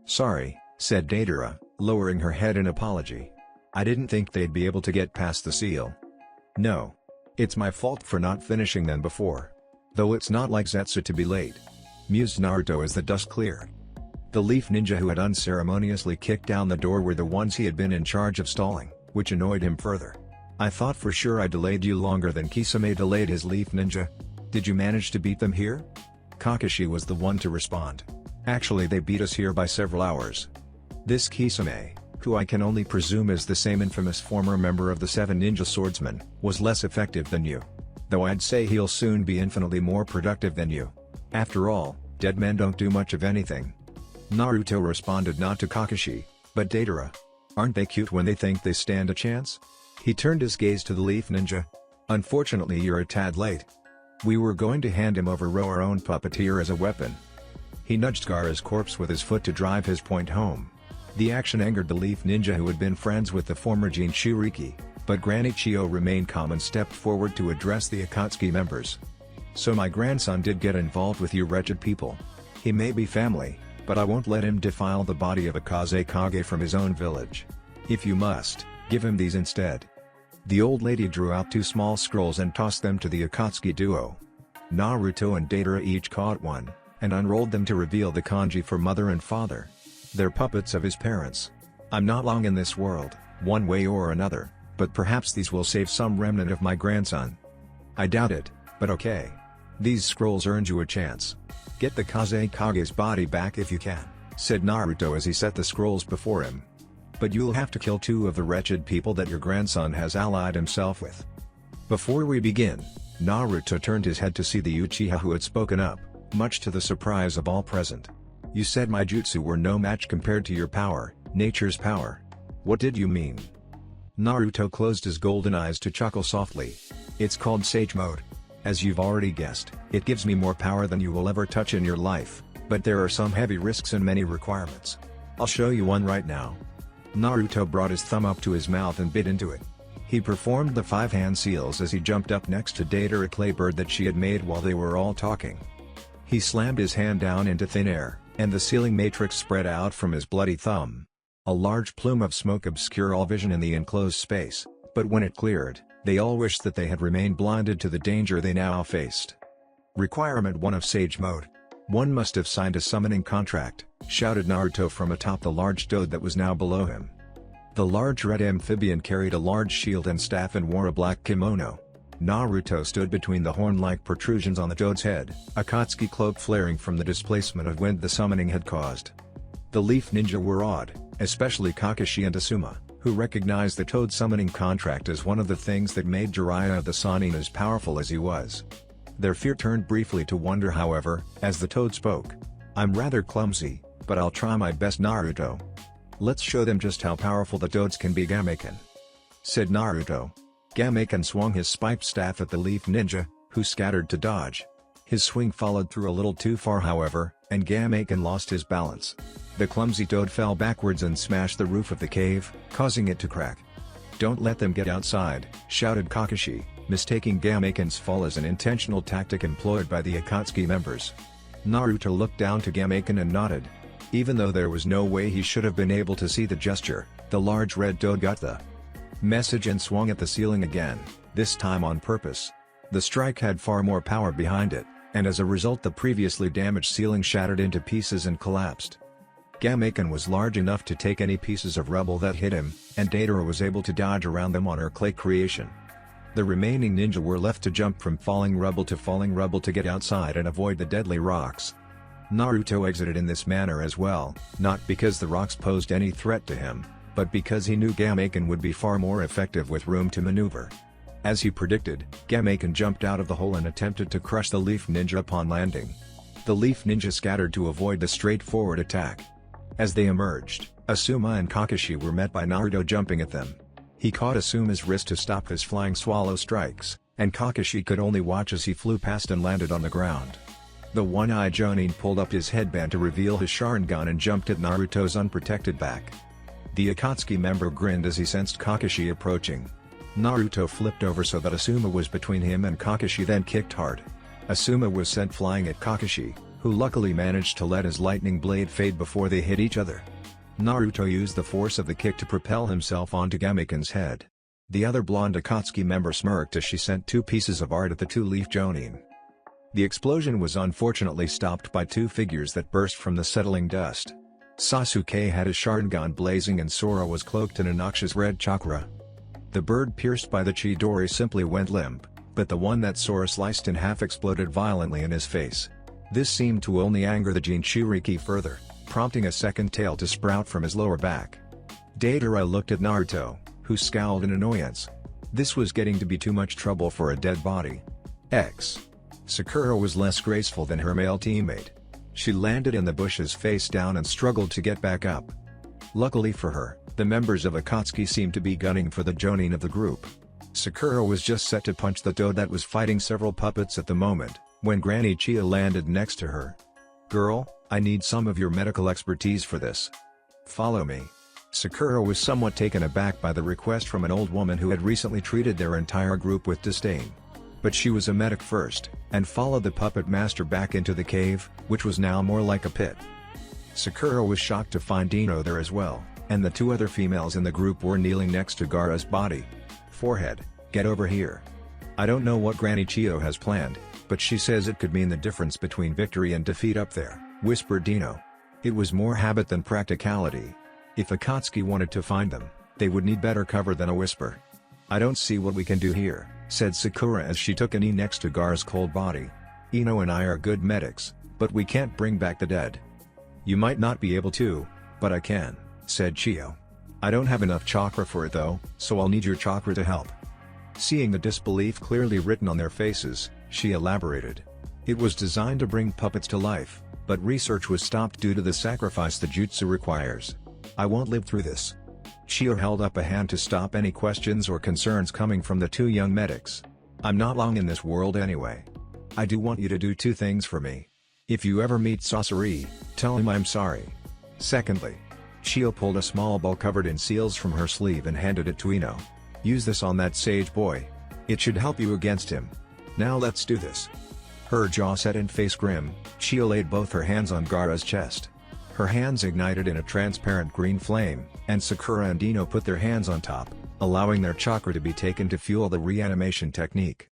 "Sorry," said Deidara, lowering her head in apology. "I didn't think they'd be able to get past the seal." "No. It's my fault for not finishing them before. Though it's not like Zetsu to be late," mused Naruto as the dust cleared. The Leaf Ninja who had unceremoniously kicked down the door were the ones he had been in charge of stalling, which annoyed him further. "I thought for sure I delayed you longer than Kisame delayed his Leaf Ninja. Did you manage to beat them here?" Kakashi was the one to respond. "Actually they beat us here by several hours. This Kisame, who I can only presume is the same infamous former member of the Seven Ninja Swordsmen, was less effective than you. Though I'd say he'll soon be infinitely more productive than you. After all, dead men don't do much of anything." Naruto responded not to Kakashi, but Deidara. "Aren't they cute when they think they stand a chance?" He turned his gaze to the Leaf Ninja. "Unfortunately you're a tad late. We were going to hand him over our own puppeteer as a weapon." He nudged Gaara's corpse with his foot to drive his point home. The action angered the Leaf Ninja who had been friends with the former Jinchuriki, but Granny Chio remained calm and stepped forward to address the Akatsuki members. "So my grandson did get involved with you wretched people. He may be family, but I won't let him defile the body of a Kazekage from his own village. If you must, give him these instead." The old lady drew out 2 small scrolls and tossed them to the Akatsuki duo. Naruto and Deidara each caught one, and unrolled them to reveal the kanji for mother and father. They're puppets of his parents. "I'm not long in this world, one way or another, but perhaps these will save some remnant of my grandson." "I doubt it, but okay. These scrolls earned you a chance. Get the Kazekage's body back if you can," said Naruto as he set the scrolls before him. "But you'll have to kill 2 of the wretched people that your grandson has allied himself with." Before we begin, Naruto turned his head to see the Uchiha who had spoken up, much to the surprise of all present. "You said my jutsu were no match compared to your power, nature's power. What did you mean?" Naruto closed his golden eyes to chuckle softly. "It's called Sage Mode. As you've already guessed, it gives me more power than you will ever touch in your life, but there are some heavy risks and many requirements. I'll show you one right now." Naruto brought his thumb up to his mouth and bit into it. He performed the 5 hand seals as he jumped up next to Deidara, a clay bird that she had made while they were all talking. He slammed his hand down into thin air, and the sealing matrix spread out from his bloody thumb. A large plume of smoke obscured all vision in the enclosed space, but when it cleared, they all wished that they had remained blinded to the danger they now faced. Requirement 1 of Sage Mode. "One must have signed a summoning contract," shouted Naruto from atop the large toad that was now below him. The large red amphibian carried a large shield and staff and wore a black kimono. Naruto stood between the horn-like protrusions on the toad's head, Akatsuki cloak flaring from the displacement of wind the summoning had caused. The Leaf Ninja were awed, especially Kakashi and Asuma, who recognized the toad summoning contract as one of the things that made Jiraiya the Sannin as powerful as he was. Their fear turned briefly to wonder however, as the toad spoke. "I'm rather clumsy, but I'll try my best, Naruto. Let's show them just how powerful the toads can be, Gameken," said Naruto. Gameken swung his spiked staff at the Leaf Ninja, who scattered to dodge. His swing followed through a little too far however, and Gameken lost his balance. The clumsy toad fell backwards and smashed the roof of the cave, causing it to crack. "Don't let them get outside," shouted Kakashi, mistaking Gameken's fall as an intentional tactic employed by the Akatsuki members. Naruto looked down to Gameken and nodded. Even though there was no way he should have been able to see the gesture, the large red toad got the message and swung at the ceiling again, this time on purpose. The strike had far more power behind it, and as a result the previously damaged ceiling shattered into pieces and collapsed. Gameken was large enough to take any pieces of rubble that hit him, and Deidara was able to dodge around them on her clay creation. The remaining ninja were left to jump from falling rubble to get outside and avoid the deadly rocks. Naruto exited in this manner as well, not because the rocks posed any threat to him, but because he knew Gameken would be far more effective with room to maneuver. As he predicted, Gameken jumped out of the hole and attempted to crush the Leaf Ninja upon landing. The Leaf Ninja scattered to avoid the straightforward attack. As they emerged, Asuma and Kakashi were met by Naruto jumping at them. He caught Asuma's wrist to stop his flying swallow strikes, and Kakashi could only watch as he flew past and landed on the ground. The one-eyed Jonin pulled up his headband to reveal his Sharingan and jumped at Naruto's unprotected back. The Akatsuki member grinned as he sensed Kakashi approaching. Naruto flipped over so that Asuma was between him and Kakashi, then kicked hard. Asuma was sent flying at Kakashi, who luckily managed to let his lightning blade fade before they hit each other. Naruto used the force of the kick to propel himself onto Gamiken's head. The other blonde Akatsuki member smirked as she sent 2 pieces of art at the 2-leaf Jonin. The explosion was unfortunately stopped by 2 figures that burst from the settling dust. Sasuke had his Sharingan blazing and Sora was cloaked in a noxious red chakra. The bird pierced by the Chidori simply went limp, but the one that Sora sliced in half exploded violently in his face. This seemed to only anger the Jinchuriki further, prompting a second tail to sprout from his lower back. Deidara looked at Naruto, who scowled in annoyance. This was getting to be too much trouble for a dead body. Sakura was less graceful than her male teammate. She landed in the bushes face down and struggled to get back up. Luckily for her, the members of Akatsuki seemed to be gunning for the Jonin of the group. Sakura was just set to punch the toad that was fighting several puppets at the moment, when Granny Chia landed next to her. "Girl, I need some of your medical expertise for this. Follow me." Sakura was somewhat taken aback by the request from an old woman who had recently treated their entire group with disdain. But she was a medic first, and followed the puppet master back into the cave, which was now more like a pit. Sakura was shocked to find Dino there as well, and the 2 other females in the group were kneeling next to Gaara's body. "Forehead, get over here. I don't know what Granny Chio has planned, but she says it could mean the difference between victory and defeat up there," whispered Dino. It was more habit than practicality. If Akatsuki wanted to find them, they would need better cover than a whisper. "I don't see what we can do here," said Sakura as she took a knee next to Gaara's cold body. "Ino and I are good medics, but we can't bring back the dead." "You might not be able to, but I can," said Chio. "I don't have enough chakra for it though, so I'll need your chakra to help." Seeing the disbelief clearly written on their faces, she elaborated. "It was designed to bring puppets to life, but research was stopped due to the sacrifice the jutsu requires. I won't live through this." Chio held up a hand to stop any questions or concerns coming from the 2 young medics. "I'm not long in this world anyway. I do want you to do 2 things for me. If you ever meet Sasori, tell him I'm sorry. Secondly," Chio pulled a small ball covered in seals from her sleeve and handed it to Ino. "Use this on that sage boy. It should help you against him. Now let's do this." Her jaw set and face grim, Chio laid both her hands on Gaara's chest. Her hands ignited in a transparent green flame, and Sakura and Ino put their hands on top, allowing their chakra to be taken to fuel the reanimation technique.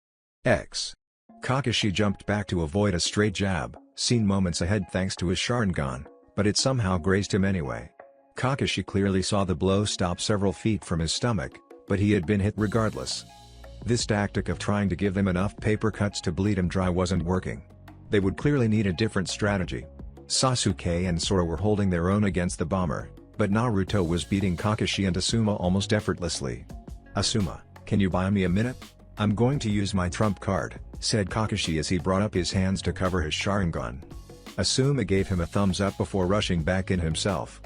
Kakashi jumped back to avoid a straight jab, seen moments ahead thanks to his Sharingan, but it somehow grazed him anyway. Kakashi clearly saw the blow stop several feet from his stomach, but he had been hit regardless. This tactic of trying to give them enough paper cuts to bleed him dry wasn't working. They would clearly need a different strategy. Sasuke and Sora were holding their own against the bomber, but Naruto was beating Kakashi and Asuma almost effortlessly. "Asuma, can you buy me a minute? I'm going to use my trump card," said Kakashi as he brought up his hands to cover his Sharingan. Asuma gave him a thumbs up before rushing back in himself.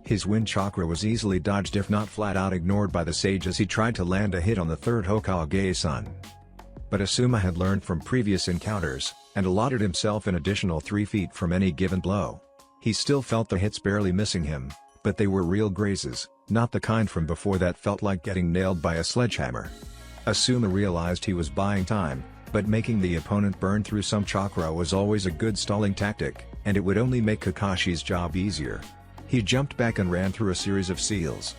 His wind chakra was easily dodged if not flat out ignored by the sage as he tried to land a hit on the 3rd Hokage-san. But Asuma had learned from previous encounters, and allotted himself an additional 3 feet from any given blow. He still felt the hits barely missing him, but they were real grazes, not the kind from before that felt like getting nailed by a sledgehammer. Asuma realized he was buying time, but making the opponent burn through some chakra was always a good stalling tactic, and it would only make Kakashi's job easier. He jumped back and ran through a series of seals.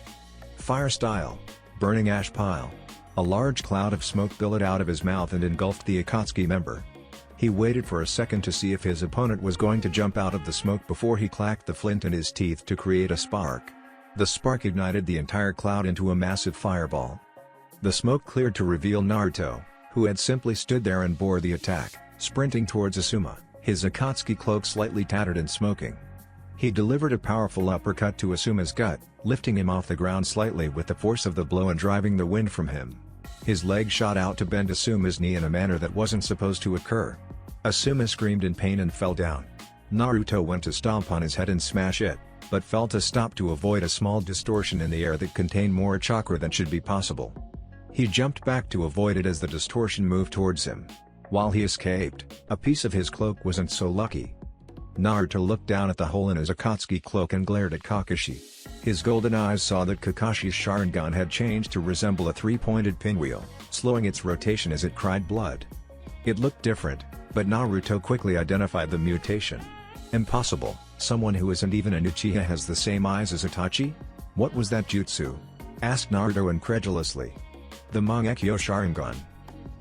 Fire style, burning ash pile. A large cloud of smoke billowed out of his mouth and engulfed the Akatsuki member. He waited for a second to see if his opponent was going to jump out of the smoke before he clacked the flint in his teeth to create a spark. The spark ignited the entire cloud into a massive fireball. The smoke cleared to reveal Naruto, who had simply stood there and bore the attack, sprinting towards Asuma, his Akatsuki cloak slightly tattered and smoking. He delivered a powerful uppercut to Asuma's gut, lifting him off the ground slightly with the force of the blow and driving the wind from him. His leg shot out to bend Asuma's knee in a manner that wasn't supposed to occur. Asuma screamed in pain and fell down. Naruto went to stomp on his head and smash it, but fell to stop to avoid a small distortion in the air that contained more chakra than should be possible. He jumped back to avoid it as the distortion moved towards him. While he escaped, a piece of his cloak wasn't so lucky. Naruto looked down at the hole in his Akatsuki cloak and glared at Kakashi. His golden eyes saw that Kakashi's Sharingan had changed to resemble a three-pointed pinwheel, slowing its rotation as it cried blood. It looked different, but Naruto quickly identified the mutation. Impossible, someone who isn't even an Uchiha has the same eyes as Itachi? What was that jutsu? Asked Naruto incredulously. The Mangekyo Sharingan,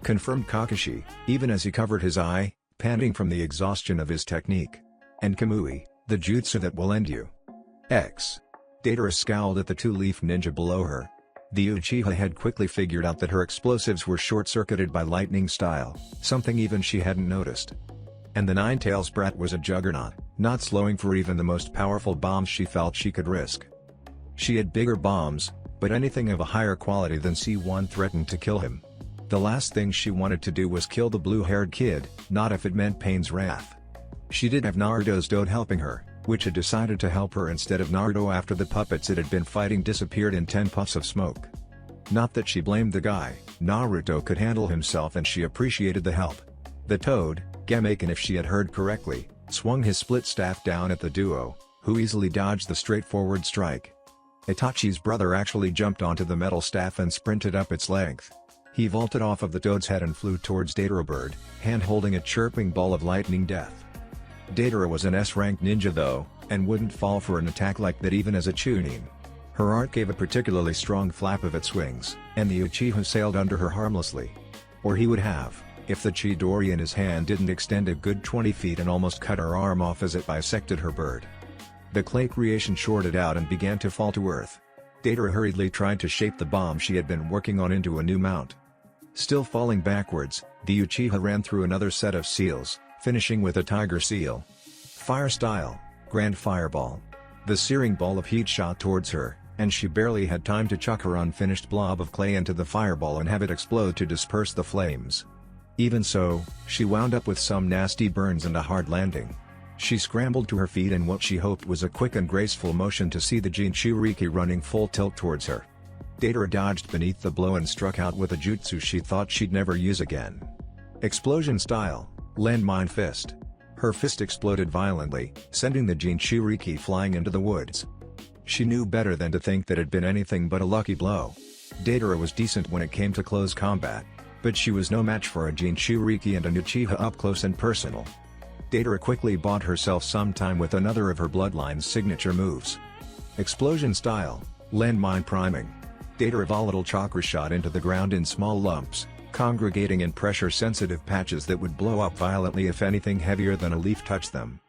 confirmed Kakashi, even as he covered his eye, panting from the exhaustion of his technique. And Kamui, the jutsu that will end you. Deidara scowled at the two-leaf ninja below her. The Uchiha had quickly figured out that her explosives were short-circuited by lightning style, something even she hadn't noticed. And the Nine-Tails brat was a juggernaut, not slowing for even the most powerful bombs she felt she could risk. She had bigger bombs, but anything of a higher quality than C1 threatened to kill him. The last thing she wanted to do was kill the blue-haired kid, not if it meant Pain's wrath. She did have Naruto's Dode helping her, which had decided to help her instead of Naruto after the puppets it had been fighting disappeared in 10 puffs of smoke. Not that she blamed the guy, Naruto could handle himself and she appreciated the help. The Toad, Gemaken if she had heard correctly, swung his split staff down at the duo, who easily dodged the straightforward strike. Itachi's brother actually jumped onto the metal staff and sprinted up its length. He vaulted off of the Toad's head and flew towards Deidara Bird, hand-holding a chirping ball of lightning death. Deidara was an S-ranked ninja though, and wouldn't fall for an attack like that even as a Chunin. Her art gave a particularly strong flap of its wings, and the Uchiha sailed under her harmlessly. Or he would have, if the Chidori in his hand didn't extend a good 20 feet and almost cut her arm off as it bisected her bird. The clay creation shorted out and began to fall to earth. Deidara hurriedly tried to shape the bomb she had been working on into a new mount. Still falling backwards, the Uchiha ran through another set of seals, finishing with a tiger seal. Fire style, grand fireball. The searing ball of heat shot towards her, and she barely had time to chuck her unfinished blob of clay into the fireball and have it explode to disperse the flames. Even so, she wound up with some nasty burns and a hard landing. She scrambled to her feet in what she hoped was a quick and graceful motion to see the Jinchuriki running full tilt towards her. Deidara dodged beneath the blow and struck out with a jutsu she thought she'd never use again. Explosion style, landmine fist. Her fist exploded violently, sending the Jinchuriki flying into the woods. She knew better than to think that it'd been anything but a lucky blow. Deidara was decent when it came to close combat, but she was no match for a Jinchuriki and an Uchiha up close and personal. Deidara quickly bought herself some time with another of her bloodline's signature moves. Explosion style, landmine priming. Deidara volatile chakra shot into the ground in small lumps, congregating in pressure-sensitive patches that would blow up violently if anything heavier than a leaf touched them.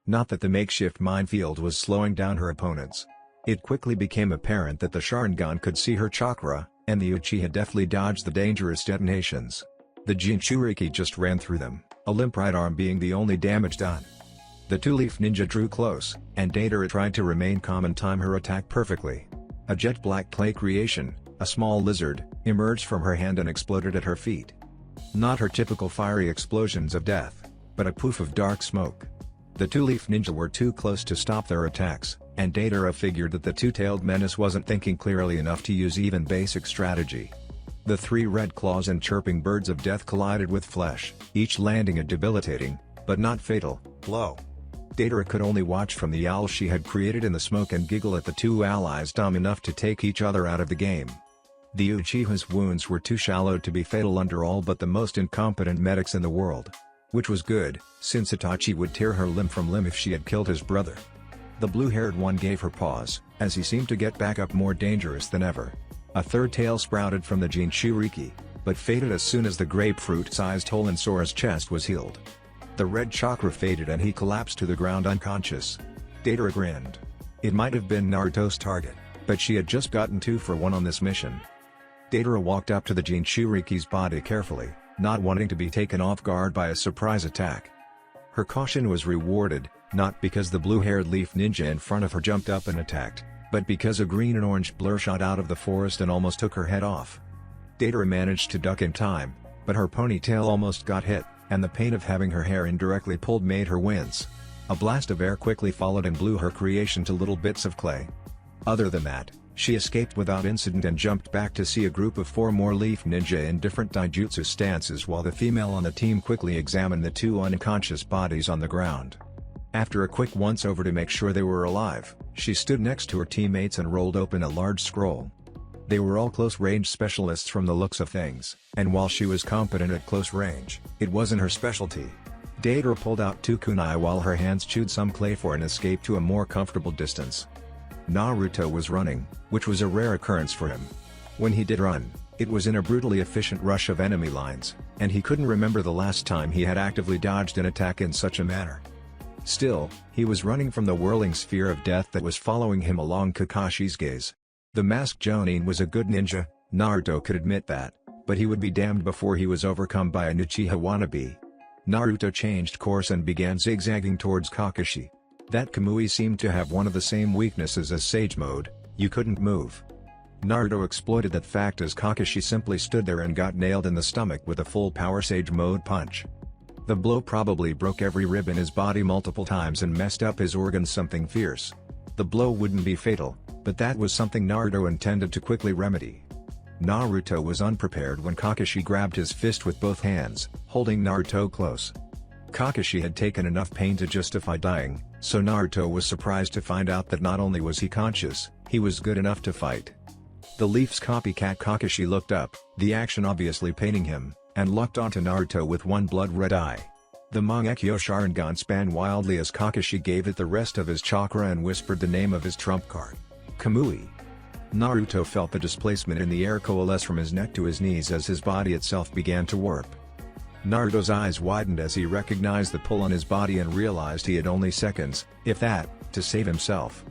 Not that the makeshift minefield was slowing down her opponents. It quickly became apparent that the Sharingan could see her chakra, and the Uchiha deftly dodged the dangerous detonations. The Jinchuriki just ran through them, a limp right arm being the only damage done. The two-leaf ninja drew close, and Deidara tried to remain calm and time her attack perfectly. A jet-black clay creation, a small lizard, emerged from her hand and exploded at her feet. Not her typical fiery explosions of death, but a poof of dark smoke. The two-leaf ninja were too close to stop their attacks, and Deidara figured that the two-tailed menace wasn't thinking clearly enough to use even basic strategy. The three red claws and chirping birds of death collided with flesh, each landing a debilitating, but not fatal, blow. Deidara could only watch from the owl she had created in the smoke and giggle at the two allies dumb enough to take each other out of the game. The Uchiha's wounds were too shallow to be fatal under all but the most incompetent medics in the world. Which was good, since Itachi would tear her limb from limb if she had killed his brother. The blue-haired one gave her pause, as he seemed to get back up more dangerous than ever. A third tail sprouted from the Jinchuriki, but faded as soon as the grapefruit-sized hole in Sora's chest was healed. The red chakra faded and he collapsed to the ground unconscious. Deidara grinned. It might have been Naruto's target, but she had just gotten 2 for 1 on this mission. Deidara walked up to the Jinchuriki's body carefully, not wanting to be taken off guard by a surprise attack. Her caution was rewarded, not because the blue-haired leaf ninja in front of her jumped up and attacked, but because a green and orange blur shot out of the forest and almost took her head off. Deidara managed to duck in time, but her ponytail almost got hit, and the pain of having her hair indirectly pulled made her wince. A blast of air quickly followed and blew her creation to little bits of clay. Other than that, She escaped without incident and jumped back to see a group of 4 more Leaf Ninja in different taijutsu stances while the female on the team quickly examined the 2 unconscious bodies on the ground. After a quick once-over to make sure they were alive, she stood next to her teammates and rolled open a large scroll. They were all close-range specialists from the looks of things, and while she was competent at close range, it wasn't her specialty. Deidara pulled out 2 kunai while her hands chewed some clay for an escape to a more comfortable distance. Naruto was running, which was a rare occurrence for him. When he did run, it was in a brutally efficient rush of enemy lines, and he couldn't remember the last time he had actively dodged an attack in such a manner. Still, he was running from the whirling sphere of death that was following him along Kakashi's gaze. The masked Jonin was a good ninja, Naruto could admit that, but he would be damned before he was overcome by a Uchiha wannabe. Naruto changed course and began zigzagging towards Kakashi. That Kamui seemed to have one of the same weaknesses as Sage Mode: you couldn't move. Naruto exploited that fact as Kakashi simply stood there and got nailed in the stomach with a full power Sage Mode punch. The blow probably broke every rib in his body multiple times and messed up his organs something fierce. The blow wouldn't be fatal, but that was something Naruto intended to quickly remedy. Naruto was unprepared when Kakashi grabbed his fist with both hands, holding Naruto close. Kakashi had taken enough pain to justify dying, so Naruto was surprised to find out that not only was he conscious, he was good enough to fight. The Leaf's copycat Kakashi looked up, the action obviously paining him, and locked onto Naruto with one blood-red eye. The Mangekyo Sharingan span wildly as Kakashi gave it the rest of his chakra and whispered the name of his trump card: Kamui. Naruto felt the displacement in the air coalesce from his neck to his knees as his body itself began to warp. Naruto's eyes widened as he recognized the pull on his body and realized he had only seconds, if that, to save himself.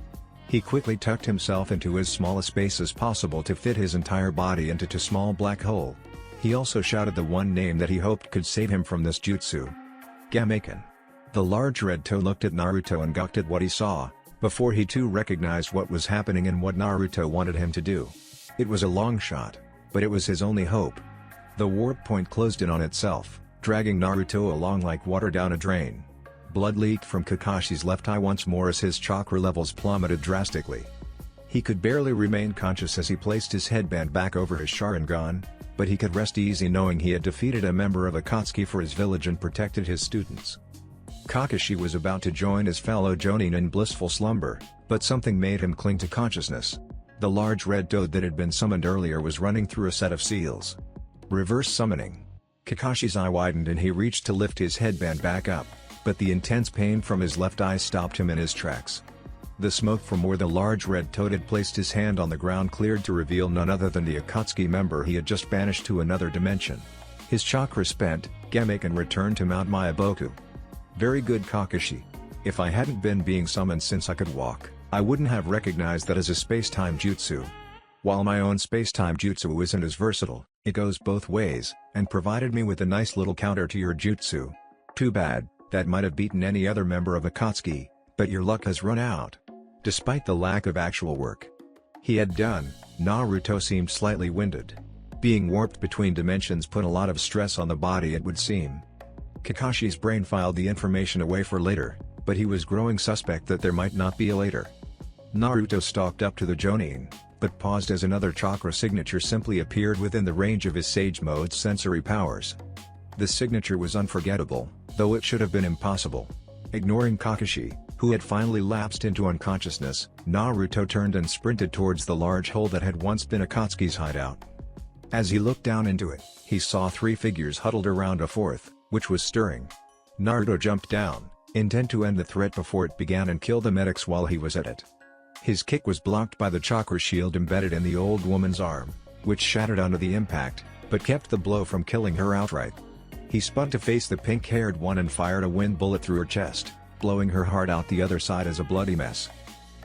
He quickly tucked himself into as small a space as possible to fit his entire body into a small black hole. He also shouted the one name that he hoped could save him from this jutsu: Gameken. The large red toe looked at Naruto and gawked at what he saw, before he too recognized what was happening and what Naruto wanted him to do. It was a long shot, but it was his only hope. The warp point closed in on itself, dragging Naruto along like water down a drain. Blood leaked from Kakashi's left eye once more as his chakra levels plummeted drastically. He could barely remain conscious as he placed his headband back over his Sharingan, but he could rest easy knowing he had defeated a member of Akatsuki for his village and protected his students. Kakashi was about to join his fellow Jonin in blissful slumber, but something made him cling to consciousness. The large red toad that had been summoned earlier was running through a set of seals. Reverse summoning. Kakashi's eye widened and he reached to lift his headband back up, but the intense pain from his left eye stopped him in his tracks. The smoke from where the large red toad had placed his hand on the ground cleared to reveal none other than the Akatsuki member he had just banished to another dimension. His chakra spent, Gameken returned to Mount Myaboku. Very good, Kakashi. If I hadn't been being summoned since I could walk, I wouldn't have recognized that as a space-time jutsu. While my own space-time jutsu isn't as versatile, it goes both ways, and provided me with a nice little counter to your jutsu. Too bad, that might have beaten any other member of Akatsuki, but your luck has run out. Despite the lack of actual work he had done, Naruto seemed slightly winded. Being warped between dimensions put a lot of stress on the body, it would seem. Kakashi's brain filed the information away for later, but he was growing suspect that there might not be a later. Naruto stalked up to the Jonin, but paused as another chakra signature simply appeared within the range of his Sage Mode's sensory powers. The signature was unforgettable, though it should have been impossible. Ignoring Kakashi, who had finally lapsed into unconsciousness, Naruto turned and sprinted towards the large hole that had once been Akatsuki's hideout. As he looked down into it, he saw 3 figures huddled around a fourth, which was stirring. Naruto jumped down, intent to end the threat before it began and kill the medics while he was at it. His kick was blocked by the chakra shield embedded in the old woman's arm, which shattered under the impact, but kept the blow from killing her outright. He spun to face the pink-haired one and fired a wind bullet through her chest, blowing her heart out the other side as a bloody mess.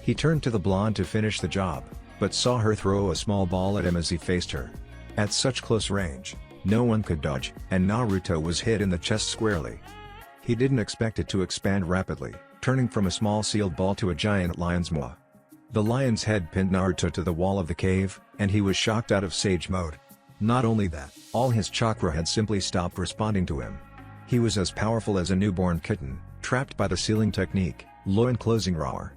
He turned to the blonde to finish the job, but saw her throw a small ball at him as he faced her. At such close range, no one could dodge, and Naruto was hit in the chest squarely. He didn't expect it to expand rapidly, turning from a small sealed ball to a giant lion's maw. The lion's head pinned Naruto to the wall of the cave, and he was shocked out of Sage Mode. Not only that, all his chakra had simply stopped responding to him. He was as powerful as a newborn kitten, trapped by the sealing technique, loin closing roar.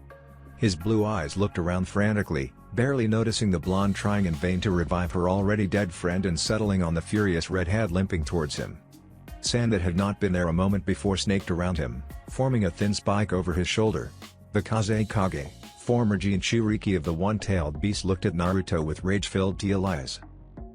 His blue eyes looked around frantically, barely noticing the blonde trying in vain to revive her already dead friend and settling on the furious redhead limping towards him. Sand that had not been there a moment before snaked around him, forming a thin spike over his shoulder. The Kazekage, former Jinchuriki of the one-tailed beast, looked at Naruto with rage-filled teal eyes.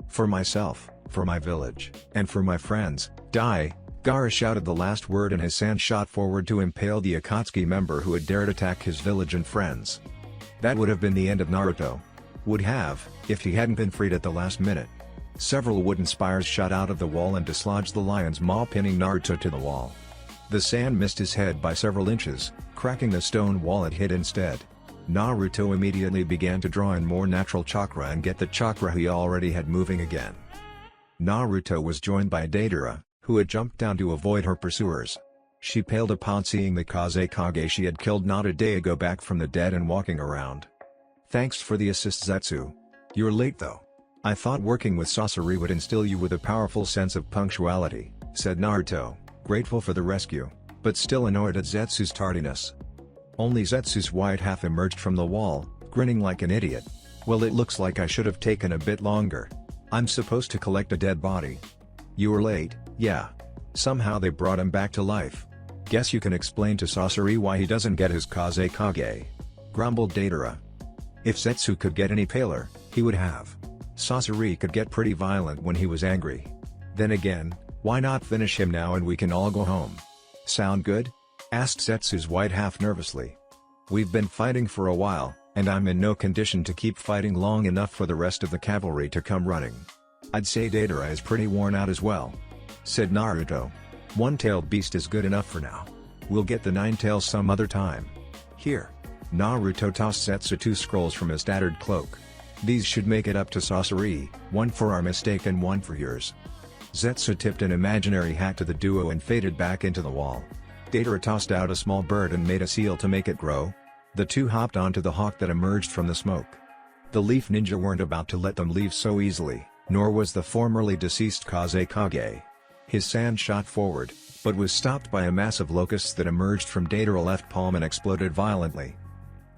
"For myself, for my village, and for my friends, die!" Gaara shouted the last word, and his sand shot forward to impale the Akatsuki member who had dared attack his village and friends. That would have been the end of Naruto. Would have, if he hadn't been freed at the last minute. Several wooden spires shot out of the wall and dislodged the lion's maw, pinning Naruto to the wall. The sand missed his head by several inches, cracking the stone wall it hit instead. Naruto immediately began to draw in more natural chakra and get the chakra he already had moving again. Naruto was joined by Deidara, who had jumped down to avoid her pursuers. She paled upon seeing the Kazekage she had killed not a day ago back from the dead and walking around. "Thanks for the assist, Zetsu. You're late though. I thought working with Sasori would instill you with a powerful sense of punctuality," said Naruto, grateful for the rescue, but still annoyed at Zetsu's tardiness. Only Zetsu's white half emerged from the wall, grinning like an idiot. "Well, it looks like I should have taken a bit longer. I'm supposed to collect a dead body." "You were late, yeah. Somehow they brought him back to life. Guess you can explain to Sasori why he doesn't get his Kazekage," grumbled Deidara. If Zetsu could get any paler, he would have. Sasori could get pretty violent when he was angry. Then again, why not finish him now and we can all go home? "Sound good?" asked Zetsu's white half nervously. "We've been fighting for a while, and I'm in no condition to keep fighting long enough for the rest of the cavalry to come running. I'd say Deidara is pretty worn out as well," said Naruto. "One-tailed beast is good enough for now. We'll get the nine tails some other time. Here." Naruto tossed Zetsu 2 scrolls from his tattered cloak. "These should make it up to Sasori, one for our mistake and one for yours." Zetsu tipped an imaginary hat to the duo and faded back into the wall. Deidara tossed out a small bird and made a seal to make it grow. The two hopped onto the hawk that emerged from the smoke. The leaf ninja weren't about to let them leave so easily, nor was the formerly deceased Kazekage. His sand shot forward, but was stopped by a mass of locusts that emerged from Deidara's left palm and exploded violently.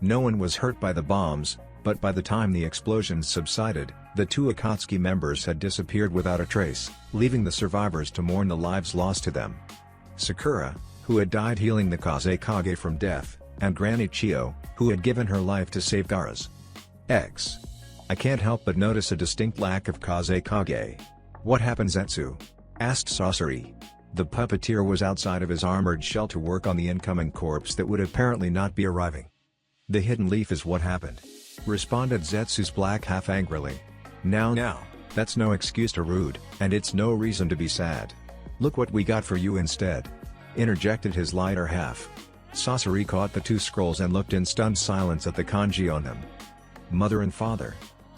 No one was hurt by the bombs, but by the time the explosions subsided, the two Akatsuki members had disappeared without a trace, leaving the survivors to mourn the lives lost to them. Sakura, who had died healing the Kazekage from death, and Granny Chio, who had given her life to save Gaara's ex. "I can't help but notice a distinct lack of Kazekage. What happened, Zetsu?" asked Sasori. The puppeteer was outside of his armored shell to work on the incoming corpse that would apparently not be arriving. "The hidden leaf is what happened," responded Zetsu's black half angrily. Now, that's no excuse to rude, and it's no reason to be sad. Look what we got for you instead," interjected his lighter half. Sasori caught the 2 scrolls and looked in stunned silence at the kanji on them. "Mother and father.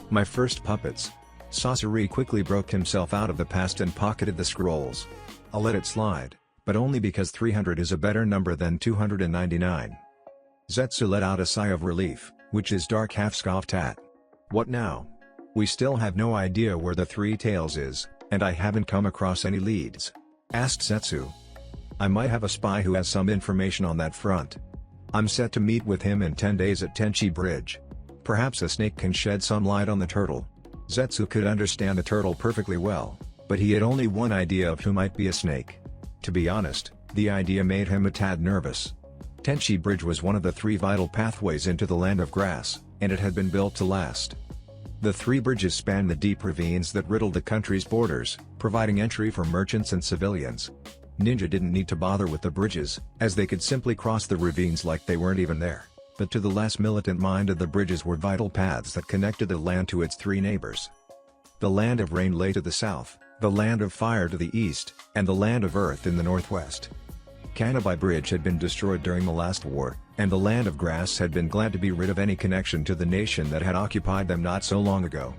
My first puppets." Sasori quickly broke himself out of the past and pocketed the scrolls. "I'll let it slide, but only because 300 is a better number than 299. Zetsu let out a sigh of relief, which his dark half scoffed at. "What now? We still have no idea where the 3 tails is, and I haven't come across any leads," asked Zetsu. "I might have a spy who has some information on that front. I'm set to meet with him in 10 days at Tenchi Bridge. Perhaps a snake can shed some light on the turtle." Zetsu could understand the turtle perfectly well, but he had only one idea of who might be a snake. To be honest, the idea made him a tad nervous. Tenchi Bridge was one of the 3 vital pathways into the Land of Grass, and it had been built to last. The 3 bridges spanned the deep ravines that riddled the country's borders, providing entry for merchants and civilians. Ninja didn't need to bother with the bridges, as they could simply cross the ravines like they weren't even there. But to the less militant-minded, the bridges were vital paths that connected the land to its 3 neighbors. The Land of Rain lay to the south, the Land of Fire to the east, and the Land of Earth in the northwest. Kanabai Bridge had been destroyed during the last war, and the Land of Grass had been glad to be rid of any connection to the nation that had occupied them not so long ago.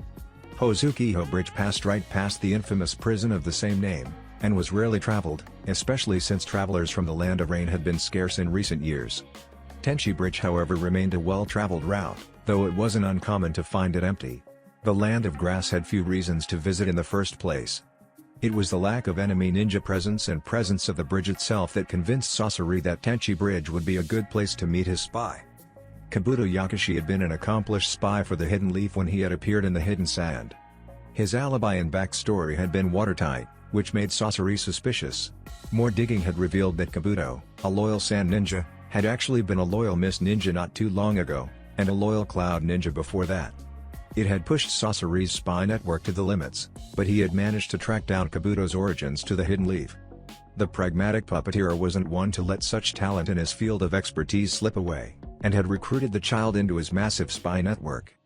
Hozukiho Bridge passed right past the infamous prison of the same name, and was rarely traveled, especially since travelers from the Land of Rain had been scarce in recent years. Tenchi Bridge, however, remained a well-traveled route, though it wasn't uncommon to find it empty. The Land of Grass had few reasons to visit in the first place. It was the lack of enemy ninja presence and presence of the bridge itself that convinced Sasori that Tenchi Bridge would be a good place to meet his spy. Kabuto Yakashi had been an accomplished spy for the Hidden Leaf when he had appeared in the Hidden Sand. His alibi and backstory had been watertight, which made Sasori suspicious. More digging had revealed that Kabuto, a loyal sand ninja, had actually been a loyal mist ninja not too long ago, and a loyal cloud ninja before that. It had pushed Sasori's spy network to the limits, but he had managed to track down Kabuto's origins to the Hidden Leaf. The pragmatic puppeteer wasn't one to let such talent in his field of expertise slip away, and had recruited the child into his massive spy network.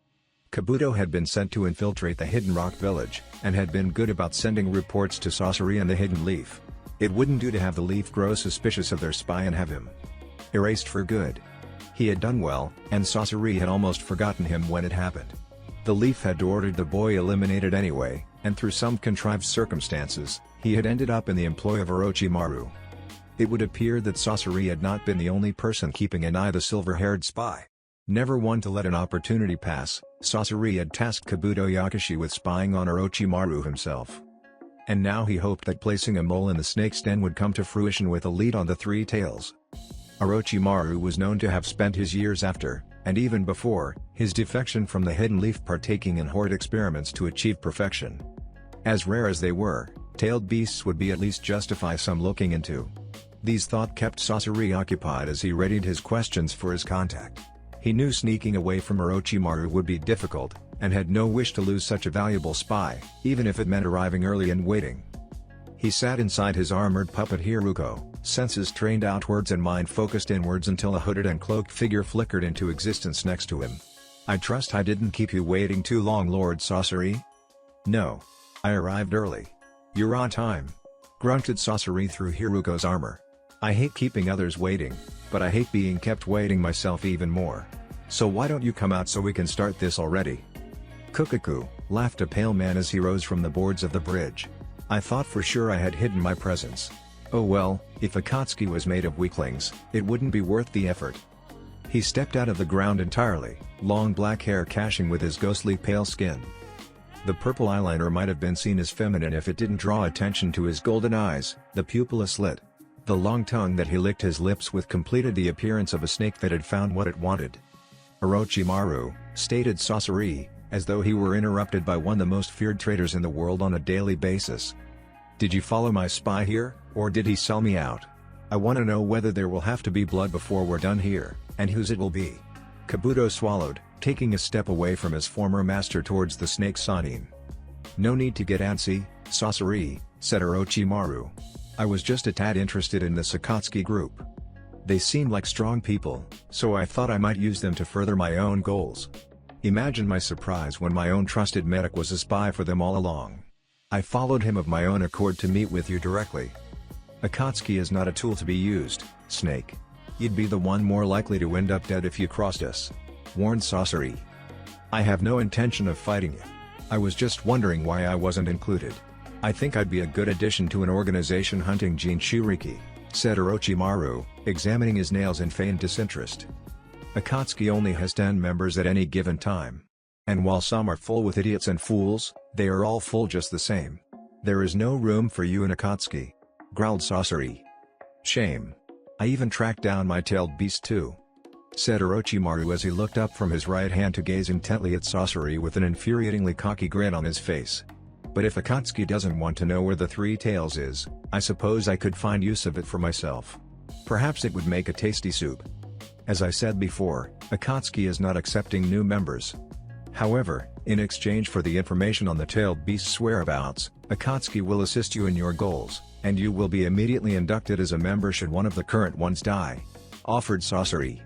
Kabuto had been sent to infiltrate the Hidden Rock Village, and had been good about sending reports to Sasori and the Hidden Leaf. It wouldn't do to have the Leaf grow suspicious of their spy and have him erased for good. He had done well, and Sasori had almost forgotten him when it happened. The Leaf had ordered the boy eliminated anyway, and through some contrived circumstances, he had ended up in the employ of Orochimaru. It would appear that Sasori had not been the only person keeping an eye on the silver-haired spy. Never one to let an opportunity pass, Sasori had tasked Kabuto Yakashi with spying on Orochimaru himself. And now he hoped that placing a mole in the snake's den would come to fruition with a lead on the Three Tails. Orochimaru was known to have spent his years after, and even before, his defection from the Hidden Leaf partaking in horde experiments to achieve perfection. As rare as they were, tailed beasts would be at least justify some looking into. These thoughts kept Sasori occupied as he readied his questions for his contact. He knew sneaking away from Orochimaru would be difficult, and had no wish to lose such a valuable spy, even if it meant arriving early and waiting. He sat inside his armored puppet Hiruko, senses trained outwards and mind focused inwards until a hooded and cloaked figure flickered into existence next to him. "I trust I didn't keep you waiting too long, Lord Sasori?" "No. I arrived early." "You're on time," grunted Sasori through Hiruko's armor. "I hate keeping others waiting, but I hate being kept waiting myself even more. So why don't you come out so we can start this already?" "Kukaku," laughed a pale man as he rose from the boards of the bridge. "I thought for sure I had hidden my presence. Oh well, if Akatsuki was made of weaklings, it wouldn't be worth the effort." He stepped out of the ground entirely, long black hair clashing with his ghostly pale skin. The purple eyeliner might have been seen as feminine if it didn't draw attention to his golden eyes, the pupil slit. The long tongue that he licked his lips with completed the appearance of a snake that had found what it wanted. "Orochimaru," stated Sasori, as though he were interrupted by one of the most feared traitors in the world on a daily basis. "Did you follow my spy here, or did he sell me out? I want to know whether there will have to be blood before we're done here, and whose it will be." Kabuto swallowed, taking a step away from his former master towards the snake Sanin. "No need to get antsy, Sasori," said Orochimaru. "I was just a tad interested in the Sakatsuki group. They seemed like strong people, so I thought I might use them to further my own goals. Imagine my surprise when my own trusted medic was a spy for them all along. I followed him of my own accord to meet with you directly." "Akatsuki is not a tool to be used, Snake. You'd be the one more likely to end up dead if you crossed us," warned Sasori. "I have no intention of fighting you. I was just wondering why I wasn't included. I think I'd be a good addition to an organization hunting Jinchuriki," said Orochimaru, examining his nails in feigned disinterest. "Akatsuki only has 10 members at any given time. And while some are full with idiots and fools, they are all full just the same. There is no room for you in Akatsuki," growled Sasori. "Shame. I even tracked down my tailed beast too," said Orochimaru as he looked up from his right hand to gaze intently at Sasori with an infuriatingly cocky grin on his face. "But if Akatsuki doesn't want to know where the Three Tails is, I suppose I could find use of it for myself. Perhaps it would make a tasty soup. As I said before, Akatsuki is not accepting new members. However, in exchange for the information on the tailed beast's whereabouts, Akatsuki will assist you in your goals, and you will be immediately inducted as a member should one of the current ones die," offered Sasori.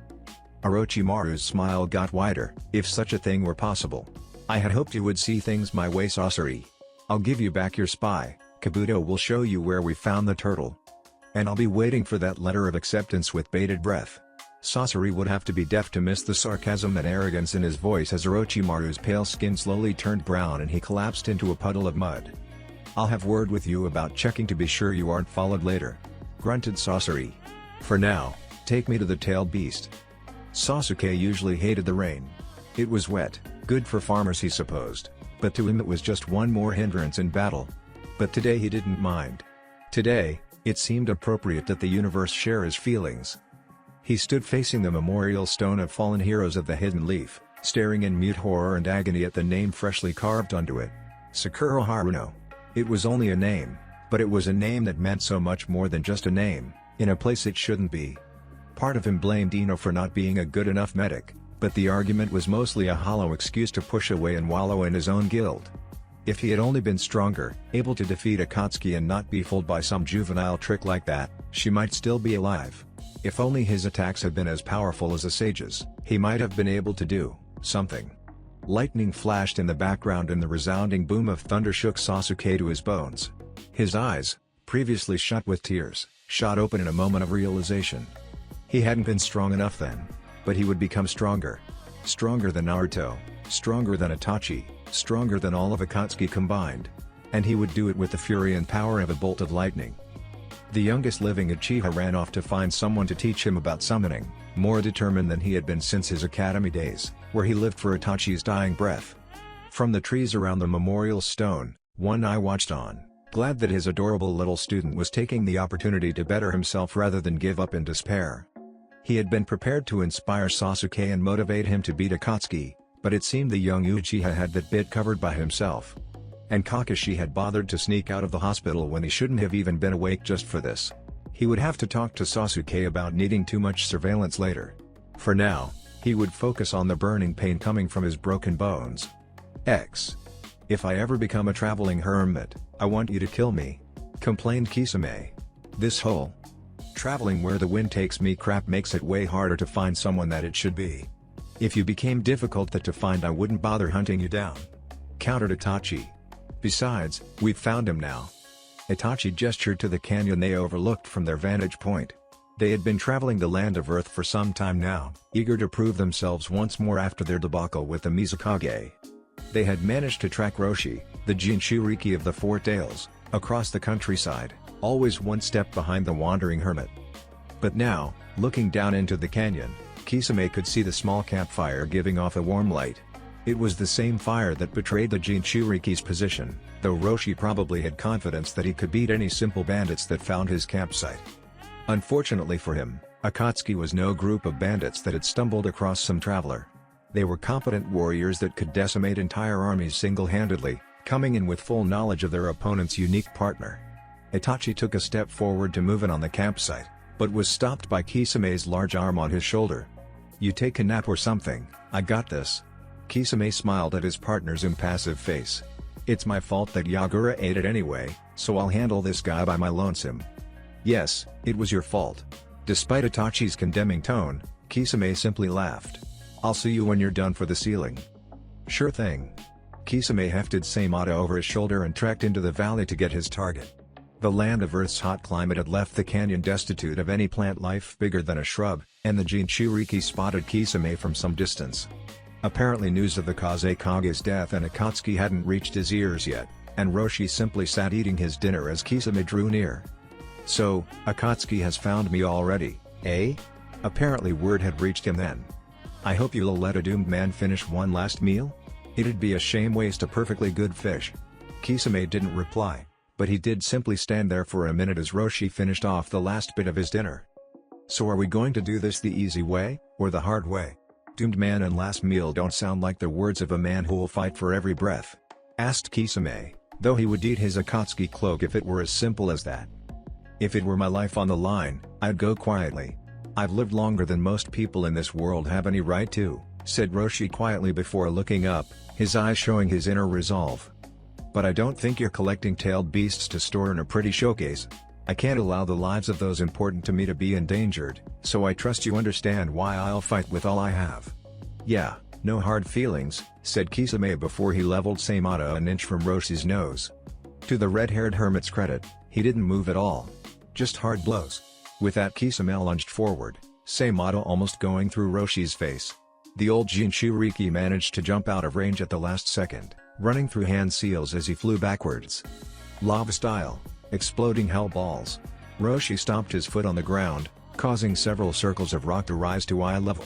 Orochimaru's smile got wider. "If such a thing were possible. I had hoped you would see things my way, Sasori. I'll give you back your spy, Kabuto will show you where we found the turtle. And I'll be waiting for that letter of acceptance with bated breath." Sasori would have to be deaf to miss the sarcasm and arrogance in his voice as Orochimaru's pale skin slowly turned brown and he collapsed into a puddle of mud. "I'll have word with you about checking to be sure you aren't followed later," grunted Sasori. "For now, take me to the tailed beast." Sasuke usually hated the rain. It was wet, good for farmers he supposed, but to him it was just one more hindrance in battle. But today he didn't mind. Today, it seemed appropriate that the universe share his feelings. He stood facing the memorial stone of fallen heroes of the Hidden Leaf, staring in mute horror and agony at the name freshly carved onto it. Sakura Haruno. It was only a name, but it was a name that meant so much more than just a name, in a place it shouldn't be. Part of him blamed Ino for not being a good enough medic, but the argument was mostly a hollow excuse to push away and wallow in his own guilt. If he had only been stronger, able to defeat Akatsuki and not be fooled by some juvenile trick like that, she might still be alive. If only his attacks had been as powerful as a sage's, he might have been able to do something. Lightning flashed in the background and the resounding boom of thunder shook Sasuke to his bones. His eyes, previously shut with tears, shot open in a moment of realization. He hadn't been strong enough then. But he would become stronger. Stronger than Naruto, stronger than Itachi, stronger than all of Akatsuki combined. And he would do it with the fury and power of a bolt of lightning. The youngest living Uchiha ran off to find someone to teach him about summoning, more determined than he had been since his academy days, where he lived for Itachi's dying breath. From the trees around the memorial stone, One Eye watched on, glad that his adorable little student was taking the opportunity to better himself rather than give up in despair. He had been prepared to inspire Sasuke and motivate him to beat Akatsuki, but it seemed the young Uchiha had that bit covered by himself. And Kakashi had bothered to sneak out of the hospital when he shouldn't have even been awake just for this. He would have to talk to Sasuke about needing too much surveillance later. For now, he would focus on the burning pain coming from his broken bones. If I ever become a traveling hermit, I want you to kill me, complained Kisame. This whole traveling where the wind takes me crap makes it way harder to find someone that it should be. If you became difficult to find, I wouldn't bother hunting you down, countered Itachi. Besides, we've found him now. Itachi gestured to the canyon they overlooked from their vantage point. They had been traveling the land of Earth for some time now, eager to prove themselves once more after their debacle with the Mizukage. They had managed to track Roshi, the Jinchuriki of the Four Tails, across the countryside, always one step behind the wandering hermit. But now, looking down into the canyon, Kisame could see the small campfire giving off a warm light. It was the same fire that betrayed the Jinchuriki's position, though Roshi probably had confidence that he could beat any simple bandits that found his campsite. Unfortunately for him, Akatsuki was no group of bandits that had stumbled across some traveler. They were competent warriors that could decimate entire armies single-handedly, coming in with full knowledge of their opponent's unique partner. Itachi took a step forward to move in on the campsite, but was stopped by Kisame's large arm on his shoulder. "You take a nap or something, I got this." Kisame smiled at his partner's impassive face. "It's my fault that Yagura ate it anyway, so I'll handle this guy by my lonesome." "Yes, it was your fault." Despite Itachi's condemning tone, Kisame simply laughed. "I'll see you when you're done for the ceiling." "Sure thing." Kisame hefted Saimata over his shoulder and trekked into the valley to get his target. The land of Earth's hot climate had left the canyon destitute of any plant life bigger than a shrub, and the Jinchuriki spotted Kisame from some distance. Apparently news of the Kazekage's death and Akatsuki hadn't reached his ears yet, and Roshi simply sat eating his dinner as Kisame drew near. "So, Akatsuki has found me already, eh?" Apparently word had reached him then. "I hope you'll let a doomed man finish one last meal? It'd be a shame waste a perfectly good fish." Kisame didn't reply, but he did simply stand there for a minute as Roshi finished off the last bit of his dinner. "So are we going to do this the easy way, or the hard way? Doomed man and last meal don't sound like the words of a man who'll fight for every breath," asked Kisame, though he would eat his Akatsuki cloak if it were as simple as that. "If it were my life on the line, I'd go quietly. I've lived longer than most people in this world have any right to," said Roshi quietly before looking up, his eyes showing his inner resolve. "But I don't think you're collecting tailed beasts to store in a pretty showcase. I can't allow the lives of those important to me to be endangered, so I trust you understand why I'll fight with all I have." "Yeah, no hard feelings," said Kisame before he leveled Saimata an inch from Roshi's nose. To the red-haired hermit's credit, he didn't move at all. Just hard blows. With that, Kisame lunged forward, Saimata almost going through Roshi's face. The old Jinchuriki managed to jump out of range at the last second, running through hand seals as he flew backwards. Lava style, exploding hell balls. Roshi stomped his foot on the ground, causing several circles of rock to rise to eye level.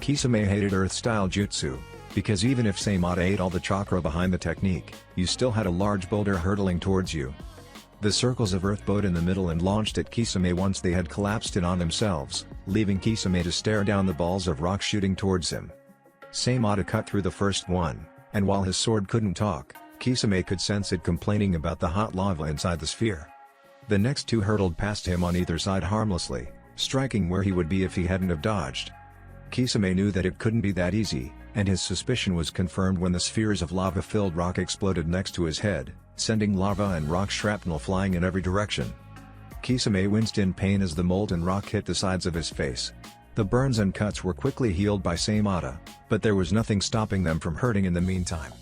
Kisame hated earth-style jutsu, because even if Saimata ate all the chakra behind the technique, you still had a large boulder hurtling towards you. The circles of earth bowed in the middle and launched at Kisame once they had collapsed in on themselves, leaving Kisame to stare down the balls of rock shooting towards him. Saimata cut through the first one, and while his sword couldn't talk, Kisame could sense it complaining about the hot lava inside the sphere. The next two hurtled past him on either side harmlessly, striking where he would be if he hadn't have dodged. Kisame knew that it couldn't be that easy, and his suspicion was confirmed when the spheres of lava-filled rock exploded next to his head, sending lava and rock shrapnel flying in every direction. Kisame winced in pain as the molten rock hit the sides of his face. The burns and cuts were quickly healed by Saimata, but there was nothing stopping them from hurting in the meantime.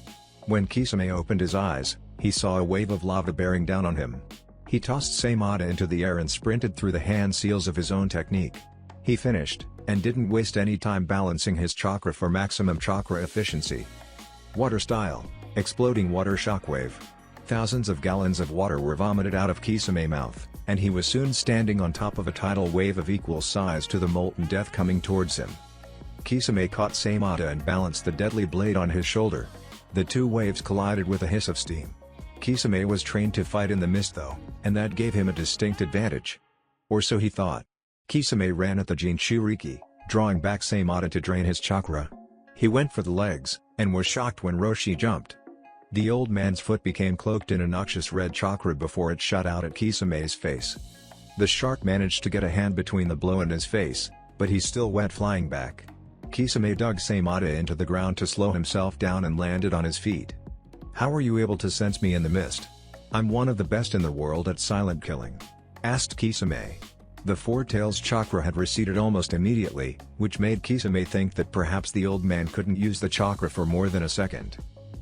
When Kisame opened his eyes, he saw a wave of lava bearing down on him. He tossed Saimata into the air and sprinted through the hand seals of his own technique. He finished, and didn't waste any time balancing his chakra for maximum chakra efficiency. Water style, exploding water shockwave. Thousands of gallons of water were vomited out of Kisame's mouth, and he was soon standing on top of a tidal wave of equal size to the molten death coming towards him. Kisame caught Saimata and balanced the deadly blade on his shoulder. The two waves collided with a hiss of steam. Kisame was trained to fight in the mist though, and that gave him a distinct advantage. Or so he thought. Kisame ran at the Jinchuriki, drawing back Saimata to drain his chakra. He went for the legs, and was shocked when Roshi jumped. The old man's foot became cloaked in a noxious red chakra before it shot out at Kisame's face. The shark managed to get a hand between the blow and his face, but he still went flying back. Kisame dug Saimata into the ground to slow himself down and landed on his feet. "How were you able to sense me in the mist? I'm one of the best in the world at silent killing," asked Kisame. The Four Tails chakra had receded almost immediately, which made Kisame think that perhaps the old man couldn't use the chakra for more than a second.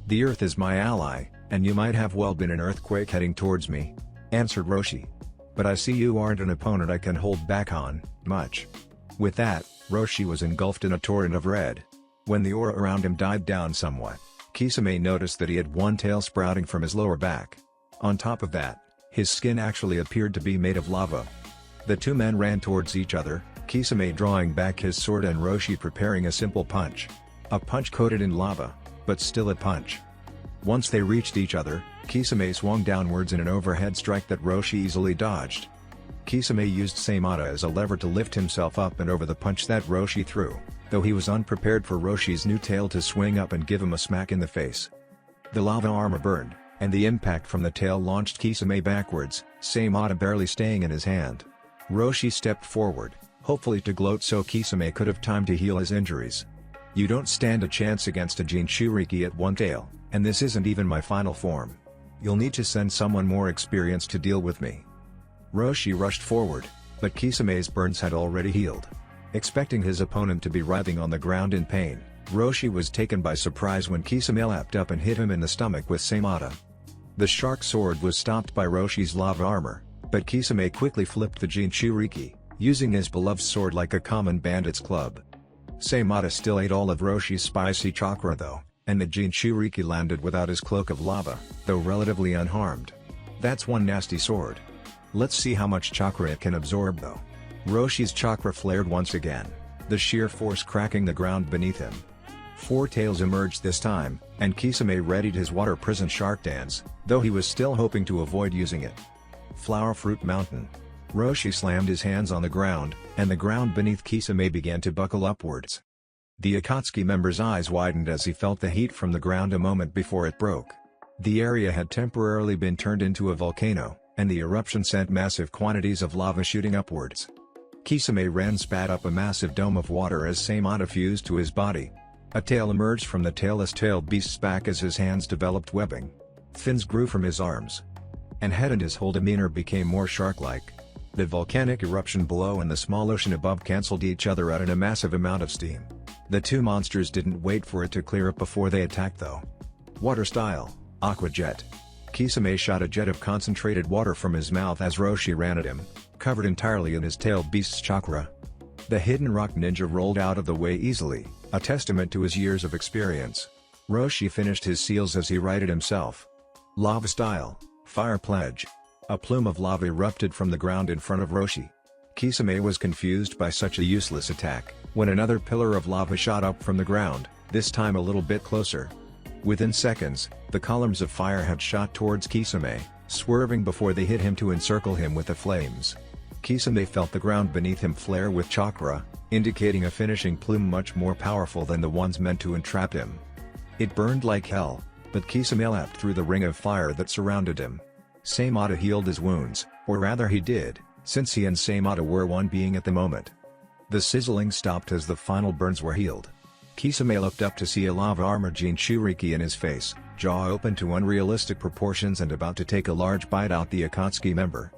"The earth is my ally, and you might have well been an earthquake heading towards me," answered Roshi. "But I see you aren't an opponent I can hold back on much." With that, Roshi was engulfed in a torrent of red. When the aura around him died down somewhat, Kisame noticed that he had one tail sprouting from his lower back. On top of that, his skin actually appeared to be made of lava. The two men ran towards each other, Kisame drawing back his sword and Roshi preparing a simple punch. A punch coated in lava, but still a punch. Once they reached each other, Kisame swung downwards in an overhead strike that Roshi easily dodged. Kisame used Saimata as a lever to lift himself up and over the punch that Roshi threw, though he was unprepared for Roshi's new tail to swing up and give him a smack in the face. The lava armor burned, and the impact from the tail launched Kisame backwards, Saimata barely staying in his hand. Roshi stepped forward, hopefully to gloat so Kisame could have time to heal his injuries. "You don't stand a chance against a Jinchuriki at one tail, and this isn't even my final form. You'll need to send someone more experienced to deal with me." Roshi rushed forward, but Kisame's burns had already healed. Expecting his opponent to be writhing on the ground in pain, Roshi was taken by surprise when Kisame lapped up and hit him in the stomach with Saimata. The shark sword was stopped by Roshi's lava armor, but Kisame quickly flipped the Jinchuriki, using his beloved sword like a common bandit's club. Saimata still ate all of Roshi's spicy chakra though, and the Jinchuriki landed without his cloak of lava, though relatively unharmed. "That's one nasty sword. Let's see how much chakra it can absorb though." Roshi's chakra flared once again, the sheer force cracking the ground beneath him. Four Tails emerged this time, and Kisame readied his water prison shark dance, though he was still hoping to avoid using it. Flower Fruit Mountain. Roshi slammed his hands on the ground, and the ground beneath Kisame began to buckle upwards. The Akatsuki member's eyes widened as he felt the heat from the ground a moment before it broke. The area had temporarily been turned into a volcano, and the eruption sent massive quantities of lava shooting upwards. Kisame spat up a massive dome of water as Saimata fused to his body. A tail emerged from the tailless-tailed beast's back as his hands developed webbing. Fins grew from his arms, and head and his whole demeanor became more shark-like. The volcanic eruption below and the small ocean above cancelled each other out in a massive amount of steam. The two monsters didn't wait for it to clear up before they attacked though. Water style, Aqua Jet. Kisame shot a jet of concentrated water from his mouth as Roshi ran at him, covered entirely in his tailed beast's chakra. The hidden rock ninja rolled out of the way easily, a testament to his years of experience. Roshi finished his seals as he righted himself. Lava style, Fire Pledge. A plume of lava erupted from the ground in front of Roshi. Kisame was confused by such a useless attack, when another pillar of lava shot up from the ground, this time a little bit closer. Within seconds, the columns of fire had shot towards Kisame, swerving before they hit him to encircle him with the flames. Kisame felt the ground beneath him flare with chakra, indicating a finishing plume much more powerful than the ones meant to entrap him. It burned like hell, but Kisame leapt through the ring of fire that surrounded him. Saimata healed his wounds, or rather he did, since he and Saimata were one being at the moment. The sizzling stopped as the final burns were healed. Kisame looked up to see a lava armor Jinchuriki in his face, jaw open to unrealistic proportions and about to take a large bite out the Akatsuki member.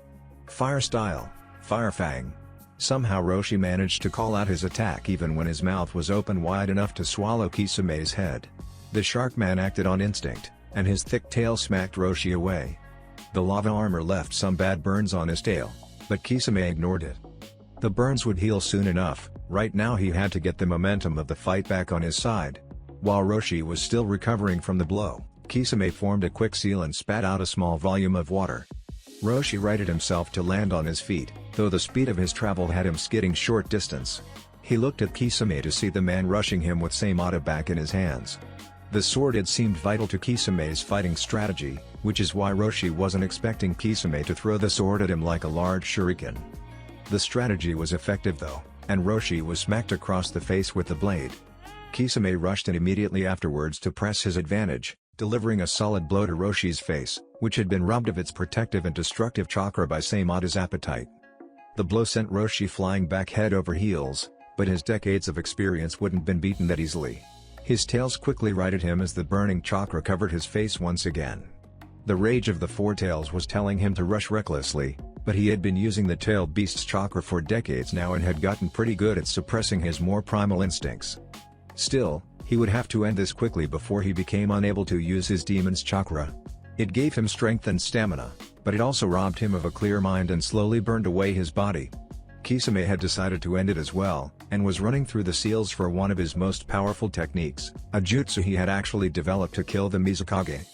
Fire style, Fire Fang. Somehow Roshi managed to call out his attack even when his mouth was open wide enough to swallow Kisame's head. The shark man acted on instinct, and his thick tail smacked Roshi away. The lava armor left some bad burns on his tail, but Kisame ignored it. The burns would heal soon enough. Right now he had to get the momentum of the fight back on his side. While Roshi was still recovering from the blow, Kisame formed a quick seal and spat out a small volume of water. Roshi righted himself to land on his feet, though the speed of his travel had him skidding short distance. He looked at Kisame to see the man rushing him with Saimata back in his hands. The sword had seemed vital to Kisame's fighting strategy, which is why Roshi wasn't expecting Kisame to throw the sword at him like a large shuriken. The strategy was effective though, and Roshi was smacked across the face with the blade. Kisame rushed in immediately afterwards to press his advantage, delivering a solid blow to Roshi's face, which had been robbed of its protective and destructive chakra by Saimata's appetite. The blow sent Roshi flying back head over heels, but his decades of experience wouldn't been beaten that easily. His tails quickly righted him as the burning chakra covered his face once again. The rage of the four tails was telling him to rush recklessly, but he had been using the tailed beast's chakra for decades now and had gotten pretty good at suppressing his more primal instincts. Still, he would have to end this quickly before he became unable to use his demon's chakra. It gave him strength and stamina, but it also robbed him of a clear mind and slowly burned away his body. Kisame had decided to end it as well, and was running through the seals for one of his most powerful techniques, a jutsu he had actually developed to kill the Mizukage.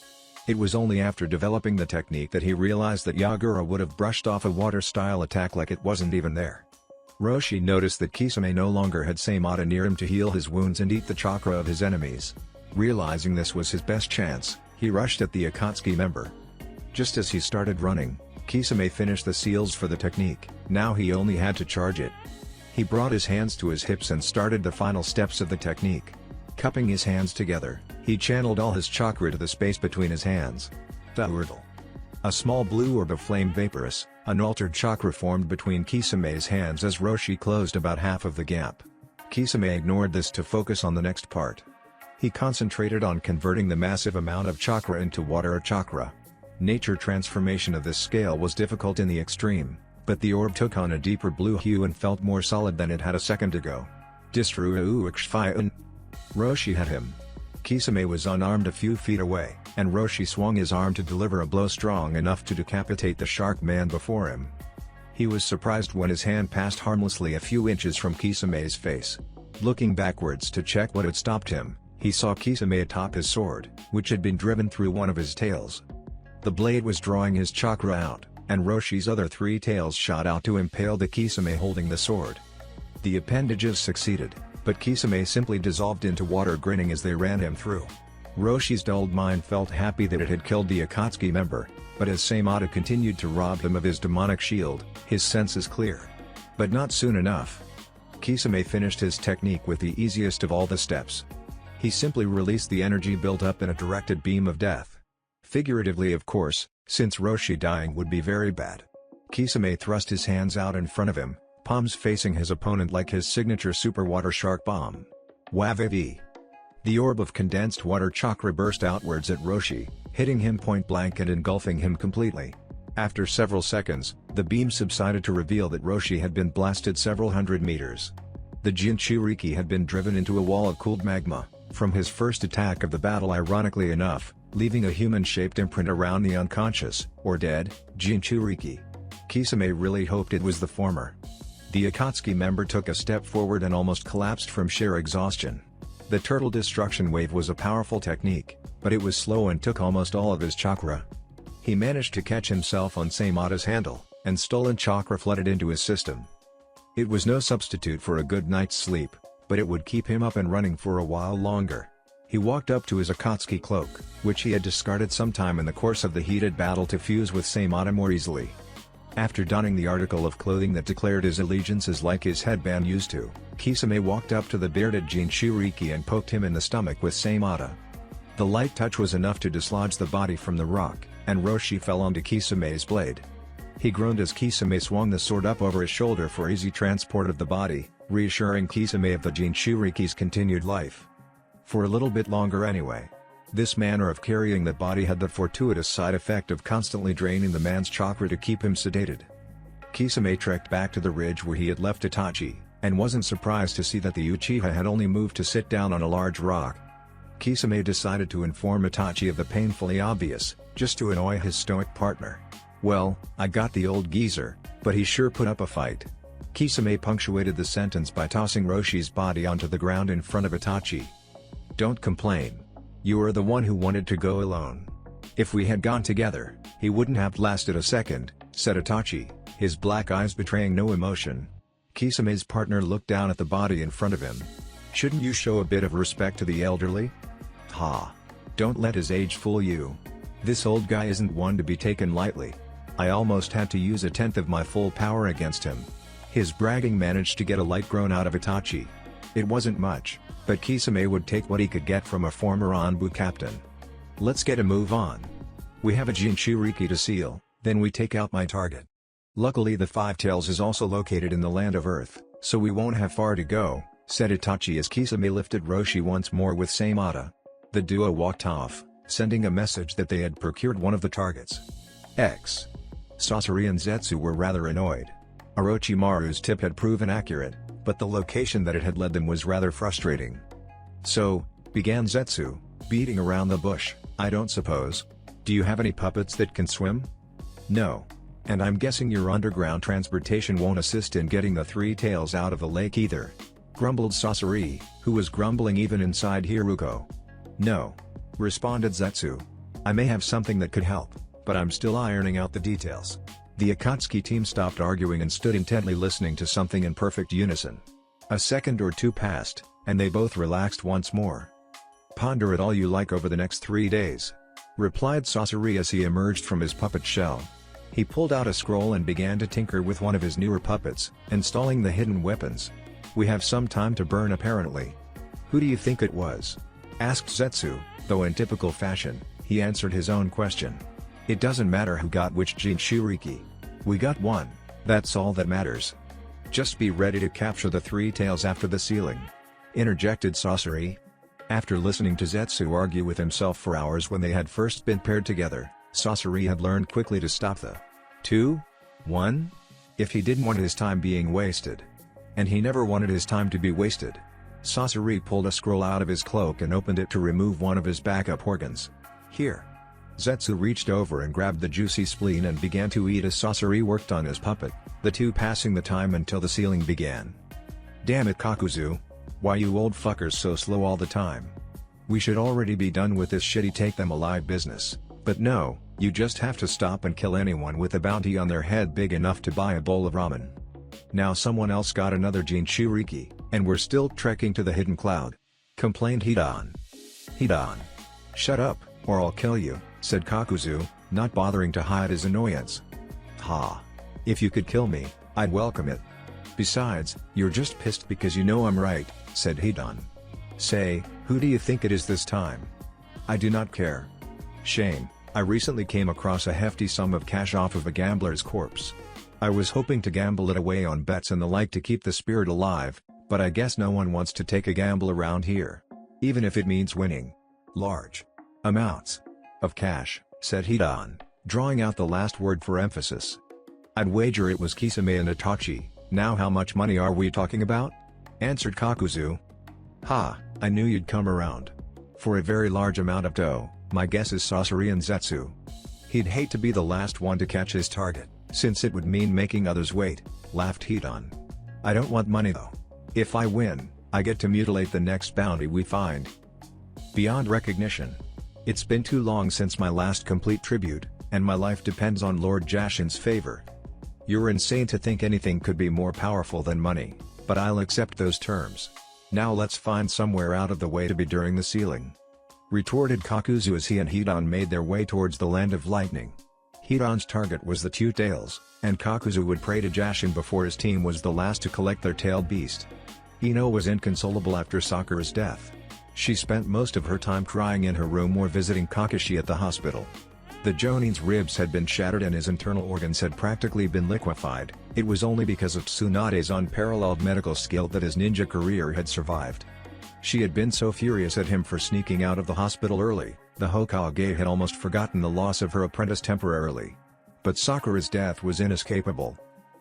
It was only after developing the technique that he realized that Yagura would have brushed off a water-style attack like it wasn't even there. Roshi noticed that Kisame no longer had Saimata near him to heal his wounds and eat the chakra of his enemies. Realizing this was his best chance, he rushed at the Akatsuki member. Just as he started running, Kisame finished the seals for the technique. Now he only had to charge it. He brought his hands to his hips and started the final steps of the technique. Cupping his hands together, he channeled all his chakra to the space between his hands. A small blue orb of flame vaporous, an altered chakra formed between Kisame's hands as Roshi closed about half of the gap. Kisame ignored this to focus on the next part. He concentrated on converting the massive amount of chakra into water chakra. Nature transformation of this scale was difficult in the extreme, but the orb took on a deeper blue hue and felt more solid than it had a second ago. Roshi had him. Kisame was unarmed a few feet away, and Roshi swung his arm to deliver a blow strong enough to decapitate the shark man before him. He was surprised when his hand passed harmlessly a few inches from Kisame's face. Looking backwards to check what had stopped him, he saw Kisame atop his sword, which had been driven through one of his tails. The blade was drawing his chakra out, and Roshi's other three tails shot out to impale the Kisame holding the sword. The appendages succeeded, but Kisame simply dissolved into water, grinning as they ran him through. Roshi's dulled mind felt happy that it had killed the Akatsuki member, but as Saimata continued to rob him of his demonic shield, his senses cleared. But not soon enough. Kisame finished his technique with the easiest of all the steps. He simply released the energy built up in a directed beam of death. Figuratively, of course, since Roshi dying would be very bad. Kisame thrust his hands out in front of him, palms facing his opponent like his signature super water shark bomb. Waviv! The orb of condensed water chakra burst outwards at Roshi, hitting him point blank and engulfing him completely. After several seconds, the beam subsided to reveal that Roshi had been blasted several hundred meters. The Jinchuriki had been driven into a wall of cooled magma, from his first attack of the battle, ironically enough, leaving a human-shaped imprint around the unconscious, or dead, Jinchuriki. Kisame really hoped it was the former. The Akatsuki member took a step forward and almost collapsed from sheer exhaustion. The turtle destruction wave was a powerful technique, but it was slow and took almost all of his chakra. He managed to catch himself on Saimata's handle, and stolen chakra flooded into his system. It was no substitute for a good night's sleep, but it would keep him up and running for a while longer. He walked up to his Akatsuki cloak, which he had discarded sometime in the course of the heated battle to fuse with Seimata more easily. After donning the article of clothing that declared his allegiances like his headband used to, Kisame walked up to the bearded Jinchuriki and poked him in the stomach with Seimata. The light touch was enough to dislodge the body from the rock, and Roshi fell onto Kisame's blade. He groaned as Kisame swung the sword up over his shoulder for easy transport of the body, reassuring Kisame of the Jinchuriki's continued life. For a little bit longer anyway. This manner of carrying the body had the fortuitous side effect of constantly draining the man's chakra to keep him sedated. Kisame trekked back to the ridge where he had left Itachi, and wasn't surprised to see that the Uchiha had only moved to sit down on a large rock. Kisame decided to inform Itachi of the painfully obvious, just to annoy his stoic partner. "Well, I got the old geezer, but he sure put up a fight." Kisame punctuated the sentence by tossing Roshi's body onto the ground in front of Itachi. "Don't complain. You were the one who wanted to go alone. If we had gone together, he wouldn't have lasted a second," said Itachi, his black eyes betraying no emotion. Kisame's partner looked down at the body in front of him. "Shouldn't you show a bit of respect to the elderly?" "Ha! Don't let his age fool you. This old guy isn't one to be taken lightly. I almost had to use a tenth of my full power against him." His bragging managed to get a light groan out of Itachi. It wasn't much, but Kisame would take what he could get from a former Anbu captain. "Let's get a move on. We have a Jinchuriki to seal, then we take out my target. Luckily the Five Tails is also located in the land of Earth, so we won't have far to go," said Itachi as Kisame lifted Roshi once more with Seimata. The duo walked off, sending a message that they had procured one of the targets. Sasori and Zetsu were rather annoyed. Orochimaru's tip had proven accurate, but the location that it had led them was rather frustrating. "So," began Zetsu, beating around the bush, "I don't suppose. Do you have any puppets that can swim?" "No. And I'm guessing your underground transportation won't assist in getting the Three Tails out of the lake either," grumbled Sasori, who was grumbling even inside Hiruko. "No," responded Zetsu. "I may have something that could help, but I'm still ironing out the details." The Akatsuki team stopped arguing and stood intently listening to something in perfect unison. A second or two passed, and they both relaxed once more. "Ponder it all you like over the next 3 days," replied Sasori as he emerged from his puppet shell. He pulled out a scroll and began to tinker with one of his newer puppets, installing the hidden weapons. "We have some time to burn apparently." "Who do you think it was?" asked Zetsu, though in typical fashion, he answered his own question. "It doesn't matter who got which Jinchuriki. We got one, that's all that matters. Just be ready to capture the Three Tails after the sealing," interjected Sasori. After listening to Zetsu argue with himself for hours when they had first been paired together, Sasori had learned quickly to stop the 2-1 if he didn't want his time being wasted. And he never wanted his time to be wasted. Sasori pulled a scroll out of his cloak and opened it to remove one of his backup organs. "Here." Zetsu reached over and grabbed the juicy spleen and began to eat as Sasori worked on his puppet, the two passing the time until the sealing began. "Damn it Kakuzu. Why you old fuckers so slow all the time? We should already be done with this shitty take them alive business, but no, you just have to stop and kill anyone with a bounty on their head big enough to buy a bowl of ramen. Now someone else got another Jinchuriki, and we're still trekking to the hidden cloud," complained Hidan. "Hidan. Shut up, or I'll kill you," said Kakuzu, not bothering to hide his annoyance. "Ha. If you could kill me, I'd welcome it. Besides, you're just pissed because you know I'm right," said Hidan. "Say, who do you think it is this time?" "I do not care. Shame, I recently came across a hefty sum of cash off of a gambler's corpse. I was hoping to gamble it away on bets and the like to keep the spirit alive, but I guess no one wants to take a gamble around here. Even if it means winning large amounts of cash," said Hidan, drawing out the last word for emphasis. "I'd wager it was Kisame and Itachi. Now how much money are we talking about?" answered Kakuzu. "Ha, I knew you'd come around. For a very large amount of dough, my guess is Sasori and Zetsu. He'd hate to be the last one to catch his target, since it would mean making others wait," laughed Hidan. "I don't want money though. If I win, I get to mutilate the next bounty we find. Beyond recognition. It's been too long since my last complete tribute, and my life depends on Lord Jashin's favor. You're insane to think anything could be more powerful than money, but I'll accept those terms. Now let's find somewhere out of the way to be during the sealing," retorted Kakuzu as he and Hidan made their way towards the land of lightning. Hidan's target was the two tails, and Kakuzu would pray to Jashin before his team was the last to collect their tailed beast. Ino was inconsolable after Sakura's death. She spent most of her time crying in her room or visiting Kakashi at the hospital. The Jonin's ribs had been shattered and his internal organs had practically been liquefied. It was only because of Tsunade's unparalleled medical skill that his ninja career had survived. She had been so furious at him for sneaking out of the hospital early, the Hokage had almost forgotten the loss of her apprentice temporarily. But Sakura's death was inescapable.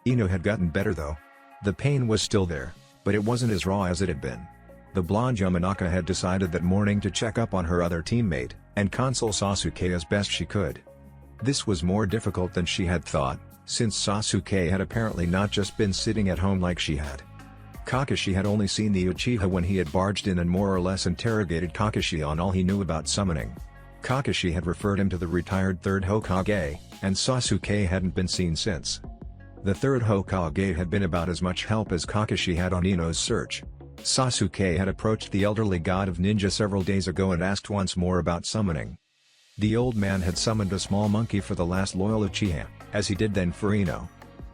Ino had gotten better though. The pain was still there, but it wasn't as raw as it had been. The blonde Yamanaka had decided that morning to check up on her other teammate, and console Sasuke as best she could. This was more difficult than she had thought, since Sasuke had apparently not just been sitting at home like she had. Kakashi had only seen the Uchiha when he had barged in and more or less interrogated Kakashi on all he knew about summoning. Kakashi had referred him to the retired third Hokage, and Sasuke hadn't been seen since. The third Hokage had been about as much help as Kakashi had on Ino's search. Sasuke had approached the elderly god of ninja several days ago and asked once more about summoning. The old man had summoned a small monkey for the last loyal Uchiha, as he did then for Ino.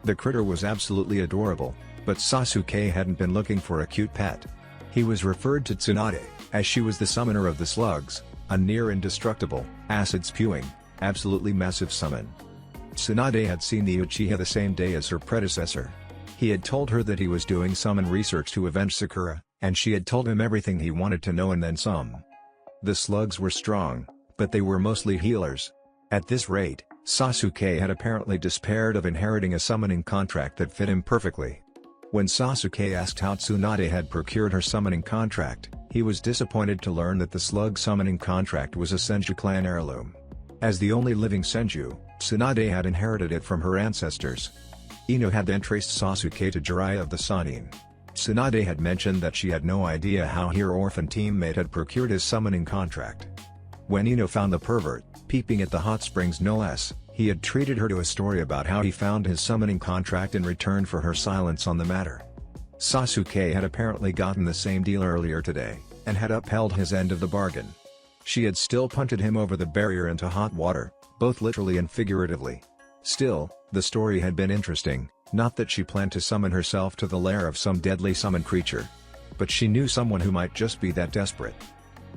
The critter was absolutely adorable, but Sasuke hadn't been looking for a cute pet. He was referred to Tsunade, as she was the summoner of the slugs, a near indestructible, acid-spewing, absolutely massive summon. Tsunade had seen the Uchiha the same day as her predecessor. He had told her that he was doing summon research to avenge Sakura, and she had told him everything he wanted to know and then some. The slugs were strong, but they were mostly healers. At this rate, Sasuke had apparently despaired of inheriting a summoning contract that fit him perfectly. When Sasuke asked how Tsunade had procured her summoning contract, he was disappointed to learn that the slug summoning contract was a Senju clan heirloom. As the only living Senju, Tsunade had inherited it from her ancestors. Ino had then traced Sasuke to Jiraiya of the Sannin. Tsunade had mentioned that she had no idea how her orphan teammate had procured his summoning contract. When Ino found the pervert, peeping at the hot springs no less, he had treated her to a story about how he found his summoning contract in return for her silence on the matter. Sasuke had apparently gotten the same deal earlier today, and had upheld his end of the bargain. She had still punted him over the barrier into hot water, both literally and figuratively. Still, the story had been interesting, not that she planned to summon herself to the lair of some deadly summon creature. But she knew someone who might just be that desperate.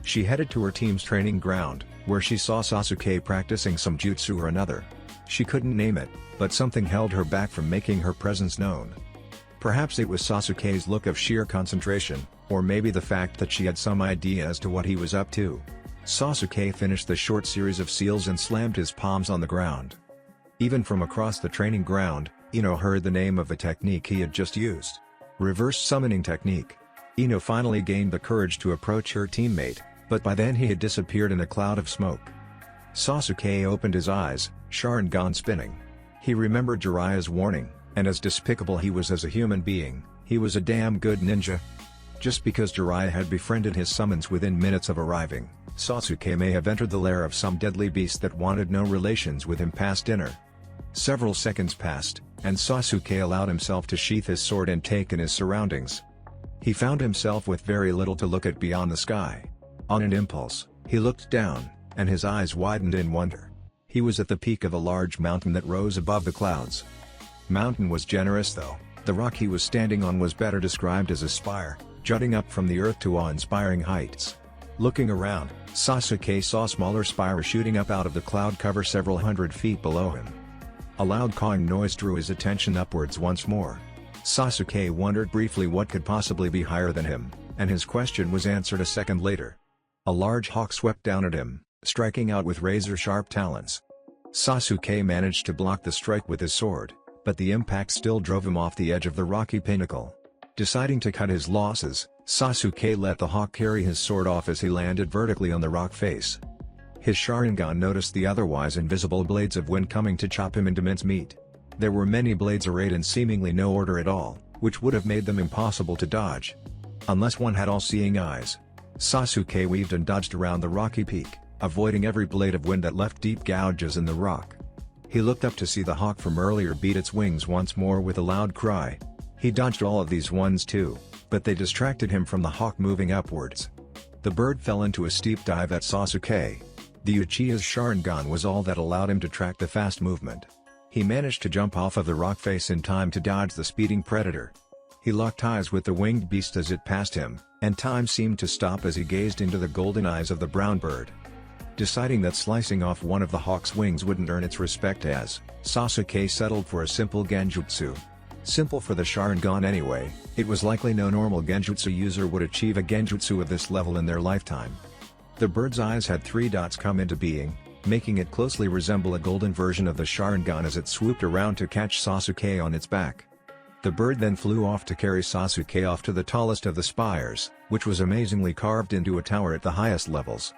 She headed to her team's training ground, where she saw Sasuke practicing some jutsu or another. She couldn't name it, but something held her back from making her presence known. Perhaps it was Sasuke's look of sheer concentration, or maybe the fact that she had some idea as to what he was up to. Sasuke finished the short series of seals and slammed his palms on the ground. Even from across the training ground, Ino heard the name of the technique he had just used. Reverse summoning technique. Ino finally gained the courage to approach her teammate, but by then he had disappeared in a cloud of smoke. Sasuke opened his eyes, Sharingan spinning. He remembered Jiraiya's warning, and as despicable he was as a human being, he was a damn good ninja. Just because Jiraiya had befriended his summons within minutes of arriving, Sasuke may have entered the lair of some deadly beast that wanted no relations with him past dinner. Several seconds passed, and Sasuke allowed himself to sheath his sword and take in his surroundings. He found himself with very little to look at beyond the sky. On an impulse, he looked down, and his eyes widened in wonder. He was at the peak of a large mountain that rose above the clouds. Mountain was generous though, the rock he was standing on was better described as a spire, jutting up from the earth to awe-inspiring heights. Looking around, Sasuke saw smaller spires shooting up out of the cloud cover several hundred feet below him. A loud cawing noise drew his attention upwards once more. Sasuke wondered briefly what could possibly be higher than him, and his question was answered a second later. A large hawk swept down at him, striking out with razor-sharp talons. Sasuke managed to block the strike with his sword, but the impact still drove him off the edge of the rocky pinnacle. Deciding to cut his losses, Sasuke let the hawk carry his sword off as he landed vertically on the rock face. His Sharingan noticed the otherwise invisible blades of wind coming to chop him into mincemeat. There were many blades arrayed in seemingly no order at all, which would have made them impossible to dodge. Unless one had all-seeing eyes. Sasuke weaved and dodged around the rocky peak, avoiding every blade of wind that left deep gouges in the rock. He looked up to see the hawk from earlier beat its wings once more with a loud cry. He dodged all of these ones too, but they distracted him from the hawk moving upwards. The bird fell into a steep dive at Sasuke. The Uchiha's Sharingan was all that allowed him to track the fast movement. He managed to jump off of the rock face in time to dodge the speeding predator. He locked eyes with the winged beast as it passed him, and time seemed to stop as he gazed into the golden eyes of the brown bird. Deciding that slicing off one of the hawk's wings wouldn't earn its respect as, Sasuke settled for a simple genjutsu. Simple for the Sharingan anyway, it was likely no normal genjutsu user would achieve a genjutsu of this level in their lifetime. The bird's eyes had 3 dots come into being, making it closely resemble a golden version of the Sharingan as it swooped around to catch Sasuke on its back. The bird then flew off to carry Sasuke off to the tallest of the spires, which was amazingly carved into a tower at the highest levels.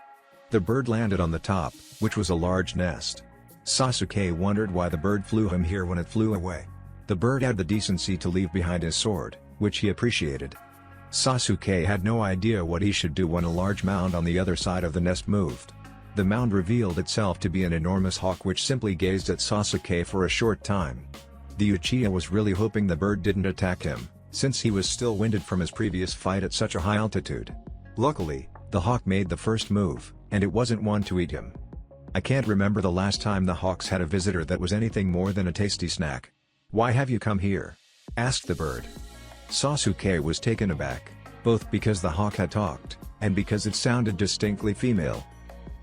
The bird landed on the top, which was a large nest. Sasuke wondered why the bird flew him here when it flew away. The bird had the decency to leave behind his sword, which he appreciated. Sasuke had no idea what he should do when a large mound on the other side of the nest moved. The mound revealed itself to be an enormous hawk which simply gazed at Sasuke for a short time. The Uchiha was really hoping the bird didn't attack him, since he was still winded from his previous fight at such a high altitude. Luckily, the hawk made the first move, and it wasn't one to eat him. I can't remember the last time the hawks had a visitor that was anything more than a tasty snack. "Why have you come here?" asked the bird. Sasuke was taken aback, both because the hawk had talked, and because it sounded distinctly female.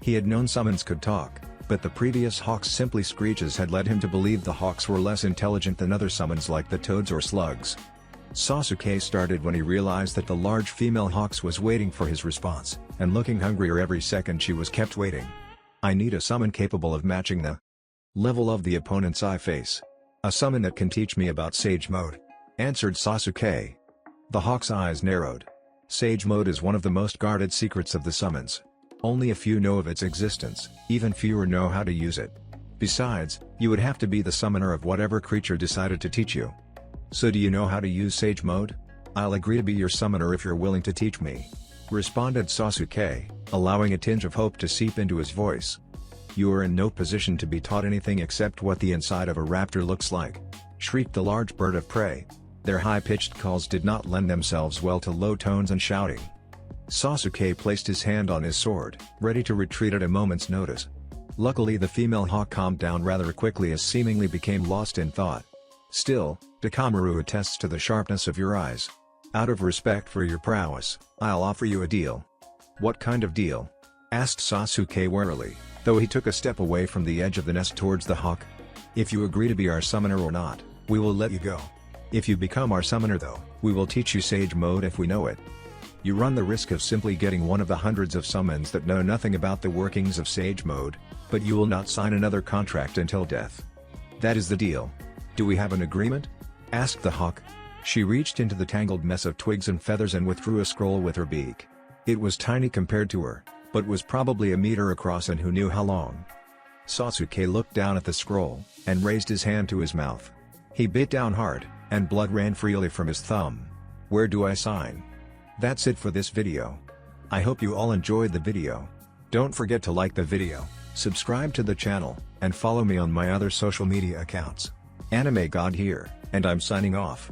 He had known summons could talk, but the previous hawk's simply screeches had led him to believe the hawks were less intelligent than other summons like the toads or slugs. Sasuke started when he realized that the large female hawks was waiting for his response, and looking hungrier every second she was kept waiting. "I need a summon capable of matching the level of the opponent's eye face. A summon that can teach me about Sage Mode," answered Sasuke. The hawk's eyes narrowed. Sage Mode is one of the most guarded secrets of the summons. Only a few know of its existence, even fewer know how to use it. Besides, you would have to be the summoner of whatever creature decided to teach you. "So do you know how to use Sage Mode? I'll agree to be your summoner if you're willing to teach me," responded Sasuke, allowing a tinge of hope to seep into his voice. "You are in no position to be taught anything except what the inside of a raptor looks like," shrieked the large bird of prey. Their high-pitched calls did not lend themselves well to low tones and shouting. Sasuke placed his hand on his sword, ready to retreat at a moment's notice. Luckily the female hawk calmed down rather quickly as seemingly became lost in thought. "Still, Takamaru attests to the sharpness of your eyes. Out of respect for your prowess, I'll offer you a deal." "What kind of deal?" asked Sasuke warily, though he took a step away from the edge of the nest towards the hawk. "If you agree to be our summoner or not, we will let you go. If you become our summoner though, we will teach you Sage Mode if we know it. You run the risk of simply getting one of the hundreds of summons that know nothing about the workings of Sage Mode, but you will not sign another contract until death. That is the deal. Do we have an agreement?" asked the hawk. She reached into the tangled mess of twigs and feathers and withdrew a scroll with her beak. It was tiny compared to her, but was probably a meter across and who knew how long. Sasuke looked down at the scroll, and raised his hand to his mouth. He bit down hard, and blood ran freely from his thumb. "Where do I sign?" That's it for this video. I hope you all enjoyed the video. Don't forget to like the video, subscribe to the channel, and follow me on my other social media accounts. Anime God here, and I'm signing off.